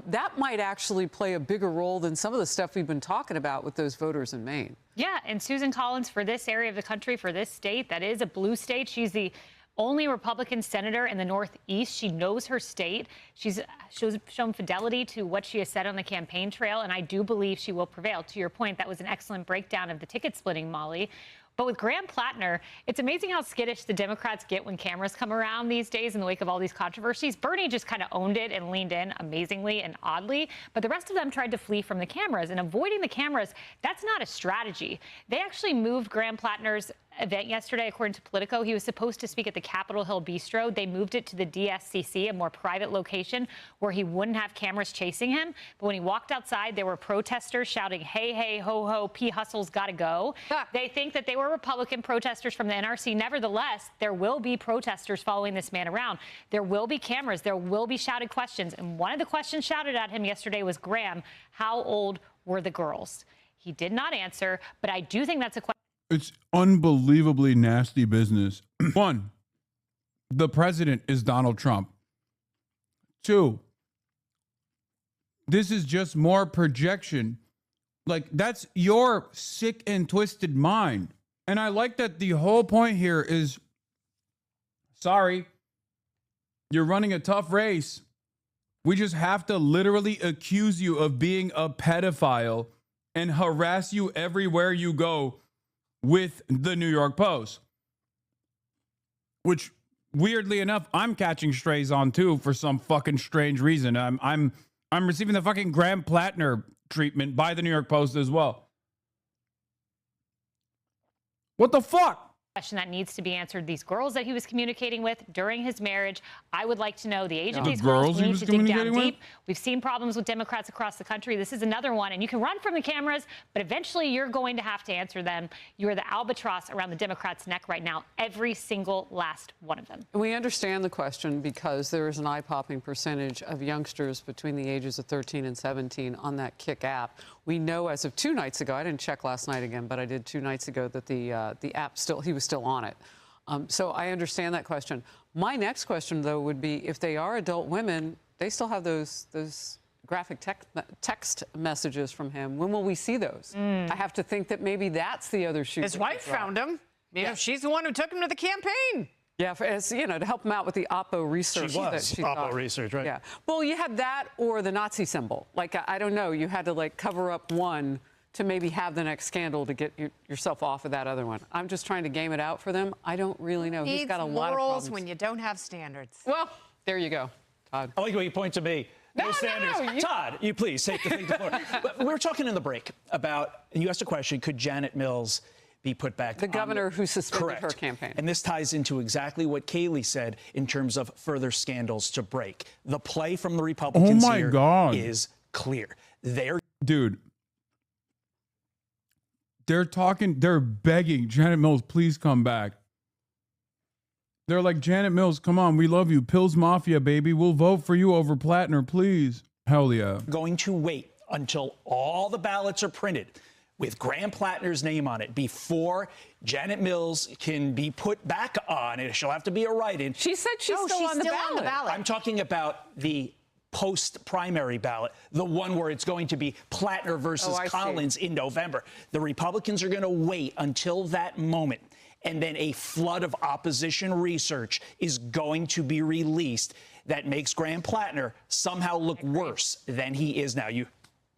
That might actually play a bigger role than some of the stuff we've been talking about with those voters in Maine. Yeah, and Susan Collins, for this area of the country, for this state, that is a blue state. She's the only Republican senator in the Northeast. She knows her state. She's shown fidelity to what she has said on the campaign trail, and I do believe she will prevail. To your point, that was an excellent breakdown of the ticket splitting, Molly. But with Graham Plattner, it's amazing how skittish the Democrats get when cameras come around these days in the wake of all these controversies. Bernie just kind of owned it and leaned in amazingly and oddly, but the rest of them tried to flee from the cameras. And avoiding the cameras, that's not a strategy. They actually moved Graham Plattner's event yesterday, according to Politico. He was supposed to speak at the Capitol Hill Bistro. They moved it to the DSCC, a more private location where he wouldn't have cameras chasing him. But when he walked outside, there were protesters shouting, "Hey, hey, ho, ho, P. Hustle's gotta go." They think that they were Republican protesters from the NRC. Nevertheless, there will be protesters following this man around. There will be cameras. There will be shouted questions. And one of the questions shouted at him yesterday was, Graham, how old were the girls? He did not answer, but I do think that's a question. It's unbelievably nasty business. 1, the president is Donald Trump. 2, This is just more projection. Like, that's your sick and twisted mind. And I like that the whole point here is, sorry, you're running a tough race. We just have to literally accuse you of being a pedophile and harass you everywhere you go with the New York Post. Which, weirdly enough, I'm catching strays on too for some fucking strange reason. I'm receiving the fucking Graham Plattner treatment by the New York Post as well. What the fuck? Question that needs to be answered. These girls that he was communicating with during his marriage, I would like to know the age of these girls. We need to dig down deep. We've seen problems with Democrats across the country. This is another one, and you can run from the cameras, but eventually you're going to have to answer them. You are the albatross around the Democrats' neck right now, every single last one of them. We understand the question because there is an eye-popping percentage of youngsters between the ages of 13 and 17 on that Kick app. We know as of 2 nights ago, I didn't check last night again, but I did 2 nights ago, that the app he was still on it. So I understand that question. My next question, though, would be if they are adult women, they still have those graphic text messages from him. When will we see those? I have to think that maybe that's the other shoe. His wife found him. You know, she's the one who took him to the campaign. Yeah, to help him out with the Oppo research. She was Oppo research, right? Yeah. Well, you had that or the Nazi symbol. Like, I don't know. You had to, like, cover up one to maybe have the next scandal to get yourself off of that other one. I'm just trying to game it out for them. I don't really know. He's got a lot of problems. When you don't have standards. Well, there you go, Todd. I like when you point to me. No standards. Todd, you please take the thing to floor. We were talking in the break about, and you asked a question, could Janet Mills be put back? The governor who suspended her campaign. And this ties into exactly what Kayleigh said in terms of further scandals to break. The play from the Republicans is clear. Dude, they're begging Janet Mills, please come back. They're like, Janet Mills, come on, we love you. Pills Mafia, baby. We'll vote for you over Plattner, please. Hell yeah. Going to wait until all the ballots are printed with Graham Plattner's name on it before Janet Mills can be put back on it. She'll have to be a write-in. She said she's still on the ballot. I'm talking about the post-primary ballot, the one where it's going to be Plattner versus Collins in November. The Republicans are going to wait until that moment, and then a flood of opposition research is going to be released that makes Graham Plattner somehow look worse than he is now. You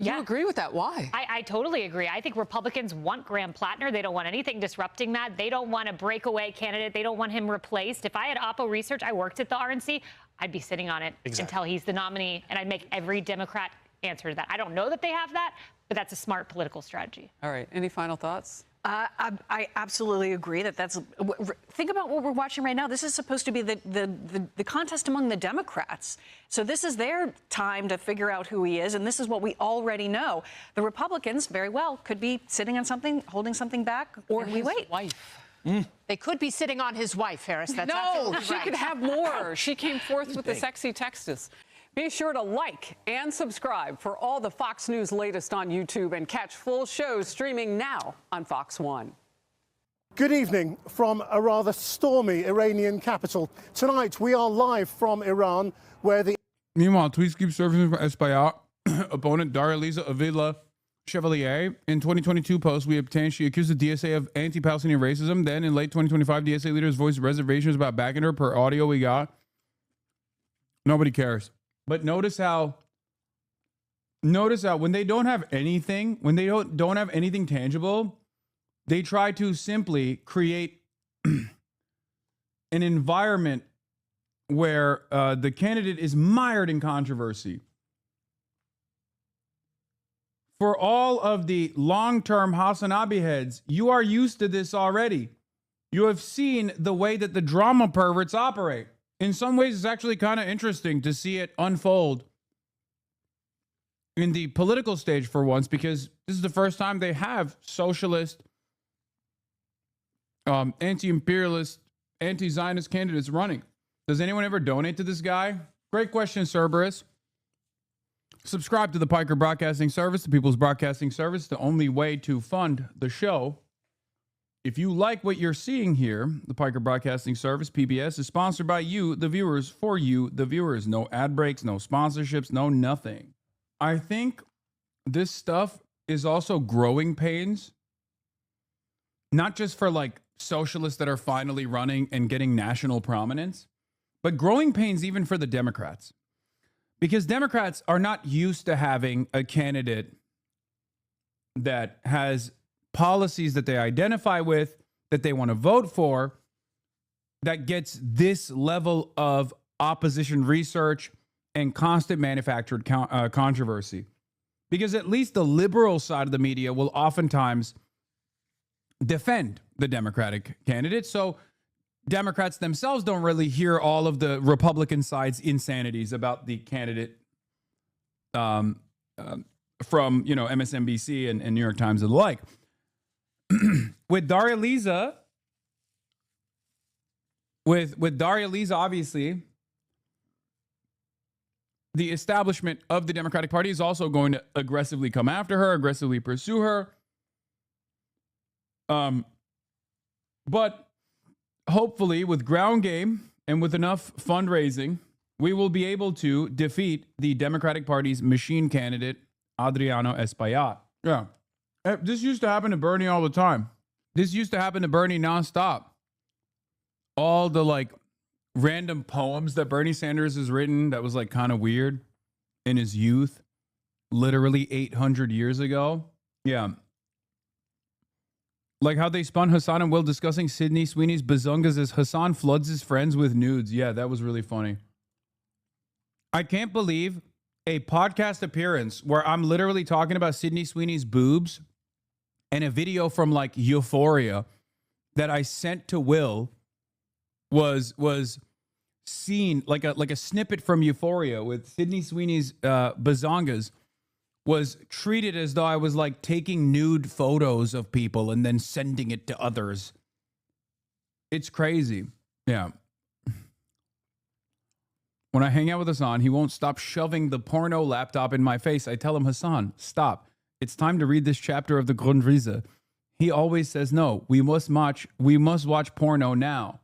agree with that? Why? I totally agree. I think Republicans want Graham Plattner. They don't want anything disrupting that. They don't want a breakaway candidate. They don't want him replaced. If I had Oppo Research, I worked at the RNC, I'd be sitting on it until he's the nominee, and I'd make every Democrat answer to that. I don't know that they have that, but that's a smart political strategy. All right. Any final thoughts? I absolutely agree that's. Think about what we're watching right now. This is supposed to be the contest among the Democrats. So this is their time to figure out who he is, and this is what we already know. The Republicans very well could be sitting on something, holding something back, or we wait. Wife. They could be sitting on his wife, Harris. That's no, she right. could have more. She came forth with the sexy texts. Be sure to like and subscribe for all the Fox News latest on YouTube and catch full shows streaming now on Fox 1. Good evening from a rather stormy Iranian capital. Tonight we are live from Iran, where the... Meanwhile, tweets keep surfacing from Espaillat opponent Daraliza Avila Chevalier. In 2022 post we obtained, she accused the DSA of anti-Palestinian racism. Then in late 2025, DSA leaders voiced reservations about backing her per audio we got. Nobody cares. But notice how when they don't have anything, when they don't have anything tangible, they try to simply create an environment where the candidate is mired in controversy. For all of the long-term Hasanabi heads, you are used to this already. You have seen the way that the drama perverts operate. In some ways, it's actually kind of interesting to see it unfold in the political stage for once, because this is the first time they have socialist, anti-imperialist, anti-Zionist candidates running. Does anyone ever donate to this guy? Great question, Cerberus. Subscribe to the Piker Broadcasting Service, the People's Broadcasting Service, the only way to fund the show. If you like what you're seeing here, the Piker Broadcasting Service, PBS, is sponsored by you, the viewers, for you, the viewers. No ad breaks, no sponsorships, no nothing. I think this stuff is also growing pains, not just for like socialists that are finally running and getting national prominence, but growing pains even for the Democrats. Because Democrats are not used to having a candidate that has policies that they identify with, that they want to vote for, that gets this level of opposition research and constant manufactured controversy. Because at least the liberal side of the media will oftentimes defend the Democratic candidate. So Democrats themselves don't really hear all of the Republican side's insanities about the candidate from, MSNBC and New York Times and the like. With Daria Liza, with Daria Liza, obviously, the establishment of the Democratic Party is also going to aggressively come after her, aggressively pursue her. But hopefully, with ground game and with enough fundraising, we will be able to defeat the Democratic Party's machine candidate, Adriano Espaillat. Yeah. This used to happen to Bernie all the time. This used to happen to Bernie nonstop. All the like random poems that Bernie Sanders has written that was like kind of weird in his youth, literally 800 years ago. Yeah. Like how they spun Hassan and Will discussing Sydney Sweeney's bazungas as Hassan floods his friends with nudes. Yeah, that was really funny. I can't believe a podcast appearance where I'm literally talking about Sydney Sweeney's boobs and a video from like Euphoria that I sent to Will was seen like a snippet from Euphoria with Sydney Sweeney's bazongas was treated as though I was like taking nude photos of people and then sending it to others. It's crazy. Yeah. When I hang out with Hassan, he won't stop shoving the porno laptop in my face. I tell him, Hassan, stop. It's time to read this chapter of the Grundrisse. He always says, no, we must watch porno now.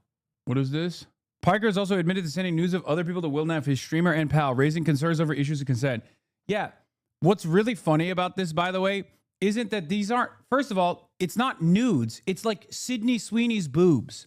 What is this? Piker has also admitted to sending news of other people to Will Neff, his streamer and pal, raising concerns over issues of consent. Yeah. What's really funny about this, by the way, isn't that these aren't, first of all, it's not nudes. It's like Sydney Sweeney's boobs.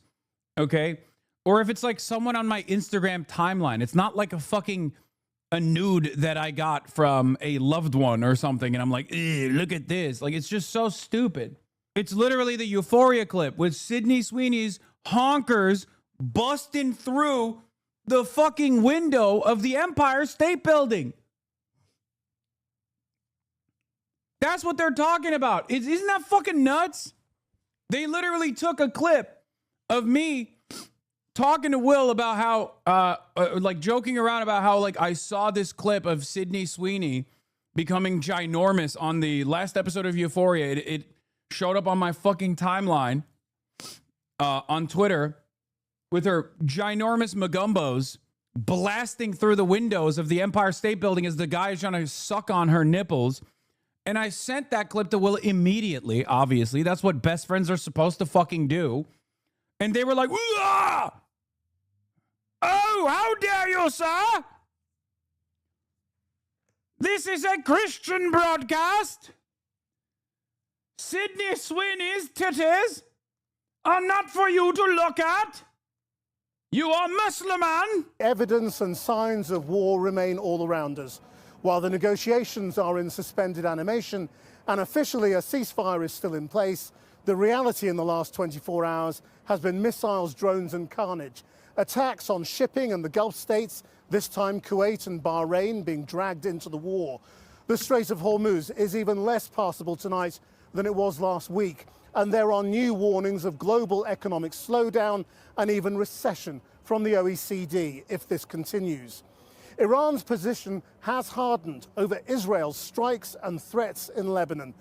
Okay? Or if it's like someone on my Instagram timeline, it's not like a nude that I got from a loved one or something. And I'm like, look at this. Like, it's just so stupid. It's literally the Euphoria clip with Sydney Sweeney's honkers busting through the fucking window of the Empire State Building. That's what they're talking about. Isn't that fucking nuts? They literally took a clip of me talking to Will about how, like joking around about how, like, I saw this clip of Sydney Sweeney becoming ginormous on the last episode of Euphoria. It showed up on my fucking timeline on Twitter with her ginormous magumbos blasting through the windows of the Empire State Building as the guy is trying to suck on her nipples. And I sent that clip to Will immediately, obviously. That's what best friends are supposed to fucking do. And they were like, "Wah! Oh, how dare you, sir? This is a Christian broadcast. Sydney Sweeney's titties are not for you to look at. You are Muslim, man." Evidence and signs of war remain all around us. While the negotiations are in suspended animation and officially a ceasefire is still in place, the reality in the last 24 hours has been missiles, drones and carnage. Attacks on shipping and the Gulf states, this time Kuwait and Bahrain being dragged into the war. The Strait of Hormuz is even less passable tonight than it was last week. And there are new warnings of global economic slowdown and even recession from the OECD if this continues. Iran's position has hardened over Israel's strikes and threats in Lebanon.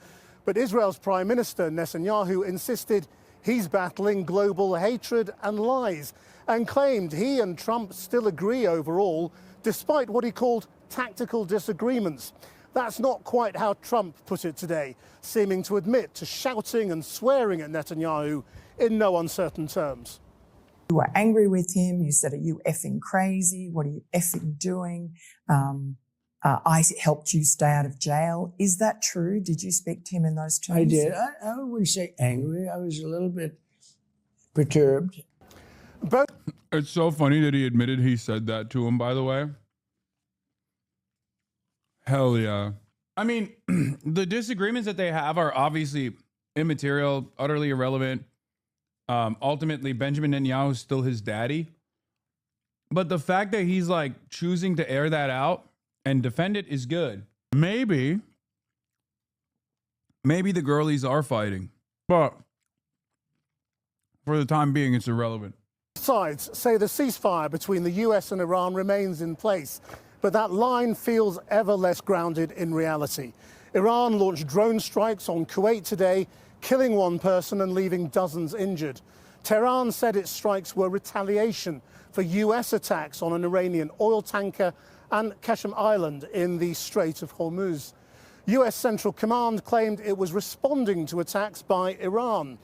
But Israel's Prime Minister Netanyahu insisted he's battling global hatred and lies and claimed he and Trump still agree overall, despite what he called tactical disagreements. That's not quite how Trump put it today, seeming to admit to shouting and swearing at Netanyahu in no uncertain terms. You were angry with him. You said, "Are you effing crazy? What are you effing doing?" I helped you stay out of jail. Is that true? Did you speak to him in those terms? I did. I wouldn't say angry. I was a little bit perturbed. But it's so funny that he admitted he said that to him, by the way. Hell yeah. I mean, the disagreements that they have are obviously immaterial, utterly irrelevant. Ultimately, Benjamin Netanyahu is still his daddy. But the fact that he's like choosing to air that out and defend it is good. Maybe the girlies are fighting, but for the time being, it's irrelevant. Sides say the ceasefire between the US and Iran remains in place, but that line feels ever less grounded in reality. Iran launched drone strikes on Kuwait today, killing one person and leaving dozens injured. Tehran said its strikes were retaliation for US attacks on an Iranian oil tanker and Qasem Island in the Strait of Hormuz. US Central Command claimed it was responding to attacks by Iran.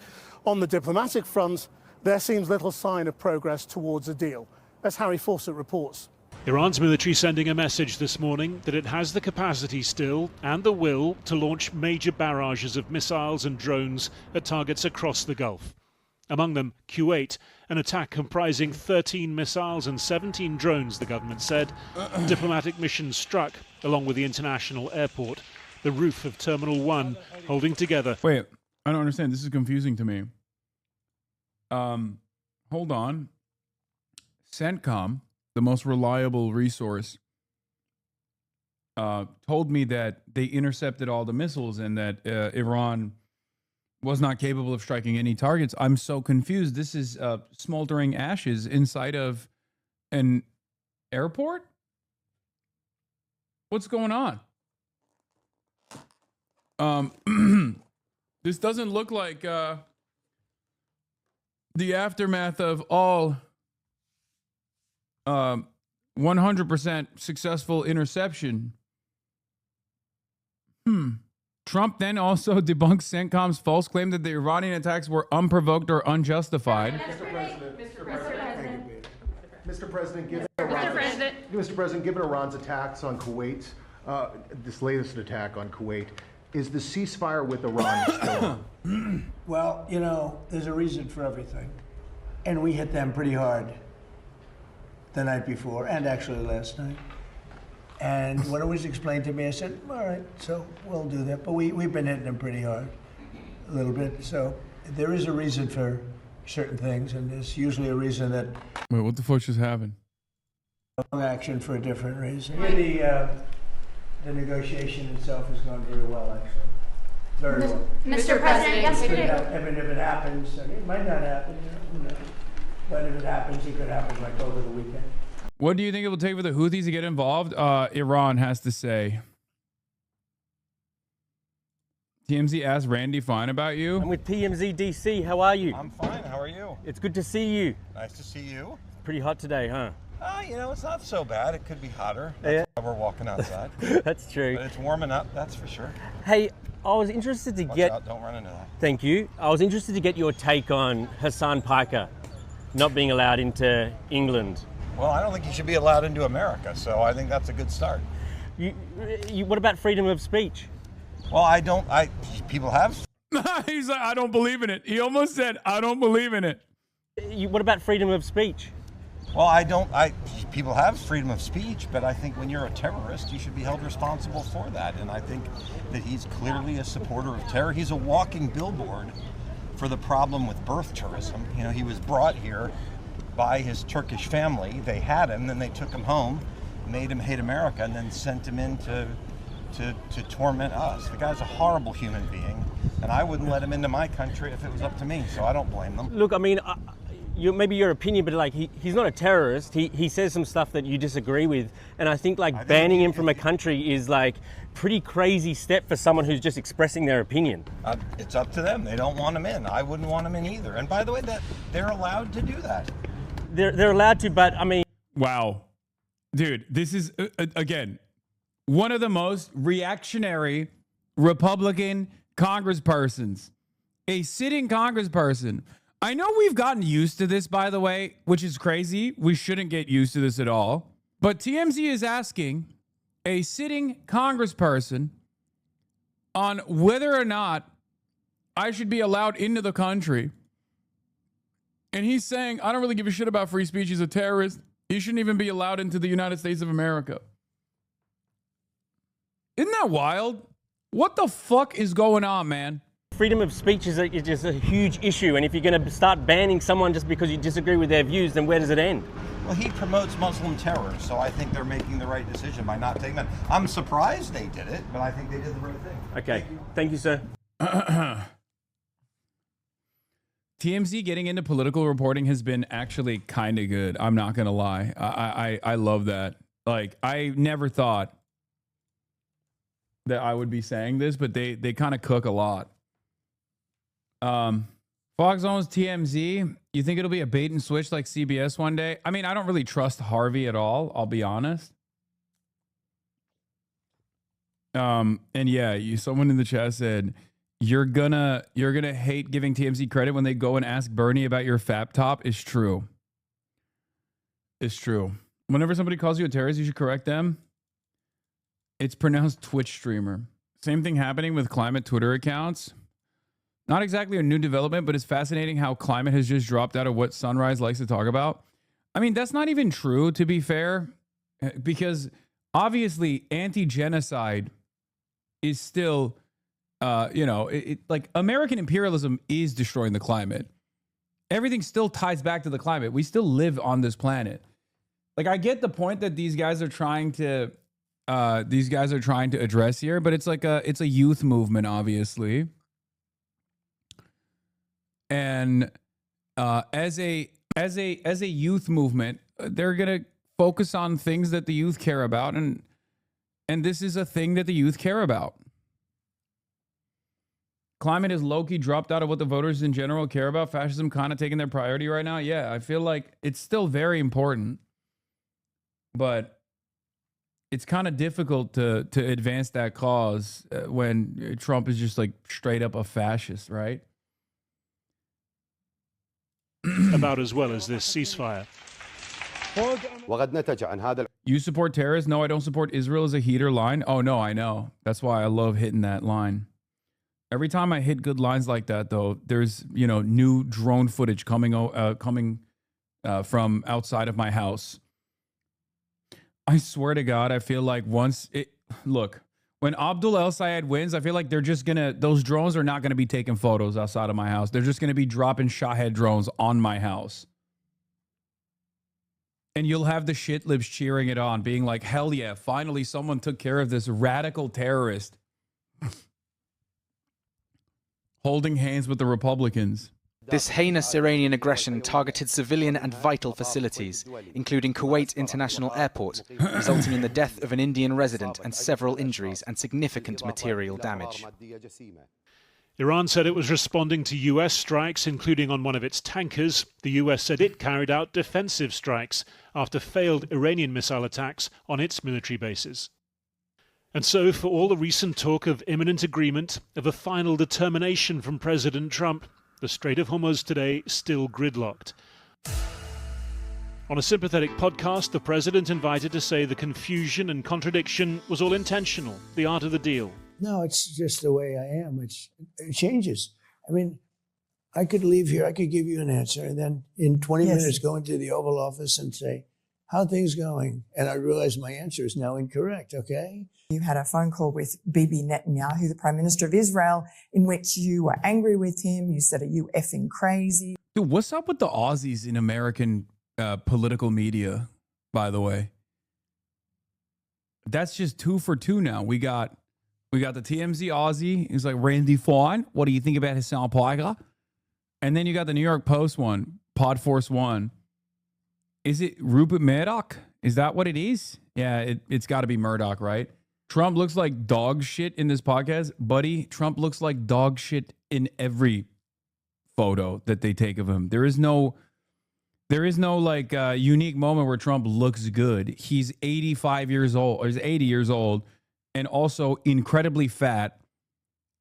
On the diplomatic front, there seems little sign of progress towards a deal, as Harry Fawcett reports. Iran's military sending a message this morning that it has the capacity still and the will to launch major barrages of missiles and drones at targets across the Gulf. Among them, Kuwait, an attack comprising 13 missiles and 17 drones, the government said. Diplomatic missions struck, along with the international airport, the roof of Terminal 1, holding together. Wait, I don't understand. This is confusing to me. Hold on. CENTCOM, the most reliable resource, told me that they intercepted all the missiles and that Iran was not capable of striking any targets. I'm so confused. This is smoldering ashes inside of an airport? What's going on? This doesn't look like the aftermath of all 100% successful interception. Trump then also debunked CENTCOM's false claim that the Iranian attacks were unprovoked or unjustified. Mr. President, given Iran's attacks on Kuwait, this latest attack on Kuwait, is the ceasefire with Iran still on? Well, you know, there's a reason for everything. And we hit them pretty hard the night before, and actually last night. And when it was explained to me, I said, all right, so we'll do that. But we've been hitting them pretty hard, a little bit. So there is a reason for certain things, and there's usually a reason that... Wait, what the fuck just happened? Action for a different reason. The negotiation itself has gone very well, actually. Very well. Mr. President, yesterday... I mean, if it happens, I mean, it might not happen, who knows? But if it happens, it could happen like over the weekend. What do you think it will take for the Houthis to get involved? Iran has to say. TMZ asked Randy Fine about you. I'm with TMZ DC. How are you? I'm fine. How are you? It's good to see you. Nice to see you. Pretty hot today, huh? You know, it's not so bad. It could be hotter. That's why we're walking outside. That's true. But it's warming up, that's for sure. Hey, I was interested to Watch out, don't run into that. Thank you. I was interested to get your take on Hassan Piker not being allowed into England. Well, I don't think you should be allowed into America, so I think that's a good start. What about freedom of speech? Well, people have. He's like, I don't believe in it. He almost said, I don't believe in it. What about freedom of speech? Well, people have freedom of speech, but I think when you're a terrorist, you should be held responsible for that. And I think that he's clearly a supporter of terror. He's a walking billboard for the problem with birth tourism. You know, he was brought here by his Turkish family. They had him, then they took him home, made him hate America, and then sent him in to torment us. The guy's a horrible human being, and I wouldn't let him into my country if it was up to me, so I don't blame them. Look, I mean, maybe your opinion, but like he's not a terrorist. He says some stuff that you disagree with, and I think banning him from a country is like pretty crazy step for someone who's just expressing their opinion. It's up to them. They don't want him in. I wouldn't want him in either. And by the way, that they're allowed to do that. They're allowed to, but I mean... Wow. Dude, this is, again, one of the most reactionary Republican congresspersons. A sitting congressperson. I know we've gotten used to this, by the way, which is crazy. We shouldn't get used to this at all. But TMZ is asking a sitting congressperson on whether or not I should be allowed into the country. And he's saying, I don't really give a shit about free speech. He's a terrorist. He shouldn't even be allowed into the United States of America. Isn't that wild? What the fuck is going on, man? Freedom of speech is just a huge issue, and if you're going to start banning someone just because you disagree with their views, then where does it end? Well, he promotes Muslim terror, so I think they're making the right decision by not taking that. I'm surprised they did it, but I think they did the right thing. Okay, thank you, sir. TMZ getting into political reporting has been actually kind of good. I'm not going to lie. I love that. Like, I never thought that I would be saying this, but they kind of cook a lot. Fox owns TMZ. You think it'll be a bait and switch like CBS one day? I mean, I don't really trust Harvey at all. I'll be honest. And yeah, someone in the chat said you're gonna hate giving TMZ credit when they go and ask Bernie about your fap top. Is true. It's true. Whenever somebody calls you a terrorist, you should correct them. It's pronounced Twitch streamer. Same thing happening with climate Twitter accounts. Not exactly a new development, but it's fascinating how climate has just dropped out of what Sunrise likes to talk about. I mean, that's not even true, to be fair, because obviously anti-genocide is still, like American imperialism is destroying the climate. Everything still ties back to the climate. We still live on this planet. Like, I get the point that these guys are trying to address here, but it's a youth movement, obviously. And as a youth movement, they're gonna focus on things that the youth care about, and this is a thing that the youth care about. Climate is low-key dropped out of what the voters in general care about. Fascism kind of taking their priority right now. Yeah, I feel like it's still very important, but it's kind of difficult to advance that cause when Trump is just like straight up a fascist, right? About as well as this ceasefire. You support terrorists? No, I don't support Israel as a heater line. Oh, no, I know. That's why I love hitting that line. Every time I hit good lines like that, though, there's, new drone footage coming from outside of my house. I swear to God, I feel like when Abdul El Sayed wins, I feel like those drones are not going to be taking photos outside of my house. They're just going to be dropping Shahed drones on my house. And you'll have the shit libs cheering it on, being like, hell yeah, finally someone took care of this radical terrorist. Holding hands with the Republicans. This heinous Iranian aggression targeted civilian and vital facilities, including Kuwait International Airport, resulting in the death of an Indian resident and several injuries and significant material damage. Iran said it was responding to US strikes, including on one of its tankers. The US said it carried out defensive strikes after failed Iranian missile attacks on its military bases. And so, for all the recent talk of imminent agreement, of a final determination from President Trump, the Strait of Hormuz today still gridlocked. On a sympathetic podcast, the president invited to say the confusion and contradiction was all intentional, the art of the deal. No, it's just the way I am. It changes. I mean, I could leave here, I could give you an answer, and then in 20 minutes go into the Oval Office and say, how are things going? And I realize my answer is now incorrect, okay? You had a phone call with Bibi Netanyahu, the Prime Minister of Israel, in which you were angry with him. You said, are you effing crazy? Dude, what's up with the Aussies in American political media, by the way? That's just 2 for 2 now. We got the TMZ Aussie. He's like, Randy Fine, what do you think about Hassan Piker? And then you got the New York Post one, Podforce One. Is it Rupert Murdoch? Is that what it is? Yeah, it's got to be Murdoch, right? Trump looks like dog shit in this podcast. Buddy, Trump looks like dog shit in every photo that they take of him. There is no like unique moment where Trump looks good. He's 85 years old, or he's 80 years old, and also incredibly fat,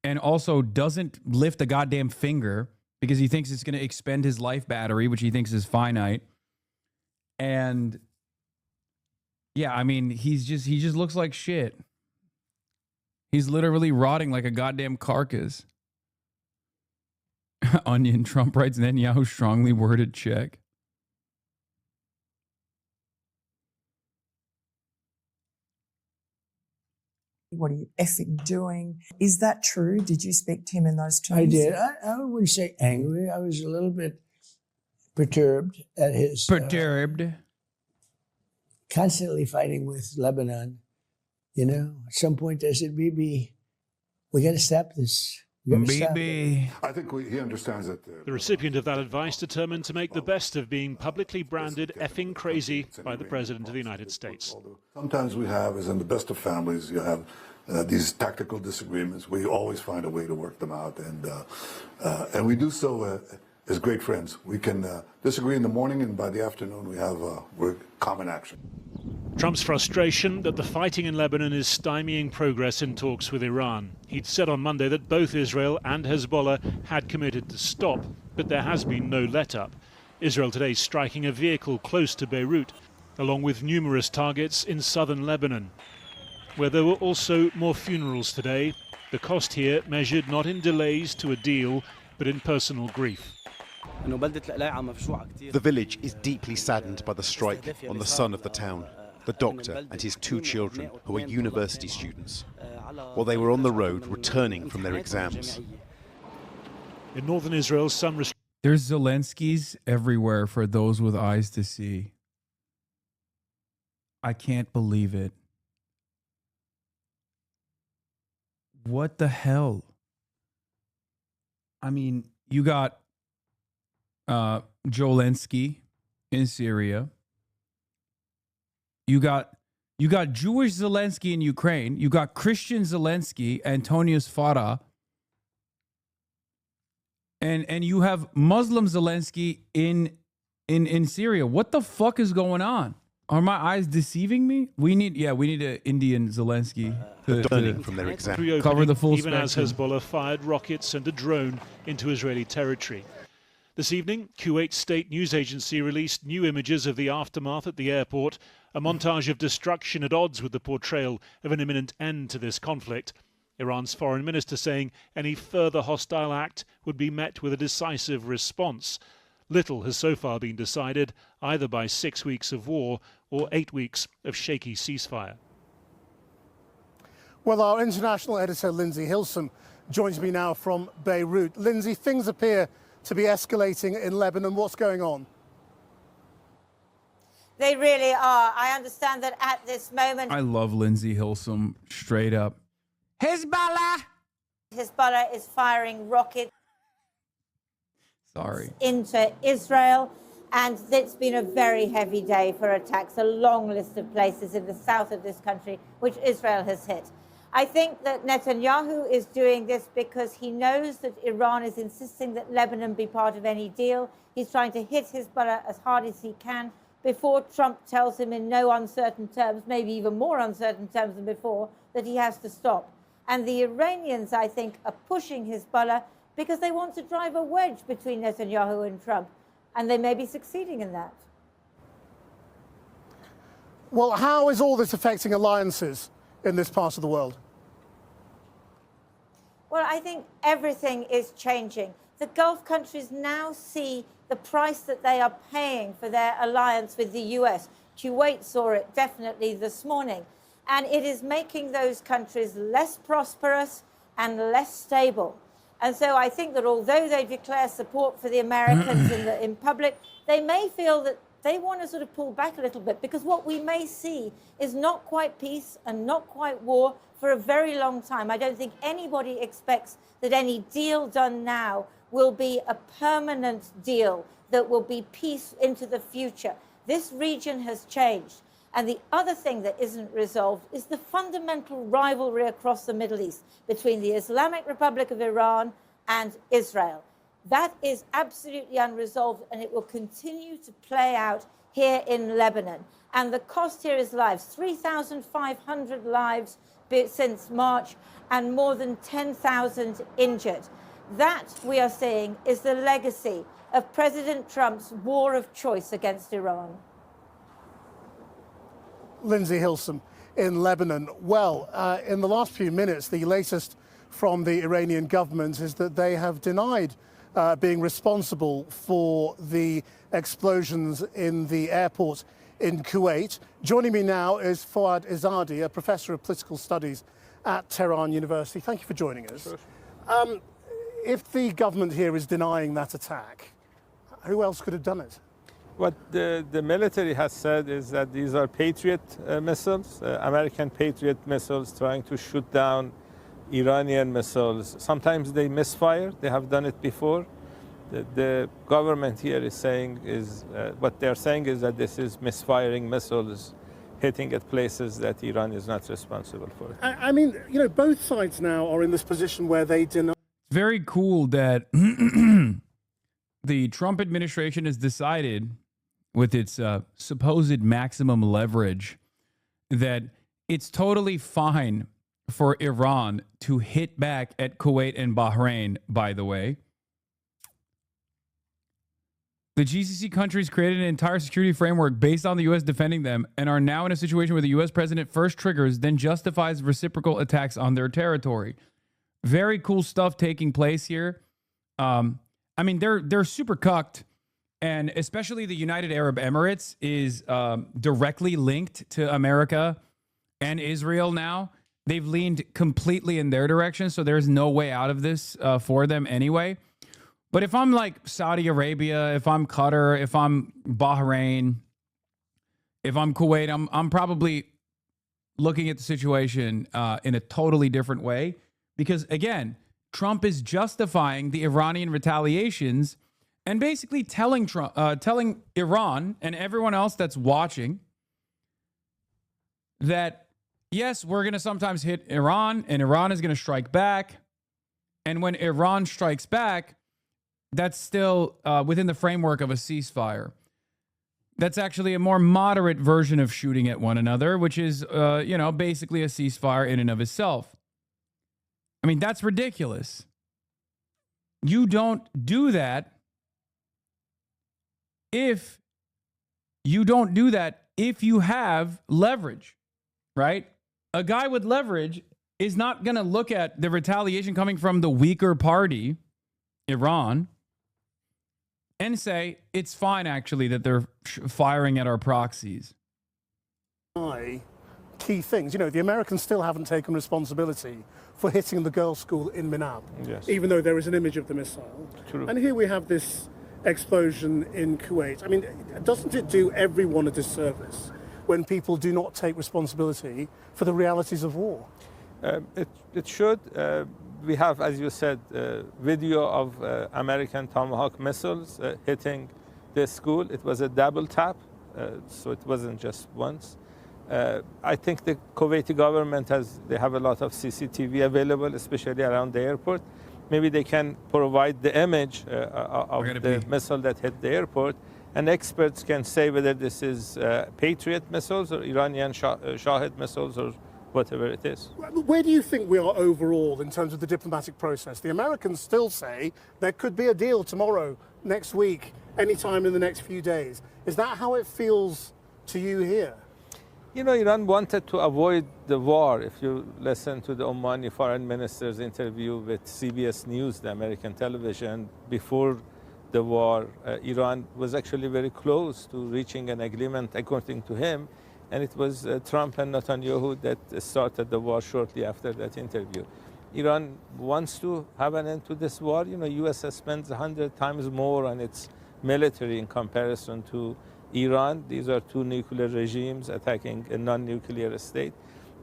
and also doesn't lift a goddamn finger because he thinks it's going to expend his life battery, which he thinks is finite. And Yeah, I mean, he just looks like shit. He's literally rotting like a goddamn carcass. Onion, Trump writes Netanyahu strongly worded check. What are you effing doing? Is that true? Did you speak to him in those terms? I did. I wouldn't say angry. I was a little bit perturbed at his... constantly fighting with Lebanon. You know, at some point I said, Bibi, we got to stop this. Bibi. I think he understands that. The recipient of that advice determined to make the best of being publicly branded effing crazy by the President of the United States. Sometimes we have, as in the best of families, you have these tactical disagreements. We always find a way to work them out, and we do so as great friends. We can disagree in the morning, and by the afternoon we have common action. Trump's frustration that the fighting in Lebanon is stymieing progress in talks with Iran. He'd said on Monday that both Israel and Hezbollah had committed to stop, but there has been no let-up. Israel today striking a vehicle close to Beirut, along with numerous targets in southern Lebanon, where there were also more funerals today. The cost here measured not in delays to a deal, but in personal grief. The village is deeply saddened by the strike on the son of the town, the doctor and his 2 children, who are university students, while they were on the road returning from their exams. In northern Israel, there's Zelenskys everywhere for those with eyes to see. I can't believe it. What the hell? I mean, you got Zelensky in Syria. You got Jewish Zelensky in Ukraine. You got Christian Zelensky, Antonius Farah. And you have Muslim Zelensky in Syria. What the fuck is going on? Are my eyes deceiving me? We need an Indian Zelensky to from their exam. cover the full even spectrum. as Hezbollah fired rockets and a drone into Israeli territory. This evening, Kuwait state news agency released new images of the aftermath at the airport, a montage of destruction at odds with the portrayal of an imminent end to this conflict. Iran's foreign minister saying any further hostile act would be met with a decisive response. Little has so far been decided, either by 6 weeks of war or 8 weeks of shaky ceasefire. Well, our international editor, Lindsay Hilsum, joins me now from Beirut. Lindsay, things appear to be escalating in Lebanon. What's going on? They really are. I understand that at this moment... I love Lindsay Hilsum, straight up. Hezbollah is firing rockets into Israel, and it's been a very heavy day for attacks, a long list of places in the south of this country which Israel has hit. I think that Netanyahu is doing this because he knows that Iran is insisting that Lebanon be part of any deal. He's trying to hit Hezbollah as hard as he can before Trump tells him in no uncertain terms, maybe even more uncertain terms than before, that he has to stop. And the Iranians, I think, are pushing Hezbollah because they want to drive a wedge between Netanyahu and Trump, and they may be succeeding in that. Well, how is all this affecting alliances in this part of the world? Well, I think everything is changing. The Gulf countries now see the price that they are paying for their alliance with the US. Kuwait saw it definitely this morning. And it is making those countries less prosperous and less stable. And so I think that although they declare support for the Americans in public, they may feel that they want to sort of pull back a little bit, because what we may see is not quite peace and not quite war for a very long time. I don't think anybody expects that any deal done now will be a permanent deal that will be peace into the future. This region has changed. And the other thing that isn't resolved is the fundamental rivalry across the Middle East between the Islamic Republic of Iran and Israel. That is absolutely unresolved, and it will continue to play out here in Lebanon. And the cost here is lives, 3,500 lives since March, and more than 10,000 injured. That, we are seeing, is the legacy of President Trump's war of choice against Iran. Lindsay Hilsum in Lebanon. Well, in the last few minutes, the latest from the Iranian government is that they have denied being responsible for the explosions in the airport in Kuwait. Joining me now is Fouad Izzadi, a professor of political studies at Tehran University. Thank you for joining us. Sure. If the government here is denying that attack, who else could have done it? What the military has said is that these are Patriot missiles, American Patriot missiles trying to shoot down Iranian missiles. Sometimes they misfire. They have done it before. The government here is saying what they're saying is that this is misfiring missiles hitting at places that Iran is not responsible for. I mean, you know, both sides now are in this position where they deny. Very cool that the Trump administration has decided, with its supposed maximum leverage, that it's totally fine for Iran to hit back at Kuwait and Bahrain, by the way. The GCC countries created an entire security framework based on the U.S. defending them and are now in a situation where the U.S. president first triggers, then justifies reciprocal attacks on their territory. Very cool stuff taking place here. I mean, they're super cucked, and especially the United Arab Emirates is directly linked to America and Israel now. They've leaned completely in their direction, so there's no way out of this for them anyway. But if I'm like Saudi Arabia, if I'm Qatar, if I'm Bahrain, if I'm Kuwait, I'm probably looking at the situation in a totally different way. Because again, Trump is justifying the Iranian retaliations and basically telling Iran and everyone else that's watching that, yes, we're going to sometimes hit Iran and Iran is going to strike back. And when Iran strikes back, that's still within the framework of a ceasefire. That's actually a more moderate version of shooting at one another, which is, basically a ceasefire in and of itself. I mean, that's ridiculous. You don't do that if you have leverage, right? A guy with leverage is not going to look at the retaliation coming from the weaker party, Iran, and say, it's fine, actually, that they're firing at our proxies. Key things. You know, the Americans still haven't taken responsibility for hitting the girls' school in Minab, yes, even though there is an image of the missile. True. And here we have this explosion in Kuwait. I mean, doesn't it do everyone a disservice when people do not take responsibility for the realities of war? It should. We have, as you said, video of American Tomahawk missiles hitting the school. It was a double tap, so it wasn't just once. I think the Kuwaiti government they have a lot of CCTV available, especially around the airport. Maybe they can provide the image of the missile that hit the airport, and experts can say whether this is Patriot missiles or Iranian Shahed missiles or whatever it is. Where do you think we are overall in terms of the diplomatic process? The Americans still say there could be a deal tomorrow, next week, anytime in the next few days. Is that how it feels to you here? You know, Iran wanted to avoid the war. If you listen to the Omani foreign minister's interview with CBS News, the American television, before the war, Iran was actually very close to reaching an agreement, according to him. And it was Trump and Netanyahu that started the war shortly after that interview. Iran wants to have an end to this war. You know, U.S. spends 100 times more on its military in comparison to Iran. These are two nuclear regimes attacking a non-nuclear state.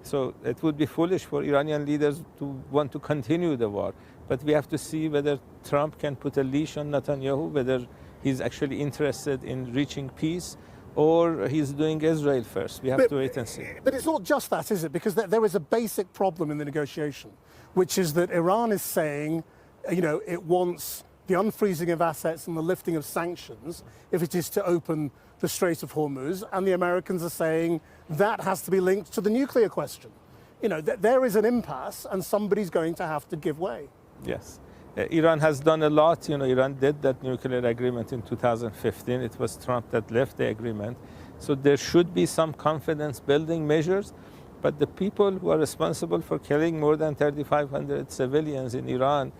So it would be foolish for Iranian leaders to want to continue the war. But we have to see whether Trump can put a leash on Netanyahu, whether he's actually interested in reaching peace, or he's doing Israel first. We have to wait and see. But it's not just that, is it? Because there is a basic problem in the negotiation, which is that Iran is saying, you know, it wants the unfreezing of assets and the lifting of sanctions if it is to open the Strait of Hormuz, and the Americans are saying that has to be linked to the nuclear question. You know, there is an impasse, and somebody's going to have to give way. Yes. Iran has done a lot. You know, Iran did that nuclear agreement in 2015. It was Trump that left the agreement. So there should be some confidence building measures, but the people who are responsible for killing more than 3,500 civilians in Iran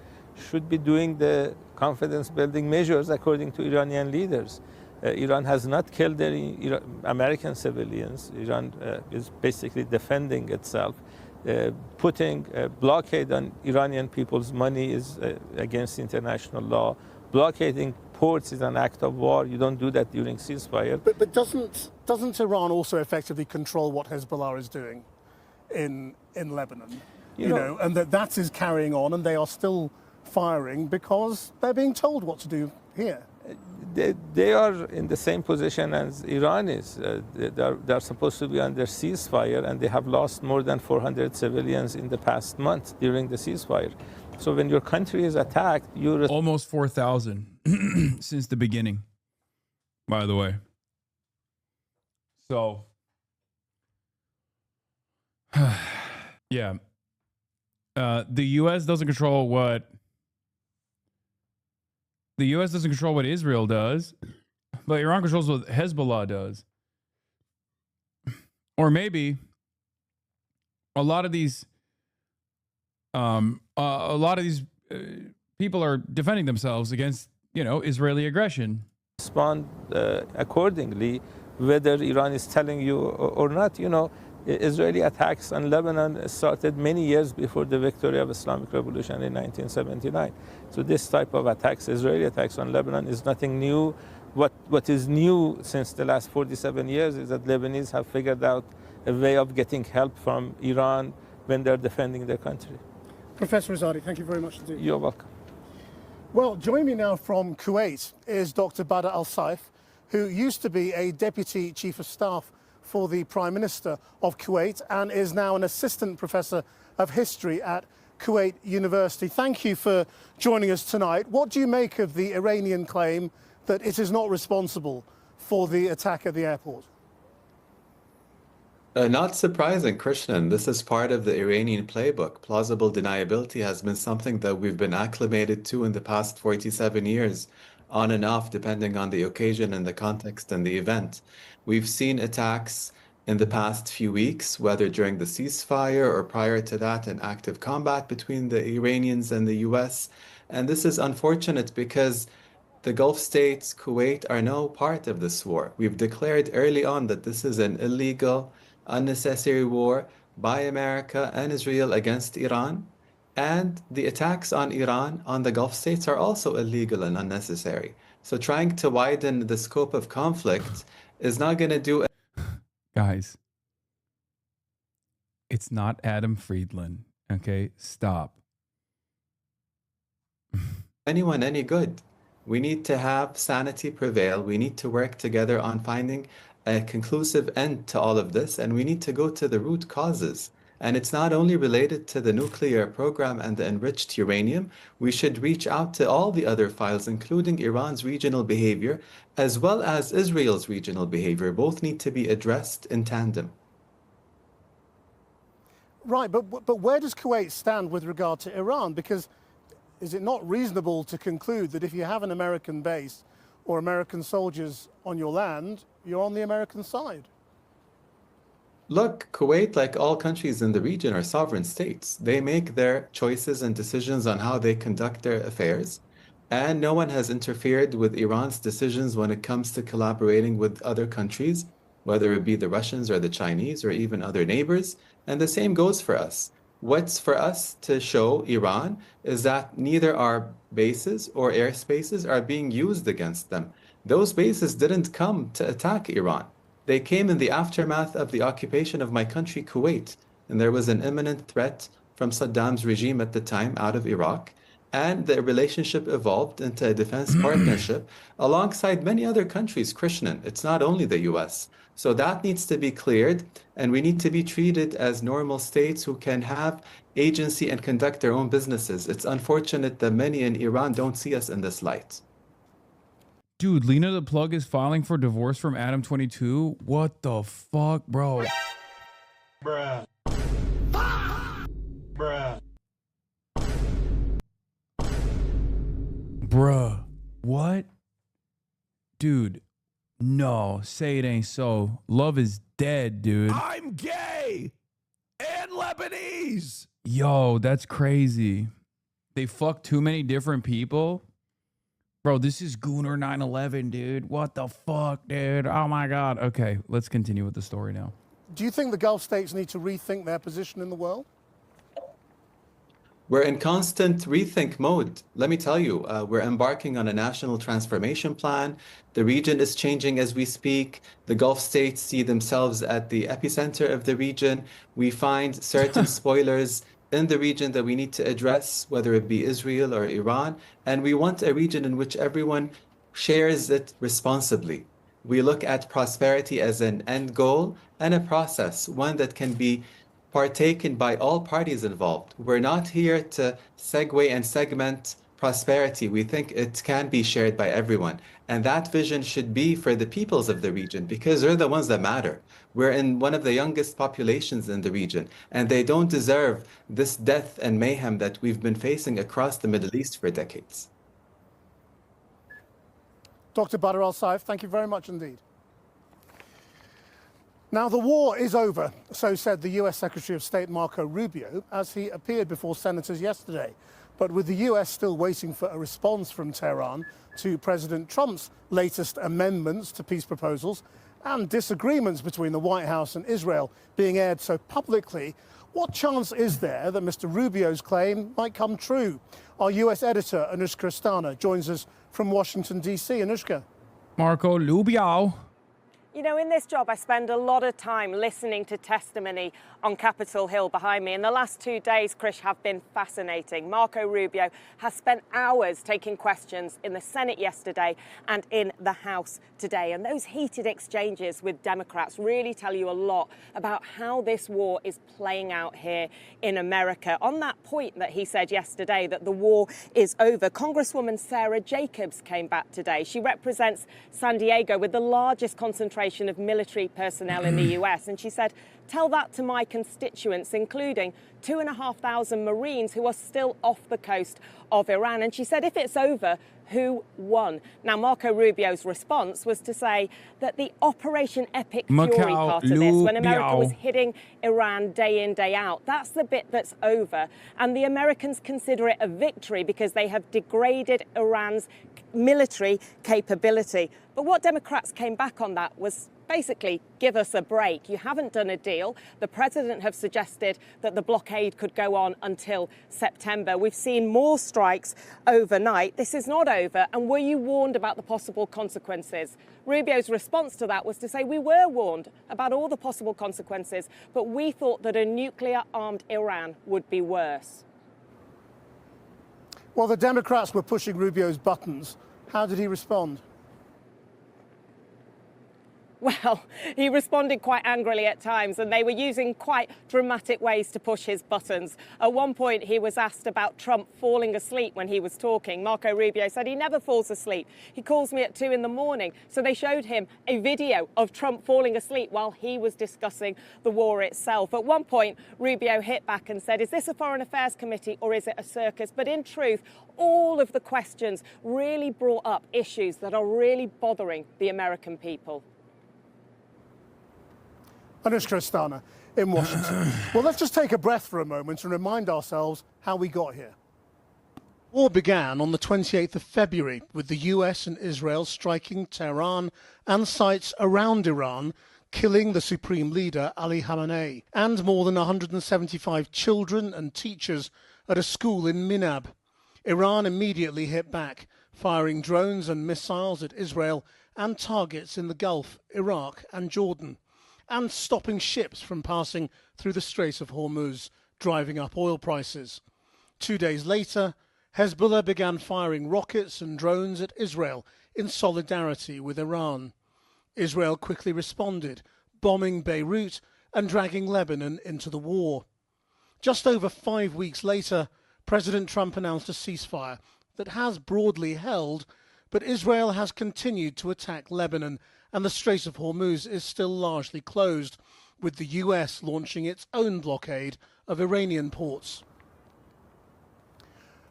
should be doing the confidence building measures according to Iranian leaders. Iran has not killed any American civilians. Iran is basically defending itself. Putting a blockade on Iranian people's money is against international law. Blockading ports is an act of war. You don't do that during ceasefire. But doesn't Iran also effectively control what Hezbollah is doing in Lebanon? You know, and that is carrying on, and they are still firing because they're being told what to do here. They are in the same position as Iran is. They're supposed to be under ceasefire, and they have lost more than 400 civilians in the past month during the ceasefire. So when your country is attacked, you're almost 4,000 since the beginning, by the way. So, yeah, the U.S. doesn't control what Israel does, but Iran controls what Hezbollah does. Or maybe a lot of these people are defending themselves against, Israeli aggression. Respond accordingly, whether Iran is telling you or not. Israeli attacks on Lebanon started many years before the victory of Islamic Revolution in 1979. So this type of attacks, Israeli attacks on Lebanon, is nothing new. What is new since the last 47 years is that Lebanese have figured out a way of getting help from Iran when they're defending their country. Professor Azadi, thank you very much indeed. You're welcome. Well, joining me now from Kuwait is Dr. Badr al-Saif, who used to be a Deputy Chief of Staff for the Prime Minister of Kuwait and is now an Assistant Professor of History at Kuwait University. Thank you for joining us tonight. What do you make of the Iranian claim that it is not responsible for the attack at the airport? Not surprising, Krishnan. This is part of the Iranian playbook. Plausible deniability has been something that we've been acclimated to in the past 47 years, on and off, depending on the occasion and the context and the event. We've seen attacks in the past few weeks, whether during the ceasefire or prior to that, in active combat between the Iranians and the US. And this is unfortunate because the Gulf states, Kuwait, are no part of this war. We've declared early on that this is an illegal, unnecessary war by America and Israel against Iran. And the attacks on Iran on the Gulf states are also illegal and unnecessary. So trying to widen the scope of conflict is not going to do... Guys, it's not Adam Friedland, okay? Stop. anyone any good. We need to have sanity prevail. We need to work together on finding a conclusive end to all of this, and we need to go to the root causes. And it's not only related to the nuclear program and the enriched uranium. We should reach out to all the other files, including Iran's regional behavior, as well as Israel's regional behavior. Both need to be addressed in tandem. Right, but where does Kuwait stand with regard to Iran? Because is it not reasonable to conclude that if you have an American base or American soldiers on your land, you're on the American side? Look, Kuwait, like all countries in the region, are sovereign states. They make their choices and decisions on how they conduct their affairs, and no one has interfered with Iran's decisions when it comes to collaborating with other countries, whether it be the Russians or the Chinese or even other neighbors, and the same goes for us. What's for us to show Iran is that neither our bases or airspaces are being used against them. Those bases didn't come to attack Iran. They came in the aftermath of the occupation of my country, Kuwait, and there was an imminent threat from Saddam's regime at the time out of Iraq, and the relationship evolved into a defense partnership alongside many other countries, Krishnan. It's not only the US. So that needs to be cleared, and we need to be treated as normal states who can have agency and conduct their own businesses. It's unfortunate that many in Iran don't see us in this light. Dude, Lena the Plug is filing for divorce from Adam 22. What the fuck, bro? Bruh. Bruh. Bruh. What? Dude, No, say it ain't so. Love is dead, dude. I'm gay and Lebanese. Yo, that's crazy. They fuck too many different people. Bro, this is Gooner 9/11, dude. What the fuck, dude? Oh my God. Okay, let's continue with the story now. Do you think the Gulf states need to rethink their position in the world? We're in constant rethink mode. Let me tell you, we're embarking on a national transformation plan. The region is changing as we speak. The Gulf states see themselves at the epicenter of the region. We find certain spoilers in the region that we need to address, whether it be Israel or Iran. And we want a region in which everyone shares it responsibly. We look at prosperity as an end goal and a process, one that can be partaken by all parties involved. We're not here to segue and segment prosperity. We think it can be shared by everyone. And that vision should be for the peoples of the region, because they're the ones that matter. We're in one of the youngest populations in the region, and they don't deserve this death and mayhem that we've been facing across the Middle East for decades. Dr. Badr al-Saif, thank you very much indeed. Now, the war is over, so said the US Secretary of State Marco Rubio as he appeared before senators yesterday. But with the US still waiting for a response from Tehran to President Trump's latest amendments to peace proposals and disagreements between the White House and Israel being aired so publicly, what chance is there that Mr. Rubio's claim might come true? Our US editor, Anushka Astana, joins us from Washington, D.C. Anushka. Marco Rubio. You know, in this job, I spend a lot of time listening to testimony on Capitol Hill behind me. And the last 2 days, Krish, have been fascinating. Marco Rubio has spent hours taking questions in the Senate yesterday and in the House today. And those heated exchanges with Democrats really tell you a lot about how this war is playing out here in America. On that point that he said yesterday, that the war is over, Congresswoman Sarah Jacobs came back today. She represents San Diego with the largest concentration of military personnel in the US. And she said, tell that to my constituents, including 2,500 Marines who are still off the coast of Iran. And she said, if it's over, who won? Now, Marco Rubio's response was to say that the Operation Epic Fury part of this, when America was hitting Iran day in, day out, that's the bit that's over. And the Americans consider it a victory because they have degraded Iran's military capability. But what Democrats came back on that was basically, give us a break. You haven't done a deal. The president have suggested that the blockade could go on until September. We've seen more strikes overnight. This is not over. And were you warned about the possible consequences? Rubio's response to that was to say we were warned about all the possible consequences, but we thought that a nuclear-armed Iran would be worse. Well, the Democrats were pushing Rubio's buttons. How did he respond? Well, he responded quite angrily at times, and they were using quite dramatic ways to push his buttons. At one point, he was asked about Trump falling asleep when he was talking. Marco Rubio said he never falls asleep. He calls me at 2 in the morning. So they showed him a video of Trump falling asleep while he was discussing the war itself. At one point, Rubio hit back and said, is this a Foreign Affairs Committee or is it a circus? But in truth, all of the questions really brought up issues that are really bothering the American people. Anushka Astana in Washington. Well, let's just take a breath for a moment and remind ourselves how we got here. War began on the 28th of February with the US and Israel striking Tehran and sites around Iran, killing the supreme leader Ali Khamenei and more than 175 children and teachers at a school in Minab. Iran immediately hit back, firing drones and missiles at Israel and targets in the Gulf, Iraq and Jordan, and stopping ships from passing through the Strait of Hormuz, driving up oil prices. 2 days later, Hezbollah began firing rockets and drones at Israel in solidarity with Iran. Israel quickly responded, bombing Beirut and dragging Lebanon into the war. Just over 5 weeks later, President Trump announced a ceasefire that has broadly held, but Israel has continued to attack Lebanon, and the Strait of Hormuz is still largely closed, with the US launching its own blockade of Iranian ports.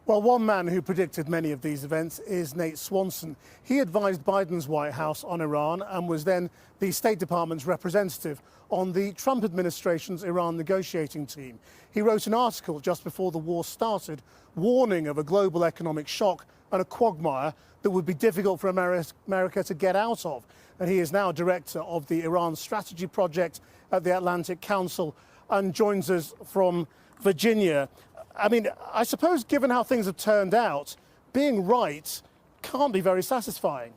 Well, one man who predicted many of these events is Nate Swanson. He advised Biden's White House on Iran and was then the State Department's representative on the Trump administration's Iran negotiating team. He wrote an article just before the war started, warning of a global economic shock and a quagmire that would be difficult for America to get out of. And he is now director of the Iran Strategy Project at the Atlantic Council and joins us from Virginia. I mean, I suppose given how things have turned out, being right can't be very satisfying.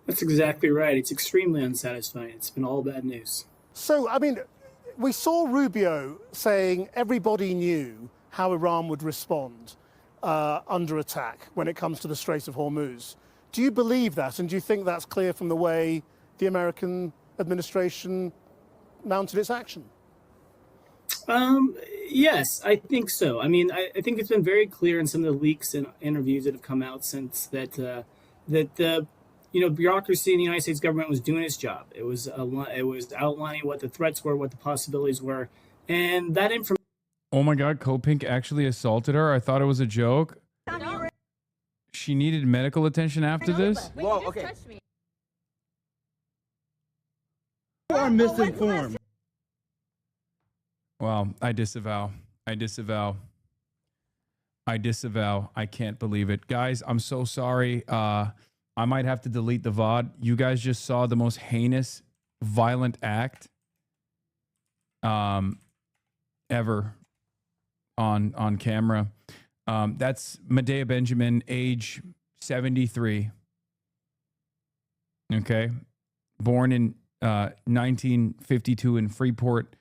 That's exactly right. It's extremely unsatisfying. It's been all bad news. So, I mean, we saw Rubio saying everybody knew how Iran would respond under attack when it comes to the Strait of Hormuz. Do you believe that? And do you think that's clear from the way the American administration mounted its action? Yes, I think so. I mean, I think it's been very clear in some of the leaks and interviews that have come out since that the bureaucracy in the United States government was doing its job. It was outlining what the threats were, what the possibilities were, and that information. Oh my God, Kopink actually assaulted her. I thought it was a joke. She needed medical attention after this. Whoa, okay. You are misinformed. Wow, I disavow. I disavow. I disavow. I can't believe it. Guys, I'm so sorry. I might have to delete the VOD. You guys just saw the most heinous, violent act ever on camera. That's Medea Benjamin, age 73. Okay. Born in 1952 in Freeport,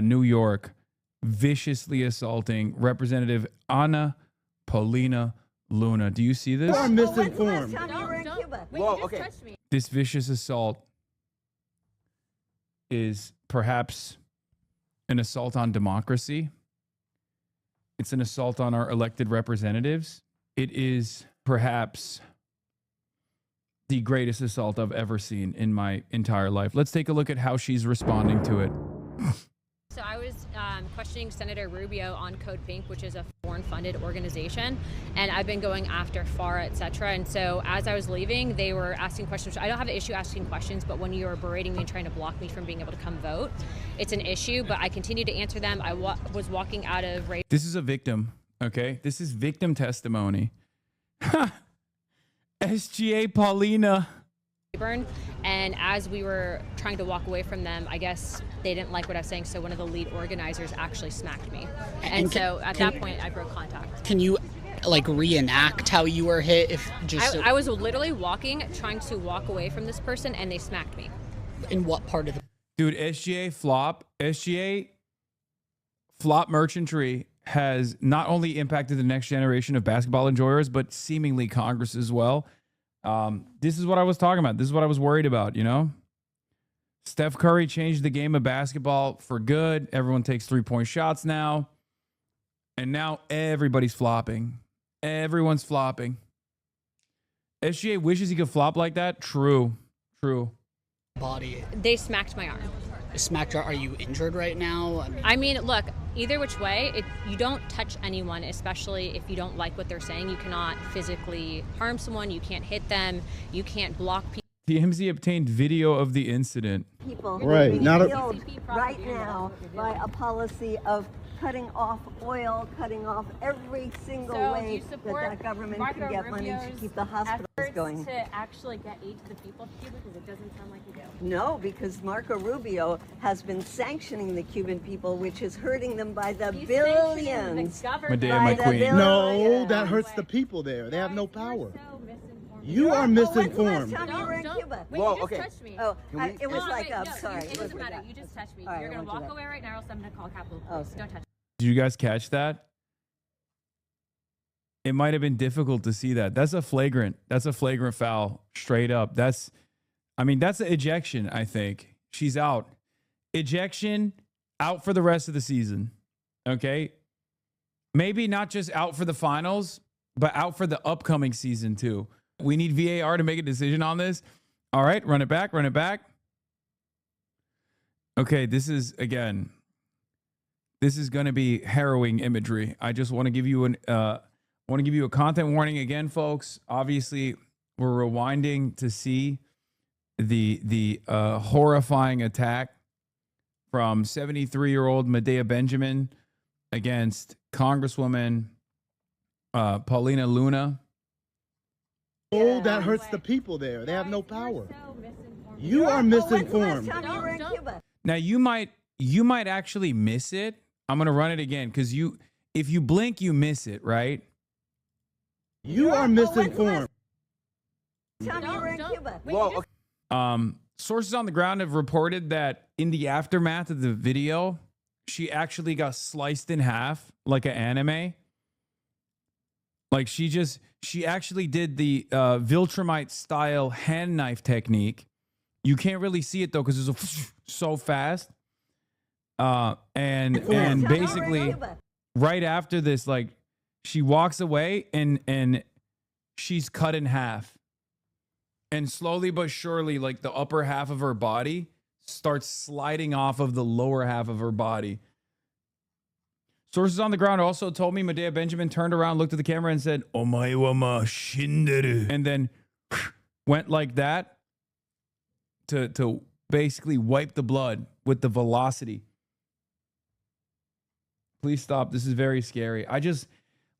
New York, viciously assaulting Representative Ana Paulina Luna. Do you see this? You are misinformed. Whoa, okay. This vicious assault is perhaps an assault on democracy. It's an assault on our elected representatives. It is perhaps the greatest assault I've ever seen in my entire life. Let's take a look at how she's responding to it. So I was questioning Senator Rubio on Code Pink, which is a foreign-funded organization, and I've been going after FARA, etc. And so as I was leaving, they were asking questions. I don't have an issue asking questions, but when you were berating me and trying to block me from being able to come vote, it's an issue. But I continued to answer them. I was walking out of. This is a victim. Okay, this is victim testimony. SGA Paulina. And as we were trying to walk away from them, I guess they didn't like what I was saying, so one of the lead organizers actually smacked me. And so at that point, I broke contact. Can you like reenact how you were hit? If I was literally trying to walk away from this person, and they smacked me. In what part of the... Dude, SGA flop merchantry has not only impacted the next generation of basketball enjoyers, but seemingly Congress as well. This is what I was talking about. This is what I was worried about, you know? Steph Curry changed the game of basketball for good. Everyone takes three-point shots now. And now everybody's flopping. Everyone's flopping. SGA wishes he could flop like that? True. Body. They smacked my arm. Smacked your... Are you injured right now? I mean, look, either which way, you don't touch anyone, especially if you don't like what they're saying. You cannot physically harm someone. You can't hit them. You can't block people. TMZ obtained video of the incident. People right, not killed right now by a policy of cutting off oil, cutting off every single way that government can get money to keep the hospitals going. To actually get aid to the people of Cuba, because it doesn't sound like you do. No, because Marco Rubio has been sanctioning the Cuban people, which is hurting them by the billions. Medea, my queen. No, that hurts the people there. They have no power. You are misinformed. Whoa, okay. Touched me. Oh, it was sorry. It doesn't matter. You just touched me. You're going to walk away right now, or else I'm going to call Capitol Police. Don't touch me. Did you guys catch that? It might have been difficult to see that. That's a flagrant foul, straight up. That's an ejection, I think. She's out. Ejection, out for the rest of the season. Okay? Maybe not just out for the finals, but out for the upcoming season too. We need VAR to make a decision on this. All right, run it back. Okay, this is going to be harrowing imagery. I just want to give you I want to give you a content warning again, folks. Obviously, we're rewinding to see the horrifying attack from 73-year-old Medea Benjamin against Congresswoman Paulina Luna. Oh, that hurts the people there. They have no power. You are misinformed. Now you might actually miss it. I'm gonna run it again because if you blink, you miss it, right? You are misinformed. Tell me you're in Cuba. Well, okay. Sources on the ground have reported that in the aftermath of the video, she actually got sliced in half like an anime. Like she actually did the Viltrumite style hand knife technique. You can't really see it though because it's so fast. And basically right after this, like she walks away and she's cut in half. And slowly but surely, like the upper half of her body starts sliding off of the lower half of her body. Sources on the ground also told me Medea Benjamin turned around, looked at the camera and said, "Omae wa ma shinderu," and then went like that to basically wipe the blood with the velocity. Please stop. This is very scary.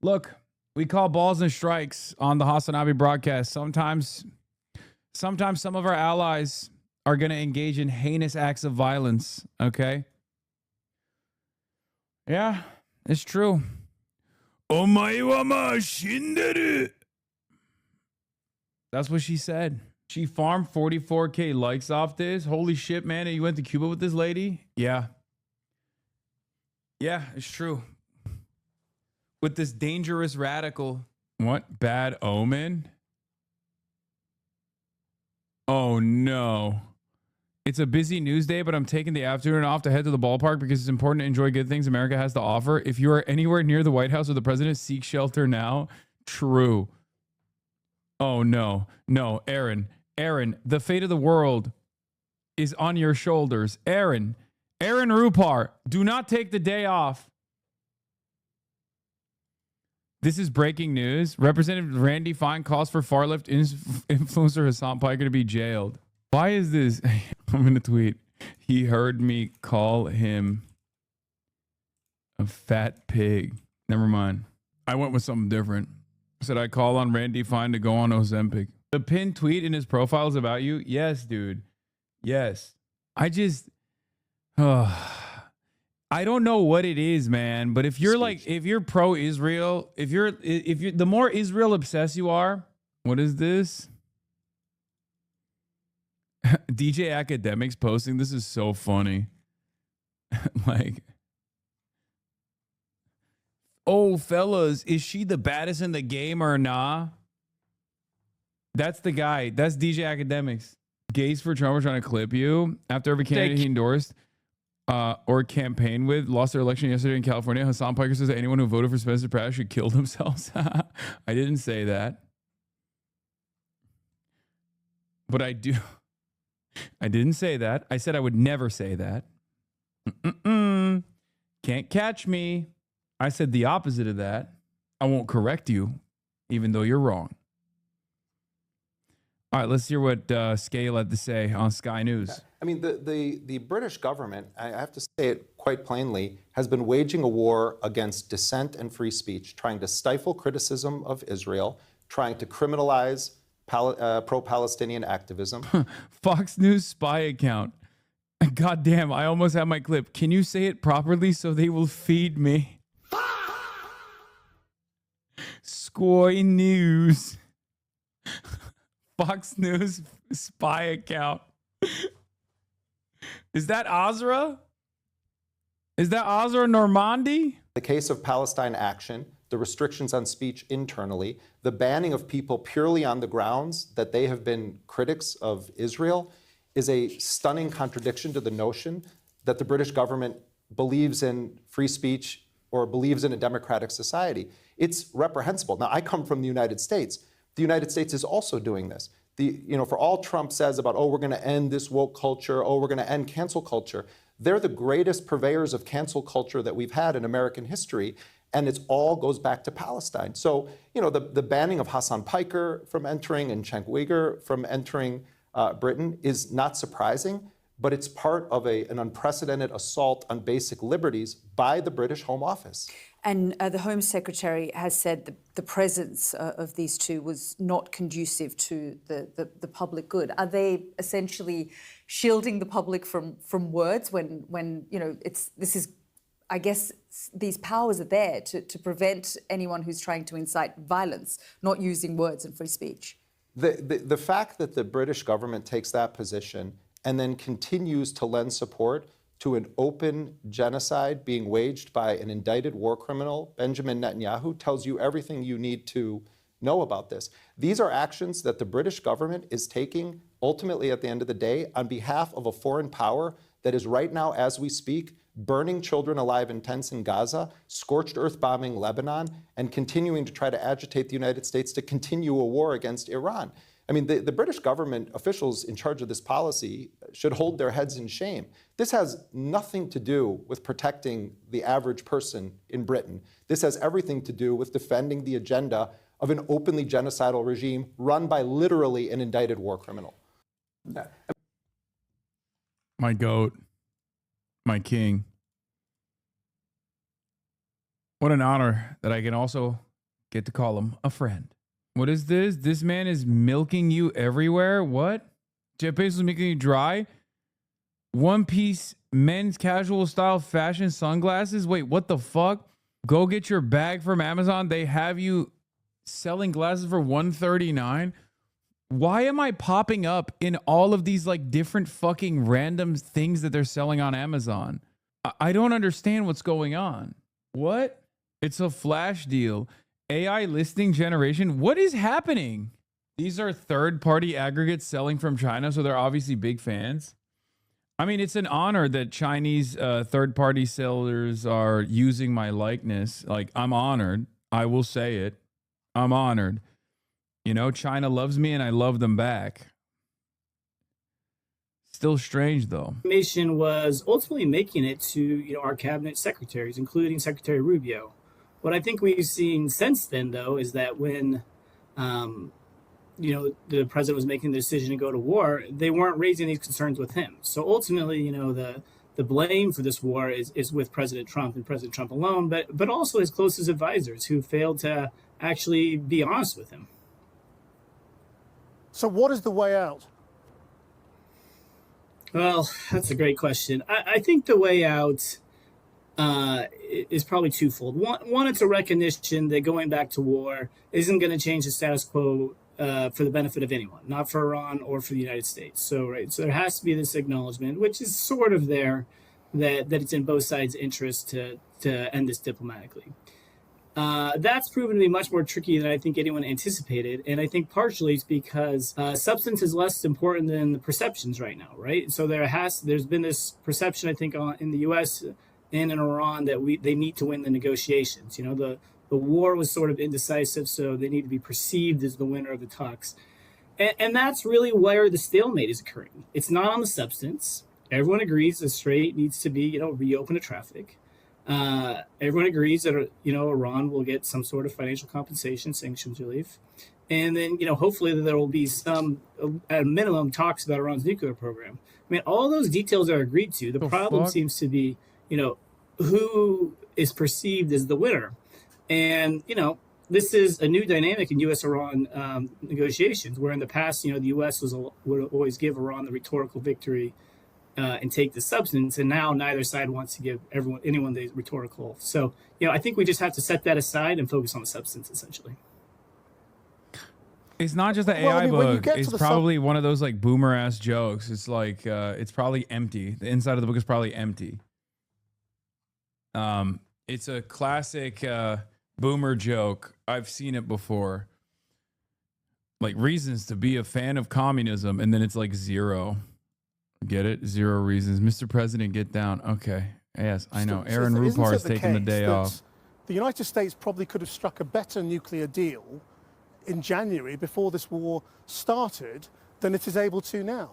Look, we call balls and strikes on the Hasanabi broadcast. Sometimes some of our allies are going to engage in heinous acts of violence, okay? Yeah, it's true. Omae wa ma shinderu. That's what she said. She farmed 44K likes off this. Holy shit, man. You went to Cuba with this lady? Yeah. Yeah, it's true. With this dangerous radical. What? Bad omen? Oh, no. It's a busy news day, but I'm taking the afternoon off to head to the ballpark because it's important to enjoy good things America has to offer. If you are anywhere near the White House or the president, seek shelter now. True. Oh, no. No, Aaron, the fate of the world is on your shoulders. Aaron Rupar, do not take the day off. This is breaking news. Representative Randy Fine calls for far-left influencer Hassan Piker to be jailed. Why is this? I'm going to tweet. He heard me call him a fat pig. Never mind. I went with something different. I said I call on Randy Fine to go on Ozempic. The pinned tweet in his profile is about you? Yes, dude. Yes. I don't know what it is, man, but if you're if you're pro-Israel, if you're the more Israel obsessed you are, what is this? DJ Academics posting, this is so funny. Like, oh, fellas, is she the baddest in the game or nah? That's the guy. That's DJ Academics. Gays for Trump are trying to clip you after every candidate he endorsed or campaigned with lost their election yesterday in California. Hassan Piker says that anyone who voted for Spencer Pratt should kill themselves. I didn't say that. But I didn't say that. I said I would never say that. Can't catch me. I said the opposite of that. I won't correct you, even though you're wrong. All right, let's hear what Scale had to say on Sky News. I mean, the British government, I have to say it quite plainly, has been waging a war against dissent and free speech, trying to stifle criticism of Israel, trying to criminalize pro-Palestinian activism. Fox News spy account. God damn, I almost have my clip. Can you say it properly so they will feed me? Sky News. Fox News spy account. Is that Azra? Is that Azra Normandy? The case of Palestine Action, the restrictions on speech internally, the banning of people purely on the grounds that they have been critics of Israel is a stunning contradiction to the notion that the British government believes in free speech or believes in a democratic society. It's reprehensible. Now, I come from the United States. The United States is also doing this. For all Trump says about, oh, we're going to end this woke culture, oh, we're going to end cancel culture, they're the greatest purveyors of cancel culture that we've had in American history. and it all goes back to Palestine. So, the banning of Hassan Piker from entering and Cenk Uyghur from entering Britain is not surprising, but it's part of an unprecedented assault on basic liberties by the British Home Office. And the Home Secretary has said the presence of these two was not conducive to the public good. Are they essentially shielding the public from words when I guess these powers are there to prevent anyone who's trying to incite violence, not using words in free speech? The fact that the British government takes that position and then continues to lend support to an open genocide being waged by an indicted war criminal, Benjamin Netanyahu, tells you everything you need to know about this. These are actions that the British government is taking ultimately at the end of the day on behalf of a foreign power that is right now, as we speak, burning children alive in tents in Gaza, scorched earth bombing Lebanon, and continuing to try to agitate the United States to continue a war against Iran. I mean, the British government officials in charge of this policy should hold their heads in shame. This has nothing to do with protecting the average person in Britain. This has everything to do with defending the agenda of an openly genocidal regime run by literally an indicted war criminal. My goat, my king. What an honor that I can also get to call him a friend. What is this? This man is milking you everywhere? What? Jeff Bezos is making you dry? One piece men's casual style fashion sunglasses? Wait, what the fuck? Go get your bag from Amazon. They have you selling glasses for $139. Why am I popping up in all of these like different fucking random things that they're selling on Amazon? I don't understand what's going on. What? It's a flash deal. AI listing generation. What is happening? These are third-party aggregates selling from China, so they're obviously big fans. I mean, it's an honor that Chinese third-party sellers are using my likeness. Like, I'm honored. I will say it. I'm honored. You know, China loves me and I love them back. Still strange, though. Information was ultimately making it to our cabinet secretaries, including Secretary Rubio. What I think we've seen since then, though, is that when, the president was making the decision to go to war, they weren't raising these concerns with him. So ultimately, the blame for this war is with President Trump and President Trump alone, but also his closest advisors who failed to actually be honest with him. So what is the way out? Well, that's a great question. I think the way out is probably twofold. One, it's a recognition that going back to war isn't going to change the status quo for the benefit of anyone, not for Iran or for the United States. So there has to be this acknowledgement, which is sort of there, that it's in both sides' interest to end this diplomatically. That's proven to be much more tricky than I think anyone anticipated. And I think partially it's because substance is less important than the perceptions right now, right? So there's been this perception, I think, in the U.S. and in Iran that they need to win the negotiations. The war was sort of indecisive, so they need to be perceived as the winner of the talks. And that's really where the stalemate is occurring. It's not on the substance. Everyone agrees the Strait needs to be, reopened to traffic. Everyone agrees that, Iran will get some sort of financial compensation, sanctions relief. And then, hopefully there will be some, at a minimum, talks about Iran's nuclear program. I mean, all those details are agreed to. The problem seems to be, who is perceived as the winner. And, this is a new dynamic in U.S.-Iran negotiations, where in the past, the U.S. would always give Iran the rhetorical victory and take the substance. And now neither side wants to give anyone the rhetorical. So, I think we just have to set that aside and focus on the substance, essentially. It's not just the AI book. It's probably one of those like boomer ass jokes. It's like, it's probably empty. The inside of the book is probably empty. It's a classic boomer joke. I've seen it before. Like reasons to be a fan of communism. And then it's like 0. Get it? 0 reasons. Mr. President, get down. Okay. Yes, I know. Aaron Rupar is taking the day off. The United States probably could have struck a better nuclear deal in January before this war started than it is able to now.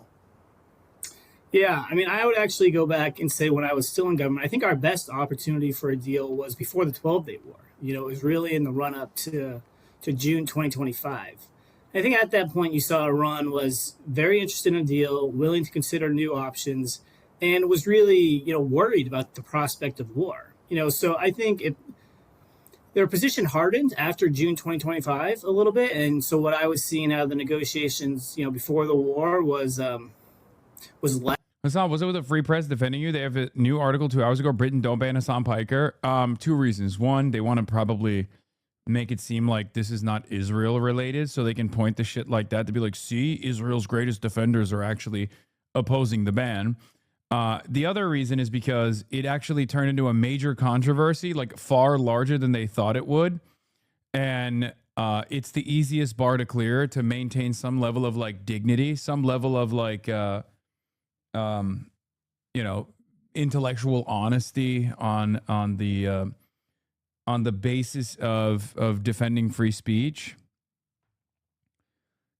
Yeah, I mean, I would actually go back and say when I was still in government, I think our best opportunity for a deal was before the 12-Day War. You know, it was really in the run up to June 2025. I think at that point you saw Iran was very interested in a deal, willing to consider new options, and was really, you know, worried about the prospect of war. You know, so I think their position hardened after June 2025 a little bit, and so what I was seeing out of the negotiations, you know, before the war was less. Hassan, was it with the Free Press defending you? They have a new article 2 hours ago. Britain don't ban Hassan Piker. 2 reasons. One, they want to probably make it seem like this is not Israel related, so they can point to shit like that to be like, see, Israel's greatest defenders are actually opposing the ban. The other reason is because it actually turned into a major controversy, like far larger than they thought it would. And it's the easiest bar to clear to maintain some level of like dignity, some level of like, you know, intellectual honesty on the basis of defending free speech,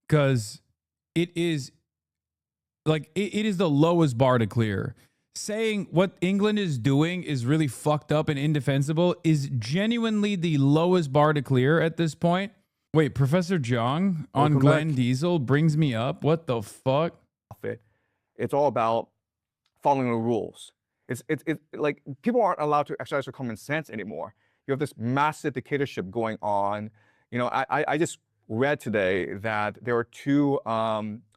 because it is like it is the lowest bar to clear. Saying what England is doing is really fucked up and indefensible is genuinely the lowest bar to clear at this point. Wait, Professor Jong on Welcome Glenn back. Diesel brings me up. What the fuck? It's all about following the rules. It's like people aren't allowed to exercise their common sense anymore. You have this massive dictatorship going on. You know, I just read today that there were 2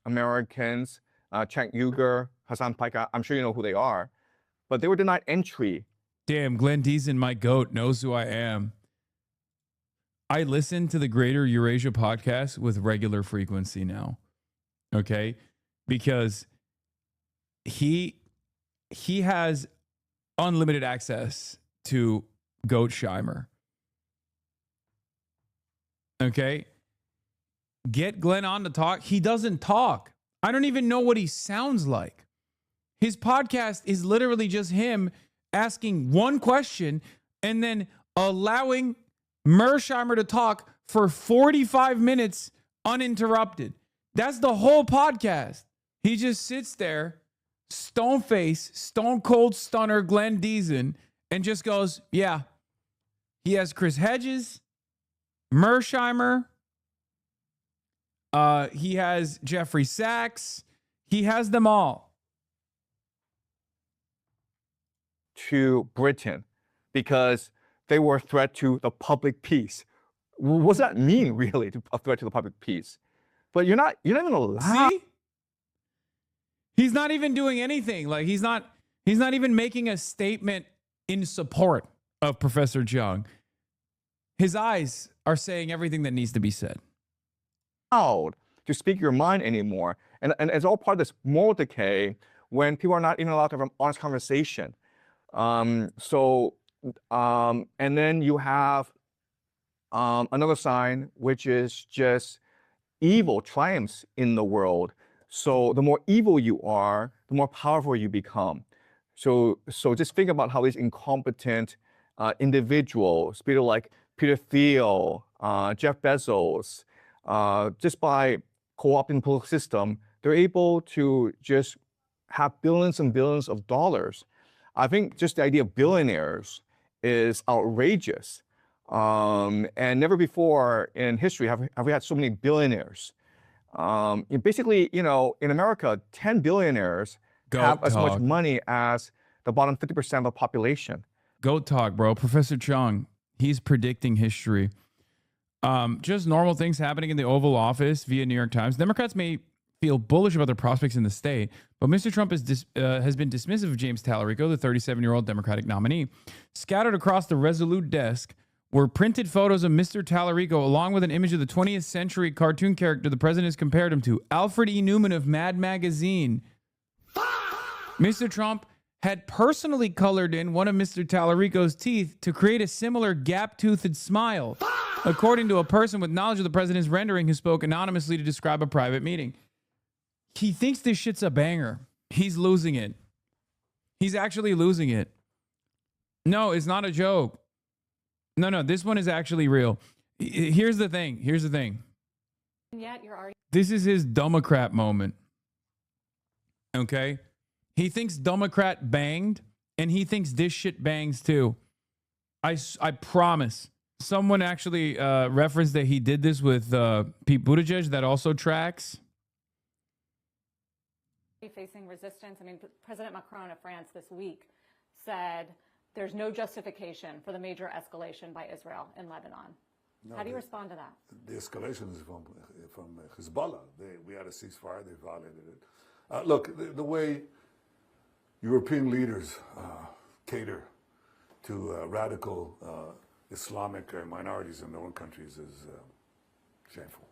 Americans, Cenk Uygur, Hassan Piker. I'm sure you know who they are, but they were denied entry. Damn, Glenn Diesel, my goat, knows who I am. I listen to the Greater Eurasia podcast with regular frequency now. Okay? Because he has unlimited access to Goatsheimer. Okay? Get Glenn on to talk. He doesn't talk. I don't even know what he sounds like. His podcast is literally just him asking one question and then allowing Mersheimer to talk for 45 minutes uninterrupted. That's the whole podcast. He just sits there, stone face, stone cold stunner Glenn Diesel, and just goes, yeah. He has Chris Hedges, Mersheimer. He has Jeffrey Sachs. He has them all. To Britain because they were a threat to the public peace. What does that mean, really, a threat to the public peace? But you're not even allowed. See? He's not even doing anything. Like he's not even making a statement in support of Professor Jung. His eyes are saying everything that needs to be said. To speak your mind anymore. And it's all part of this moral decay when people are not even allowed to have an honest conversation. And then you have another sign, which is just evil triumphs in the world. So the more evil you are, the more powerful you become. So just think about how these incompetent individuals, people like Peter Thiel, Jeff Bezos, just by co-opting the political system, they're able to just have billions and billions of dollars. I think just the idea of billionaires is outrageous. And never before in history have we had so many billionaires. Basically, you know, in America, 10 billionaires have as much money as the bottom 50% of the population. Goat talk, bro. Professor Chung, he's predicting history. Just normal things happening in the Oval Office via New York Times. Democrats may feel bullish about their prospects in the state, but Mr. Trump has been dismissive of James Tallarico, the 37-year-old Democratic nominee. Scattered across the Resolute desk were printed photos of Mr. Tallarico along with an image of the 20th century cartoon character the president has compared him to, Alfred E. Newman of Mad Magazine. Mr. Trump had personally colored in one of Mr. Tallarico's teeth to create a similar gap-toothed smile, according to a person with knowledge of the president's rendering who spoke anonymously to describe a private meeting. He thinks this shit's a banger. He's losing it. He's actually losing it. No, it's not a joke. No, this one is actually real. Here's the thing. And yet you're already. This is his Democrat moment. Okay? He thinks Democrat banged, and he thinks this shit bangs too. I promise. Someone actually referenced that he did this with Pete Buttigieg. That also tracks. Facing resistance. I mean, President Macron of France this week said there's no justification for the major escalation by Israel in Lebanon. How do you respond to that? The escalation is from Hezbollah. We had a ceasefire. They violated it. Look, the way European leaders cater to radical Islamic minorities in their own countries is shameful,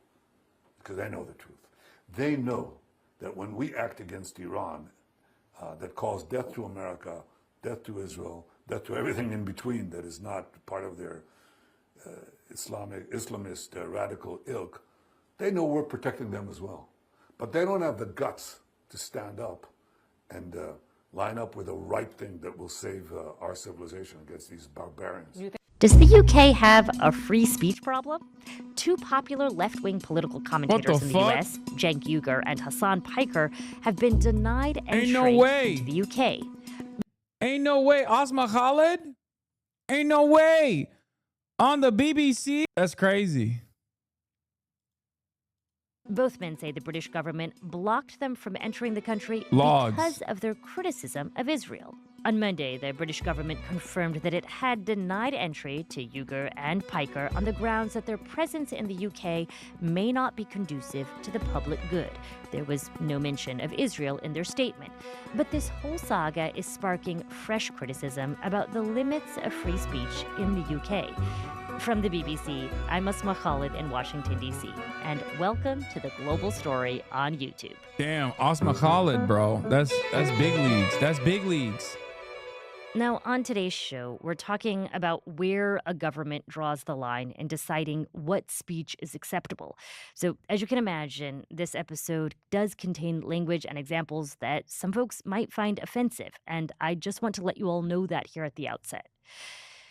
because they know the truth. They know that when we act against Iran, that caused death to America, death to Israel, death to everything in between that is not part of their Islamist radical ilk, they know we're protecting them as well. But they don't have the guts to stand up and line up with the right thing that will save our civilization against these barbarians. Does the UK have a free speech problem? Two popular left-wing political commentators in the US, Cenk Uygur and Hassan Piker, have been denied entry to the UK. Ain't no way. Asma Khalid? Ain't no way. On the BBC? That's crazy. Both men say the British government blocked them from entering the country Logs. because of their criticism of Israel. On Monday, the British government confirmed that it had denied entry to Uygur and Piker on the grounds that their presence in the UK may not be conducive to the public good. There was no mention of Israel in their statement. But this whole saga is sparking fresh criticism about the limits of free speech in the UK. From the BBC, I'm Asma Khalid in Washington, D.C., and welcome to The Global Story on YouTube. Damn, Asma Khalid, bro. That's big leagues. That's big leagues. Now, on today's show, we're talking about where a government draws the line in deciding what speech is acceptable. So, as you can imagine, this episode does contain language and examples that some folks might find offensive, and I just want to let you all know that here at the outset.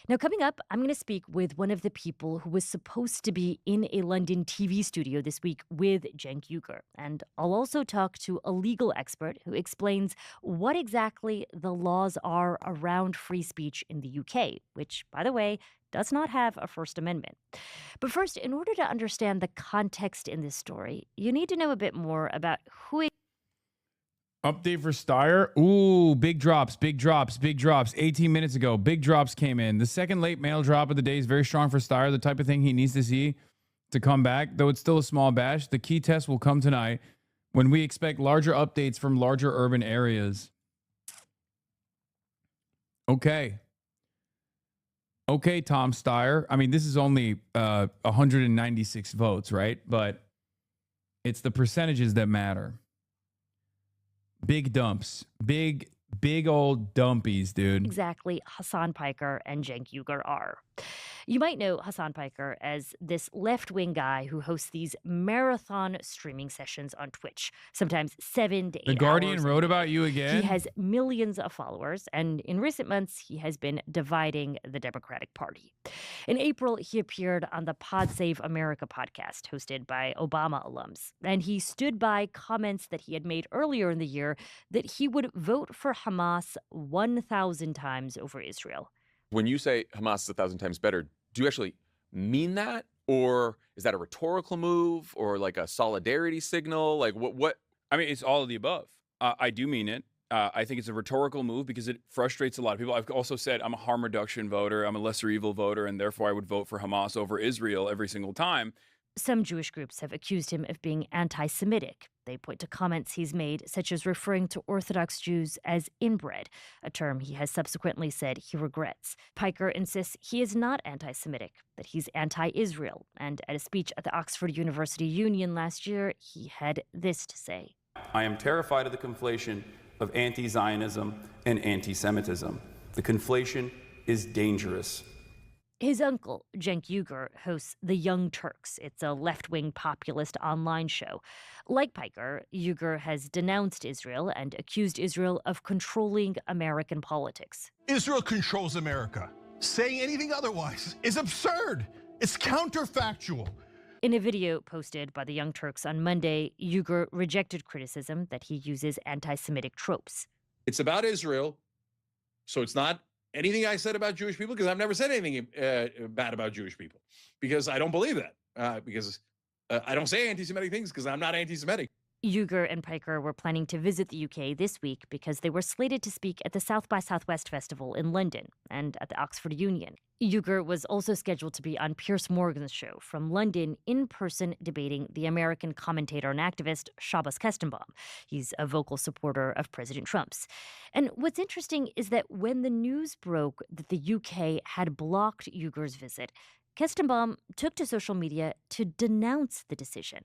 Now, coming up, I'm going to speak with one of the people who was supposed to be in a London TV studio this week with Cenk Uygur. And I'll also talk to a legal expert who explains what exactly the laws are around free speech in the UK, which, by the way, does not have a First Amendment. But first, in order to understand the context in this story, you need to know a bit more about who Update for Steyer. Ooh, big drops, big drops, big drops. 18 minutes ago, big drops came in. The second late mail drop of the day is very strong for Steyer, the type of thing he needs to see to come back, though it's still a small batch. The key test will come tonight when we expect larger updates from larger urban areas. Okay. Okay, Tom Steyer. I mean, this is only 196 votes, right? But it's the percentages that matter. Big dumps. Big old dumpies, dude. exactly Hassan Piker and Cenk Uygur are. You might know Hassan Piker as this left-wing guy who hosts these marathon streaming sessions on Twitch, sometimes 7 to 8 hours. The Guardian wrote about you again? He has millions of followers, and in recent months, he has been dividing the Democratic Party. In April, he appeared on the Pod Save America podcast, hosted by Obama alums, and he stood by comments that he had made earlier in the year that he would vote for Hamas 1,000 times over Israel. When you say Hamas is 1,000 times better, do you actually mean that? Or is that a rhetorical move or like a solidarity signal? Like what? I mean, it's all of the above. I do mean it. I think it's a rhetorical move because it frustrates a lot of people. I've also said I'm a harm reduction voter. I'm a lesser evil voter, and therefore I would vote for Hamas over Israel every single time. Some Jewish groups have accused him of being anti-Semitic. They point to comments he's made, such as referring to Orthodox Jews as inbred, a term he has subsequently said he regrets. Piker insists he is not anti-Semitic, that he's anti-Israel, and at a speech at the Oxford University Union last year, he had this to say. I am terrified of the conflation of anti-Zionism and anti-Semitism. The conflation is dangerous. His uncle, Cenk Uygur, hosts The Young Turks. It's a left-wing populist online show. Like Piker, Uygur has denounced Israel and accused Israel of controlling American politics. Israel controls America. Saying anything otherwise is absurd. It's counterfactual. In a video posted by The Young Turks on Monday, Uygur rejected criticism that he uses anti-Semitic tropes. It's about Israel, so it's not anything I said about Jewish people, because I've never said anything bad about Jewish people, because I don't believe that, because I don't say anti-Semitic things because I'm not anti-Semitic. Uyghur and Piker were planning to visit the UK this week because they were slated to speak at the South by Southwest Festival in London and at the Oxford Union. Uyghur was also scheduled to be on Piers Morgan's show from London in person, debating the American commentator and activist Shabbos Kestenbaum. He's a vocal supporter of President Trump's. And what's interesting is that when the news broke that the UK had blocked Uyghur's visit, Kestenbaum took to social media to denounce the decision.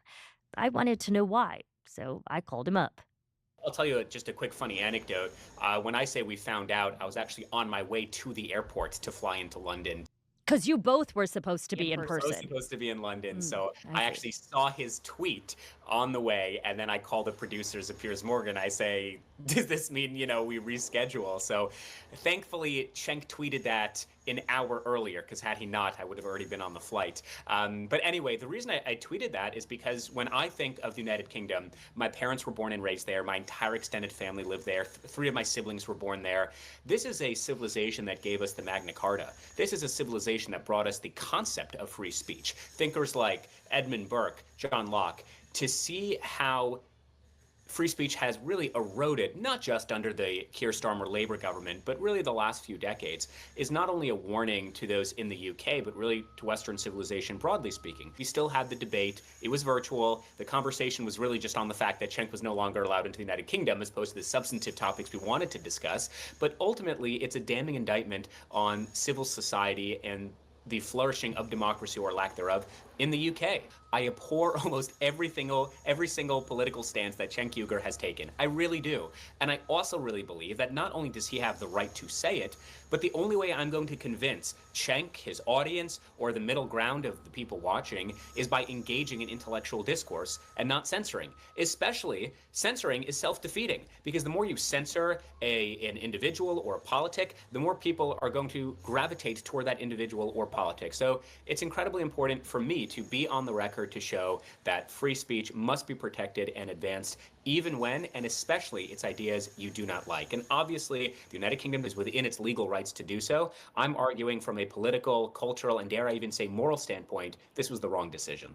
I wanted to know why, so I called him up. I'll tell you just a quick funny anecdote. When I say we found out, I was actually on my way to the airport to fly into London. Because you both were supposed to be in I was person. supposed to be in London, so I I actually saw his tweet on the way, and then I call the producers of Piers Morgan. I say, does this mean, we reschedule? So thankfully, Cenk tweeted that an hour earlier, because had he not, I would have already been on the flight. But anyway, the reason I tweeted that is because when I think of the United Kingdom, my parents were born and raised there. My entire extended family lived there. 3 of my siblings were born there. This is a civilization that gave us the Magna Carta. This is a civilization that brought us the concept of free speech. Thinkers like Edmund Burke, John Locke, to see how free speech has really eroded, not just under the Keir Starmer Labour government, but really the last few decades, is not only a warning to those in the UK, but really to Western civilization broadly speaking. We still had the debate. It was virtual. The conversation was really just on the fact that Cenk was no longer allowed into the United Kingdom, as opposed to the substantive topics we wanted to discuss. But ultimately, it's a damning indictment on civil society and the flourishing of democracy or lack thereof in the UK. I abhor almost every single political stance that Cenk Uygur has taken. I really do. And I also really believe that not only does he have the right to say it, but the only way I'm going to convince Cenk, his audience, or the middle ground of the people watching is by engaging in intellectual discourse and not censoring. Especially, censoring is self-defeating, because the more you censor an individual or a politic, the more people are going to gravitate toward that individual or politic. So it's incredibly important for me to be on the record to show that free speech must be protected and advanced, even when and especially its ideas you do not like. And obviously, the United Kingdom is within its legal rights to do so. I'm arguing from a political, cultural, and dare I even say moral standpoint, this was the wrong decision.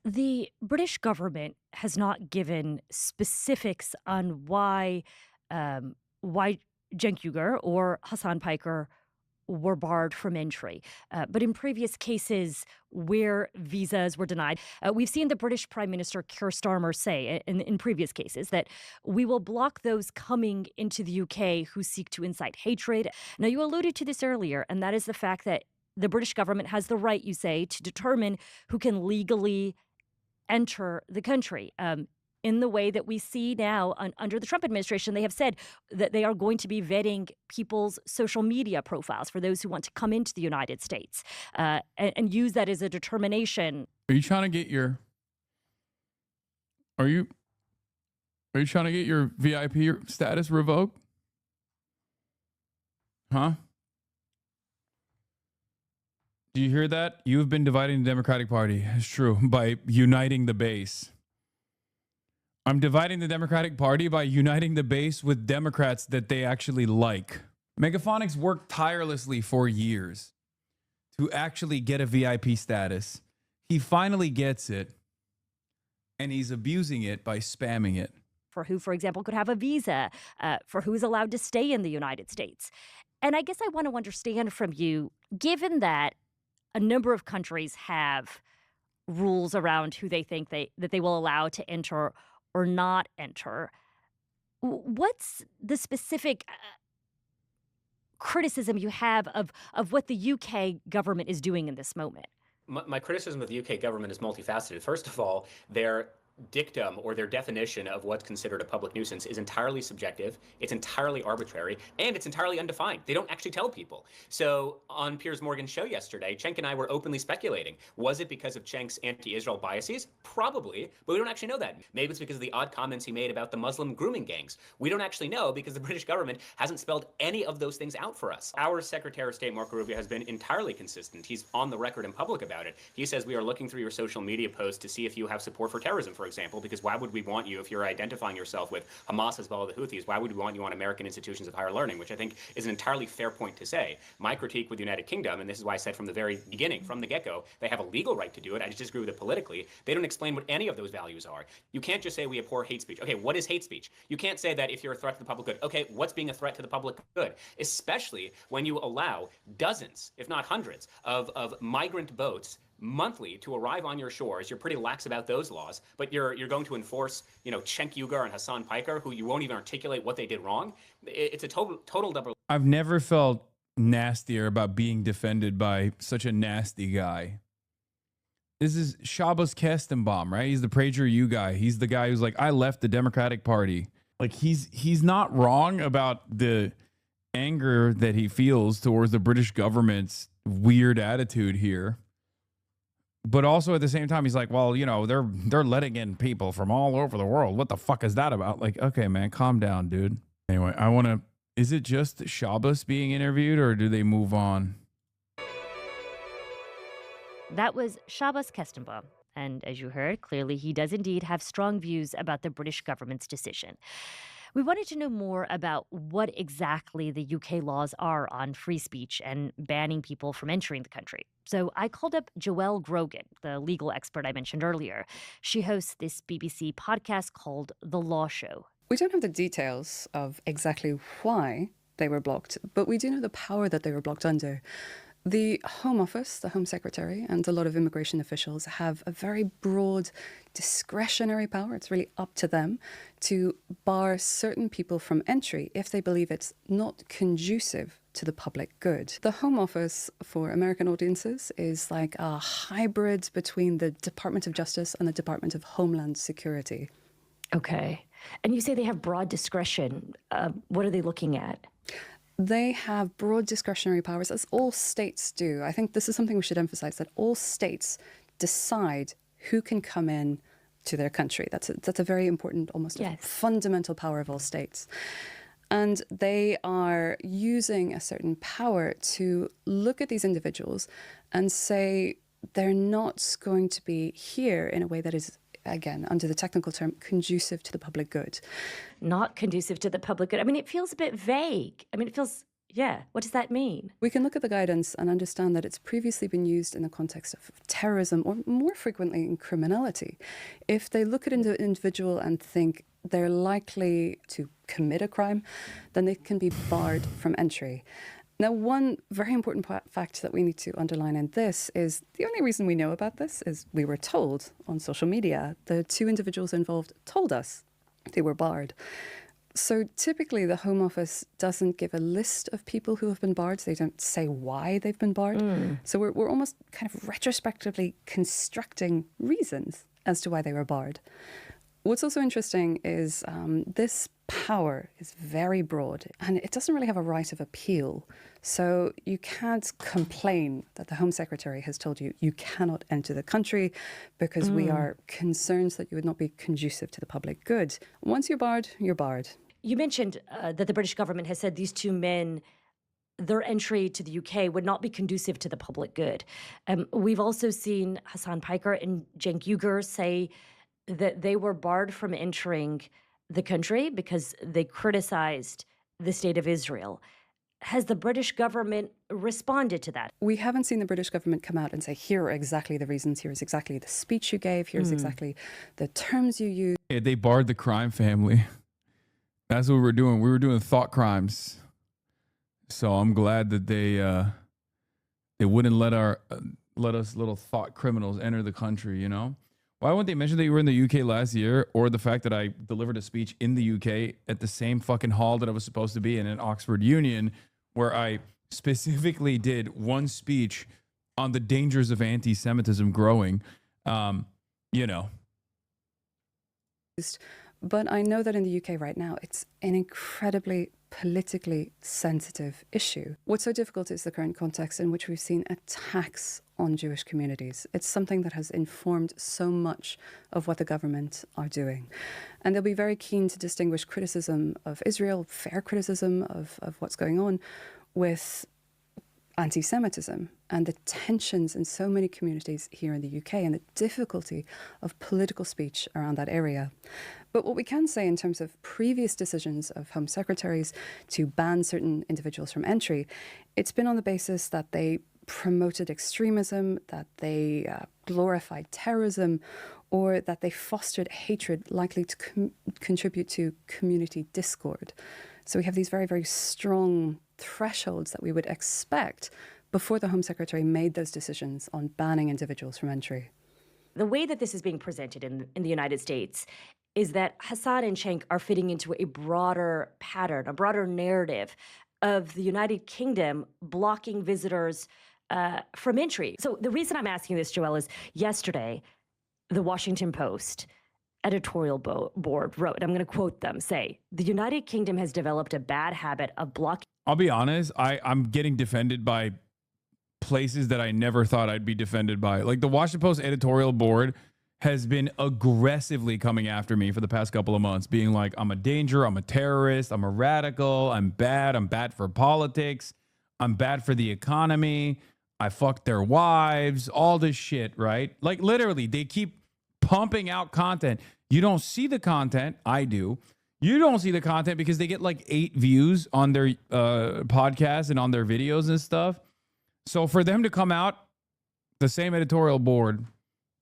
The British government has not given specifics on why Cenk Uygur or Hassan Piker were barred from entry. But in previous cases where visas were denied, we've seen the British Prime Minister Keir Starmer say in previous cases that we will block those coming into the UK who seek to incite hatred. Now, you alluded to this earlier, and that is the fact that the British government has the right, you say, to determine who can legally enter the country. In the way that we see now under the Trump administration, they have said that they are going to be vetting people's social media profiles for those who want to come into the United States and use that as a determination. Are you trying to get your? Are you trying to get your VIP status revoked? Huh? Do you hear that? You have been dividing the Democratic Party. It's true, by uniting the base. I'm dividing the Democratic Party by uniting the base with Democrats that they actually like. Megaphonics worked tirelessly for years to actually get a VIP status. He finally gets it, and he's abusing it by spamming it. For who, for example, could have a visa, for who is allowed to stay in the United States. And I guess I want to understand from you, given that a number of countries have rules around who they think that they will allow to enter or not enter, what's the specific criticism you have of what the UK government is doing in this moment? My criticism of the UK government is multifaceted. First of all, their dictum or their definition of what's considered a public nuisance is entirely subjective, it's entirely arbitrary, and it's entirely undefined. They don't actually tell people. So on Piers Morgan's show yesterday, Cenk and I were openly speculating. Was it because of Cenk's anti-Israel biases? Probably, but we don't actually know that. Maybe it's because of the odd comments he made about the Muslim grooming gangs. We don't actually know because the British government hasn't spelled any of those things out for us. Our Secretary of State, Marco Rubio, has been entirely consistent. He's on the record in public about it. He says, we are looking through your social media posts to see if you have support for terrorism, for example, because why would we want you, if you're identifying yourself with Hamas, Hezbollah, the Houthis, why would we want you on American institutions of higher learning, which I think is an entirely fair point to say. My critique with the United Kingdom, and this is why I said from the very beginning, from the get-go, they have a legal right to do it. I just disagree with it politically. They don't explain what any of those values are. You can't just say we abhor hate speech. Okay, what is hate speech? You can't say that if you're a threat to the public good. Okay, what's being a threat to the public good? Especially when you allow dozens, if not hundreds, of migrant boats monthly to arrive on your shores. You're pretty lax about those laws, but you're going to enforce, Cenk Uygur and Hassan Piker, who you won't even articulate what they did wrong. It's a total double. I've never felt nastier about being defended by such a nasty guy. This is Shabbos Kestenbaum, right? He's the PragerU guy. He's the guy who's like, I left the Democratic Party. Like he's not wrong about the anger that he feels towards the British government's weird attitude here. But also at the same time, he's like, well, they're letting in people from all over the world. What the fuck is that about? Like, okay, man, calm down, dude. Anyway, is it just Shabbos being interviewed or do they move on? That was Shabbos Kestenbaum. And as you heard, clearly he does indeed have strong views about the British government's decision. We wanted to know more about what exactly the UK laws are on free speech and banning people from entering the country. So I called up Joelle Grogan, the legal expert I mentioned earlier. She hosts this BBC podcast called The Law Show. We don't have the details of exactly why they were blocked, but we do know the power that they were blocked under. The Home Office, the Home Secretary, and a lot of immigration officials have a very broad discretionary power. It's really up to them to bar certain people from entry if they believe it's not conducive to the public good. The Home Office, for American audiences, is like a hybrid between the Department of Justice and the Department of Homeland Security. Okay. And you say they have broad discretion. What are they looking at? They have broad discretionary powers, as all states do. I think this is something we should emphasize, that all states decide who can come in to their country. That's a very important, almost a fundamental power of all states. And they are using a certain power to look at these individuals and say they're not going to be here in a way that is, again, under the technical term, conducive to the public good. Not conducive to the public good. I mean, it feels a bit vague. I mean, it feels, what does that mean? We can look at the guidance and understand that it's previously been used in the context of terrorism or more frequently in criminality. If they look at an individual and think they're likely to commit a crime, then they can be barred from entry. Now, one very important fact that we need to underline in this is the only reason we know about this is we were told on social media. The two individuals involved told us they were barred. So typically the Home Office doesn't give a list of people who have been barred. They don't say why they've been barred. So we're almost kind of retrospectively constructing reasons as to why they were barred. What's also interesting is this power is very broad and it doesn't really have a right of appeal. So you can't complain that the Home Secretary has told you you cannot enter the country because we are concerned that you would not be conducive to the public good. Once you're barred, you're barred. You mentioned that the British government has said these two men, their entry to the UK would not be conducive to the public good. We've also seen Hassan Piker and Cenk Uygur say that they were barred from entering the country because they criticized the state of Israel. Has the British government responded to that? We haven't seen the British government come out and say, here are exactly the reasons, here's exactly the speech you gave, here's exactly the terms you used. Yeah, they barred the crime family. That's what we were doing. We were doing thought crimes. So I'm glad that they wouldn't let us little thought criminals enter the country, Why wouldn't they mention that you were in the UK last year, or the fact that I delivered a speech in the UK at the same fucking hall that I was supposed to be in Oxford Union, where I specifically did one speech on the dangers of anti-Semitism growing, But I know that in the UK right now, it's an incredibly politically sensitive issue. What's so difficult is the current context in which we've seen attacks on Jewish communities. It's something that has informed so much of what the government are doing. And they'll be very keen to distinguish criticism of Israel, fair criticism of what's going on, with anti-Semitism. and the tensions in so many communities here in the UK and the difficulty of political speech around that area. But what we can say in terms of previous decisions of Home Secretaries to ban certain individuals from entry, it's been on the basis that they promoted extremism, that they glorified terrorism, or that they fostered hatred likely to contribute to community discord. So we have these very, very strong thresholds that we would expect before the Home Secretary made those decisions on banning individuals from entry. The way that this is being presented in the United States is that Hassan and Cenk are fitting into a broader pattern, a broader narrative of the United Kingdom blocking visitors from entry. So the reason I'm asking this, Joelle, is yesterday, the Washington Post editorial board wrote, and I'm going to quote them, say, the United Kingdom has developed a bad habit of blocking. I'll be honest, I'm getting defended by places that I never thought I'd be defended by. Like the Washington Post editorial board has been aggressively coming after me for the past couple of months, being like, I'm a danger, I'm a terrorist, I'm a radical, I'm bad for politics, I'm bad for the economy, I fucked their wives, all this shit, right? Like literally, they keep pumping out content. You don't see the content, I do. You don't see the content because they get like 8 views on their podcasts and on their videos and stuff. So for them to come out, the same editorial board,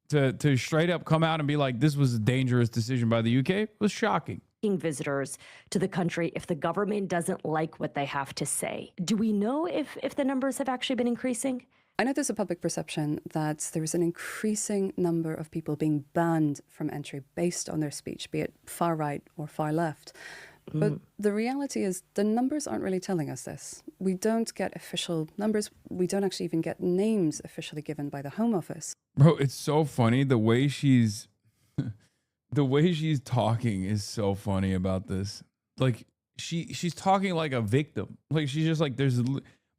to straight up come out and be like, this was a dangerous decision by the UK, was shocking. Visitors to the country if the government doesn't like what they have to say. Do we know if the numbers have actually been increasing? I know there's a public perception that there is an increasing number of people being banned from entry based on their speech, be it far right or far left. But the reality is the numbers aren't really telling us this. We don't get official numbers. We don't actually even get names officially given by the Home Office. Bro, it's so funny. The way she's talking is so funny about this. Like she's talking like a victim. Like she's just like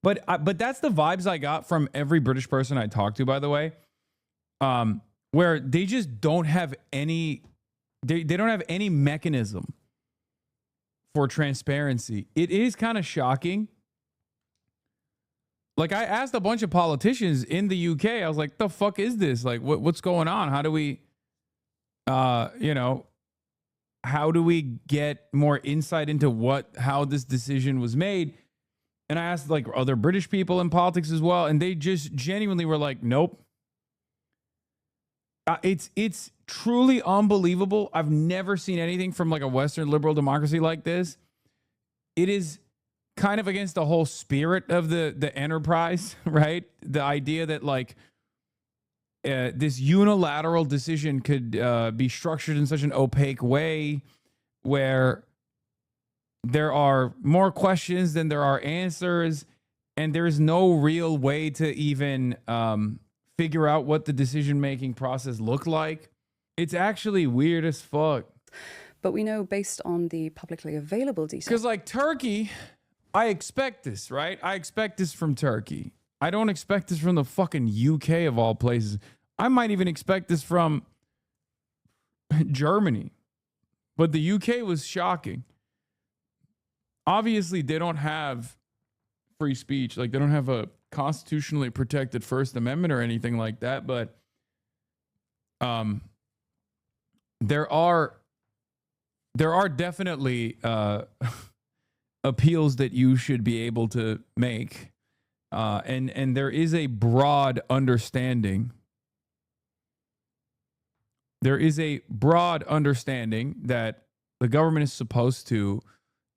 but that's the vibes I got from every British person I talked to, by the way. Where they just don't have any they don't have any mechanism for transparency. It is kind of shocking. Like I asked a bunch of politicians in the UK, I was like, the fuck is this? Like what's going on? How do we how do we get more insight into how this decision was made? And I asked like other British people in politics as well, and they just genuinely were like, nope. It's truly unbelievable. I've never seen anything from like a Western liberal democracy like this. It is kind of against the whole spirit of the enterprise, right? The idea that like this unilateral decision could be structured in such an opaque way where there are more questions than there are answers, and there is no real way to even figure out what the decision-making process looked like. It's actually weird as fuck. But we know based on the publicly available details. Because like Turkey, I expect this, right? I expect this from Turkey. I don't expect this from the fucking UK of all places. I might even expect this from Germany. But the UK was shocking. Obviously, they don't have free speech. Like, they don't have a constitutionally protected First Amendment or anything like that. But there are definitely appeals that you should be able to make. And there is a broad understanding. There is a broad understanding that the government is supposed to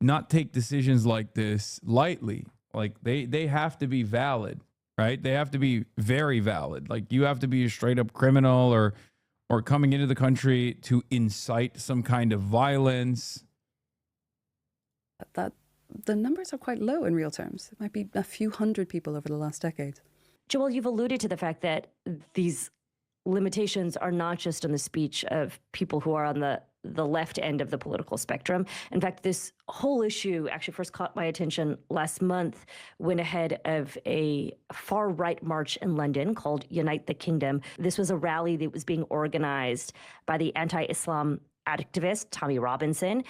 not take decisions like this lightly. Like they have to be valid, right? They have to be very valid. Like you have to be a straight up criminal or coming into the country to incite some kind of violence. That the numbers are quite low in real terms. It might be a few hundred people over the last decade. Joel, you've alluded to the fact that these limitations are not just on the speech of people who are on the left end of the political spectrum. In fact, this whole issue actually first caught my attention last month when ahead of a far-right march in London called Unite the Kingdom. This was a rally that was being organized by the anti-Islam activist Tommy Robinson.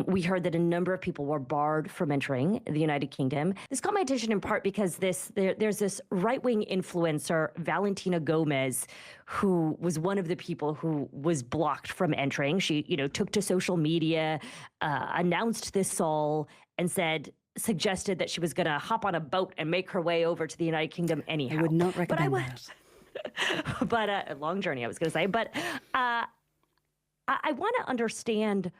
We heard that a number of people were barred from entering the United Kingdom. This caught my attention in part because there's this right-wing influencer, Valentina Gomez, who was one of the people who was blocked from entering. She, took to social media, announced this all, and suggested that she was going to hop on a boat and make her way over to the United Kingdom anyhow. I would not recommend that. But a long journey, I was going to say. But I want to understand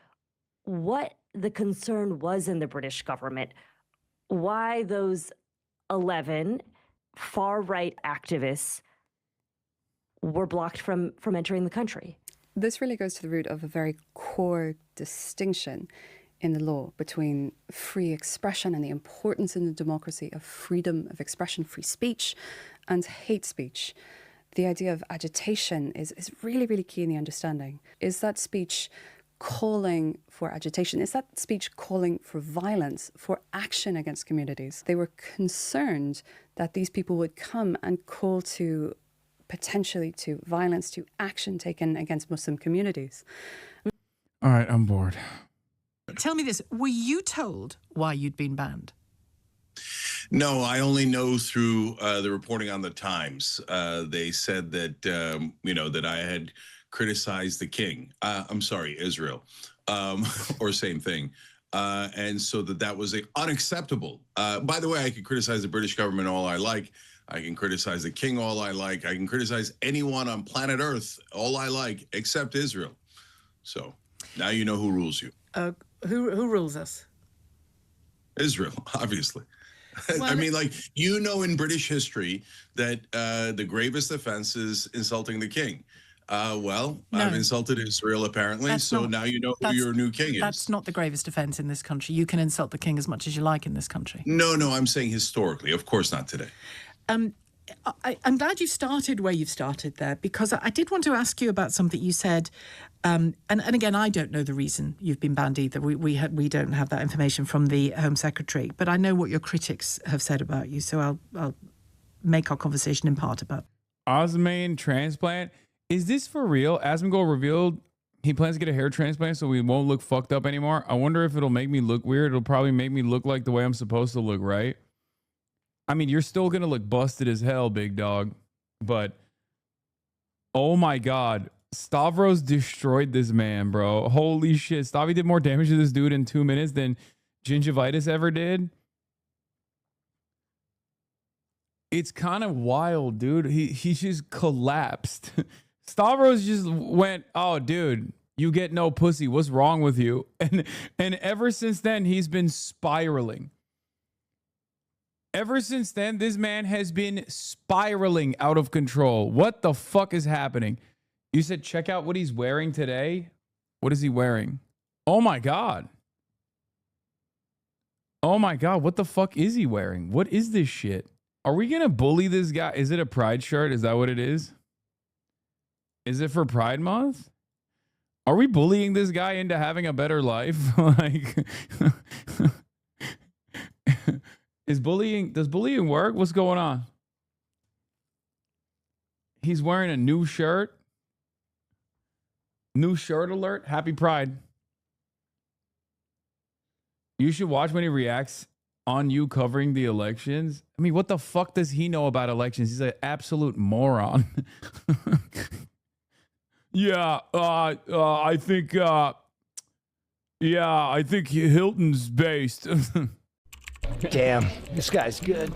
what the concern was in the British government, why those 11 far-right activists were blocked from entering the country. This really goes to the root of a very core distinction in the law between free expression and the importance in the democracy of freedom of expression, free speech, and hate speech. The idea of agitation is really, really key in the understanding. Is that speech calling for agitation? Is that speech calling for violence, for action against communities? They were concerned that these people would come and call to potentially to violence, to action taken against Muslim communities. All right, I'm bored. Tell me this, were you told why you'd been banned? No, I only know through the reporting on the Times. They said that, that I had criticized the king. I'm sorry, Israel, or same thing. And so that was unacceptable. By the way, I could criticize the British government all I like. I can criticize the king all I like. I can criticize anyone on planet Earth all I like, except Israel. So now you know who rules you. Who rules us? Israel, obviously. Well, I mean, in British history that the gravest offense is insulting the king. No. I've insulted Israel, apparently, now you know who your new king is. That's not the gravest offense in this country. You can insult the king as much as you like in this country. No, I'm saying historically. Of course not today. I'm glad you started where you've started there, because I did want to ask you about something you said. And again, I don't know the reason you've been banned either. We don't have that information from the Home Secretary, but I know what your critics have said about you, so I'll make our conversation in part about. Osman transplant. Is this for real? Asmongold revealed he plans to get a hair transplant so we won't look fucked up anymore. I wonder if it'll make me look weird. It'll probably make me look like the way I'm supposed to look, right? I mean, you're still going to look busted as hell, big dog. But, oh my God. Stavros destroyed this man, bro. Holy shit. Stavi did more damage to this dude in 2 minutes than Gingivitis ever did. It's kind of wild, dude. He just collapsed. Stavros just went, oh, dude, you get no pussy. What's wrong with you? And ever since then, he's been spiraling. Ever since then, this man has been spiraling out of control. What the fuck is happening? You said check out what he's wearing today. What is he wearing? Oh my God. Oh my God. What the fuck is he wearing? What is this shit? Are we going to bully this guy? Is it a Pride shirt? Is that what it is? Is it for Pride Month? Are we bullying this guy into having a better life? Does bullying work? What's going on? He's wearing a new shirt. New shirt alert. Happy Pride. You should watch when he reacts on you covering the elections. I mean, what the fuck does he know about elections? He's an absolute moron. I think Hilton's based. Damn, this guy's good.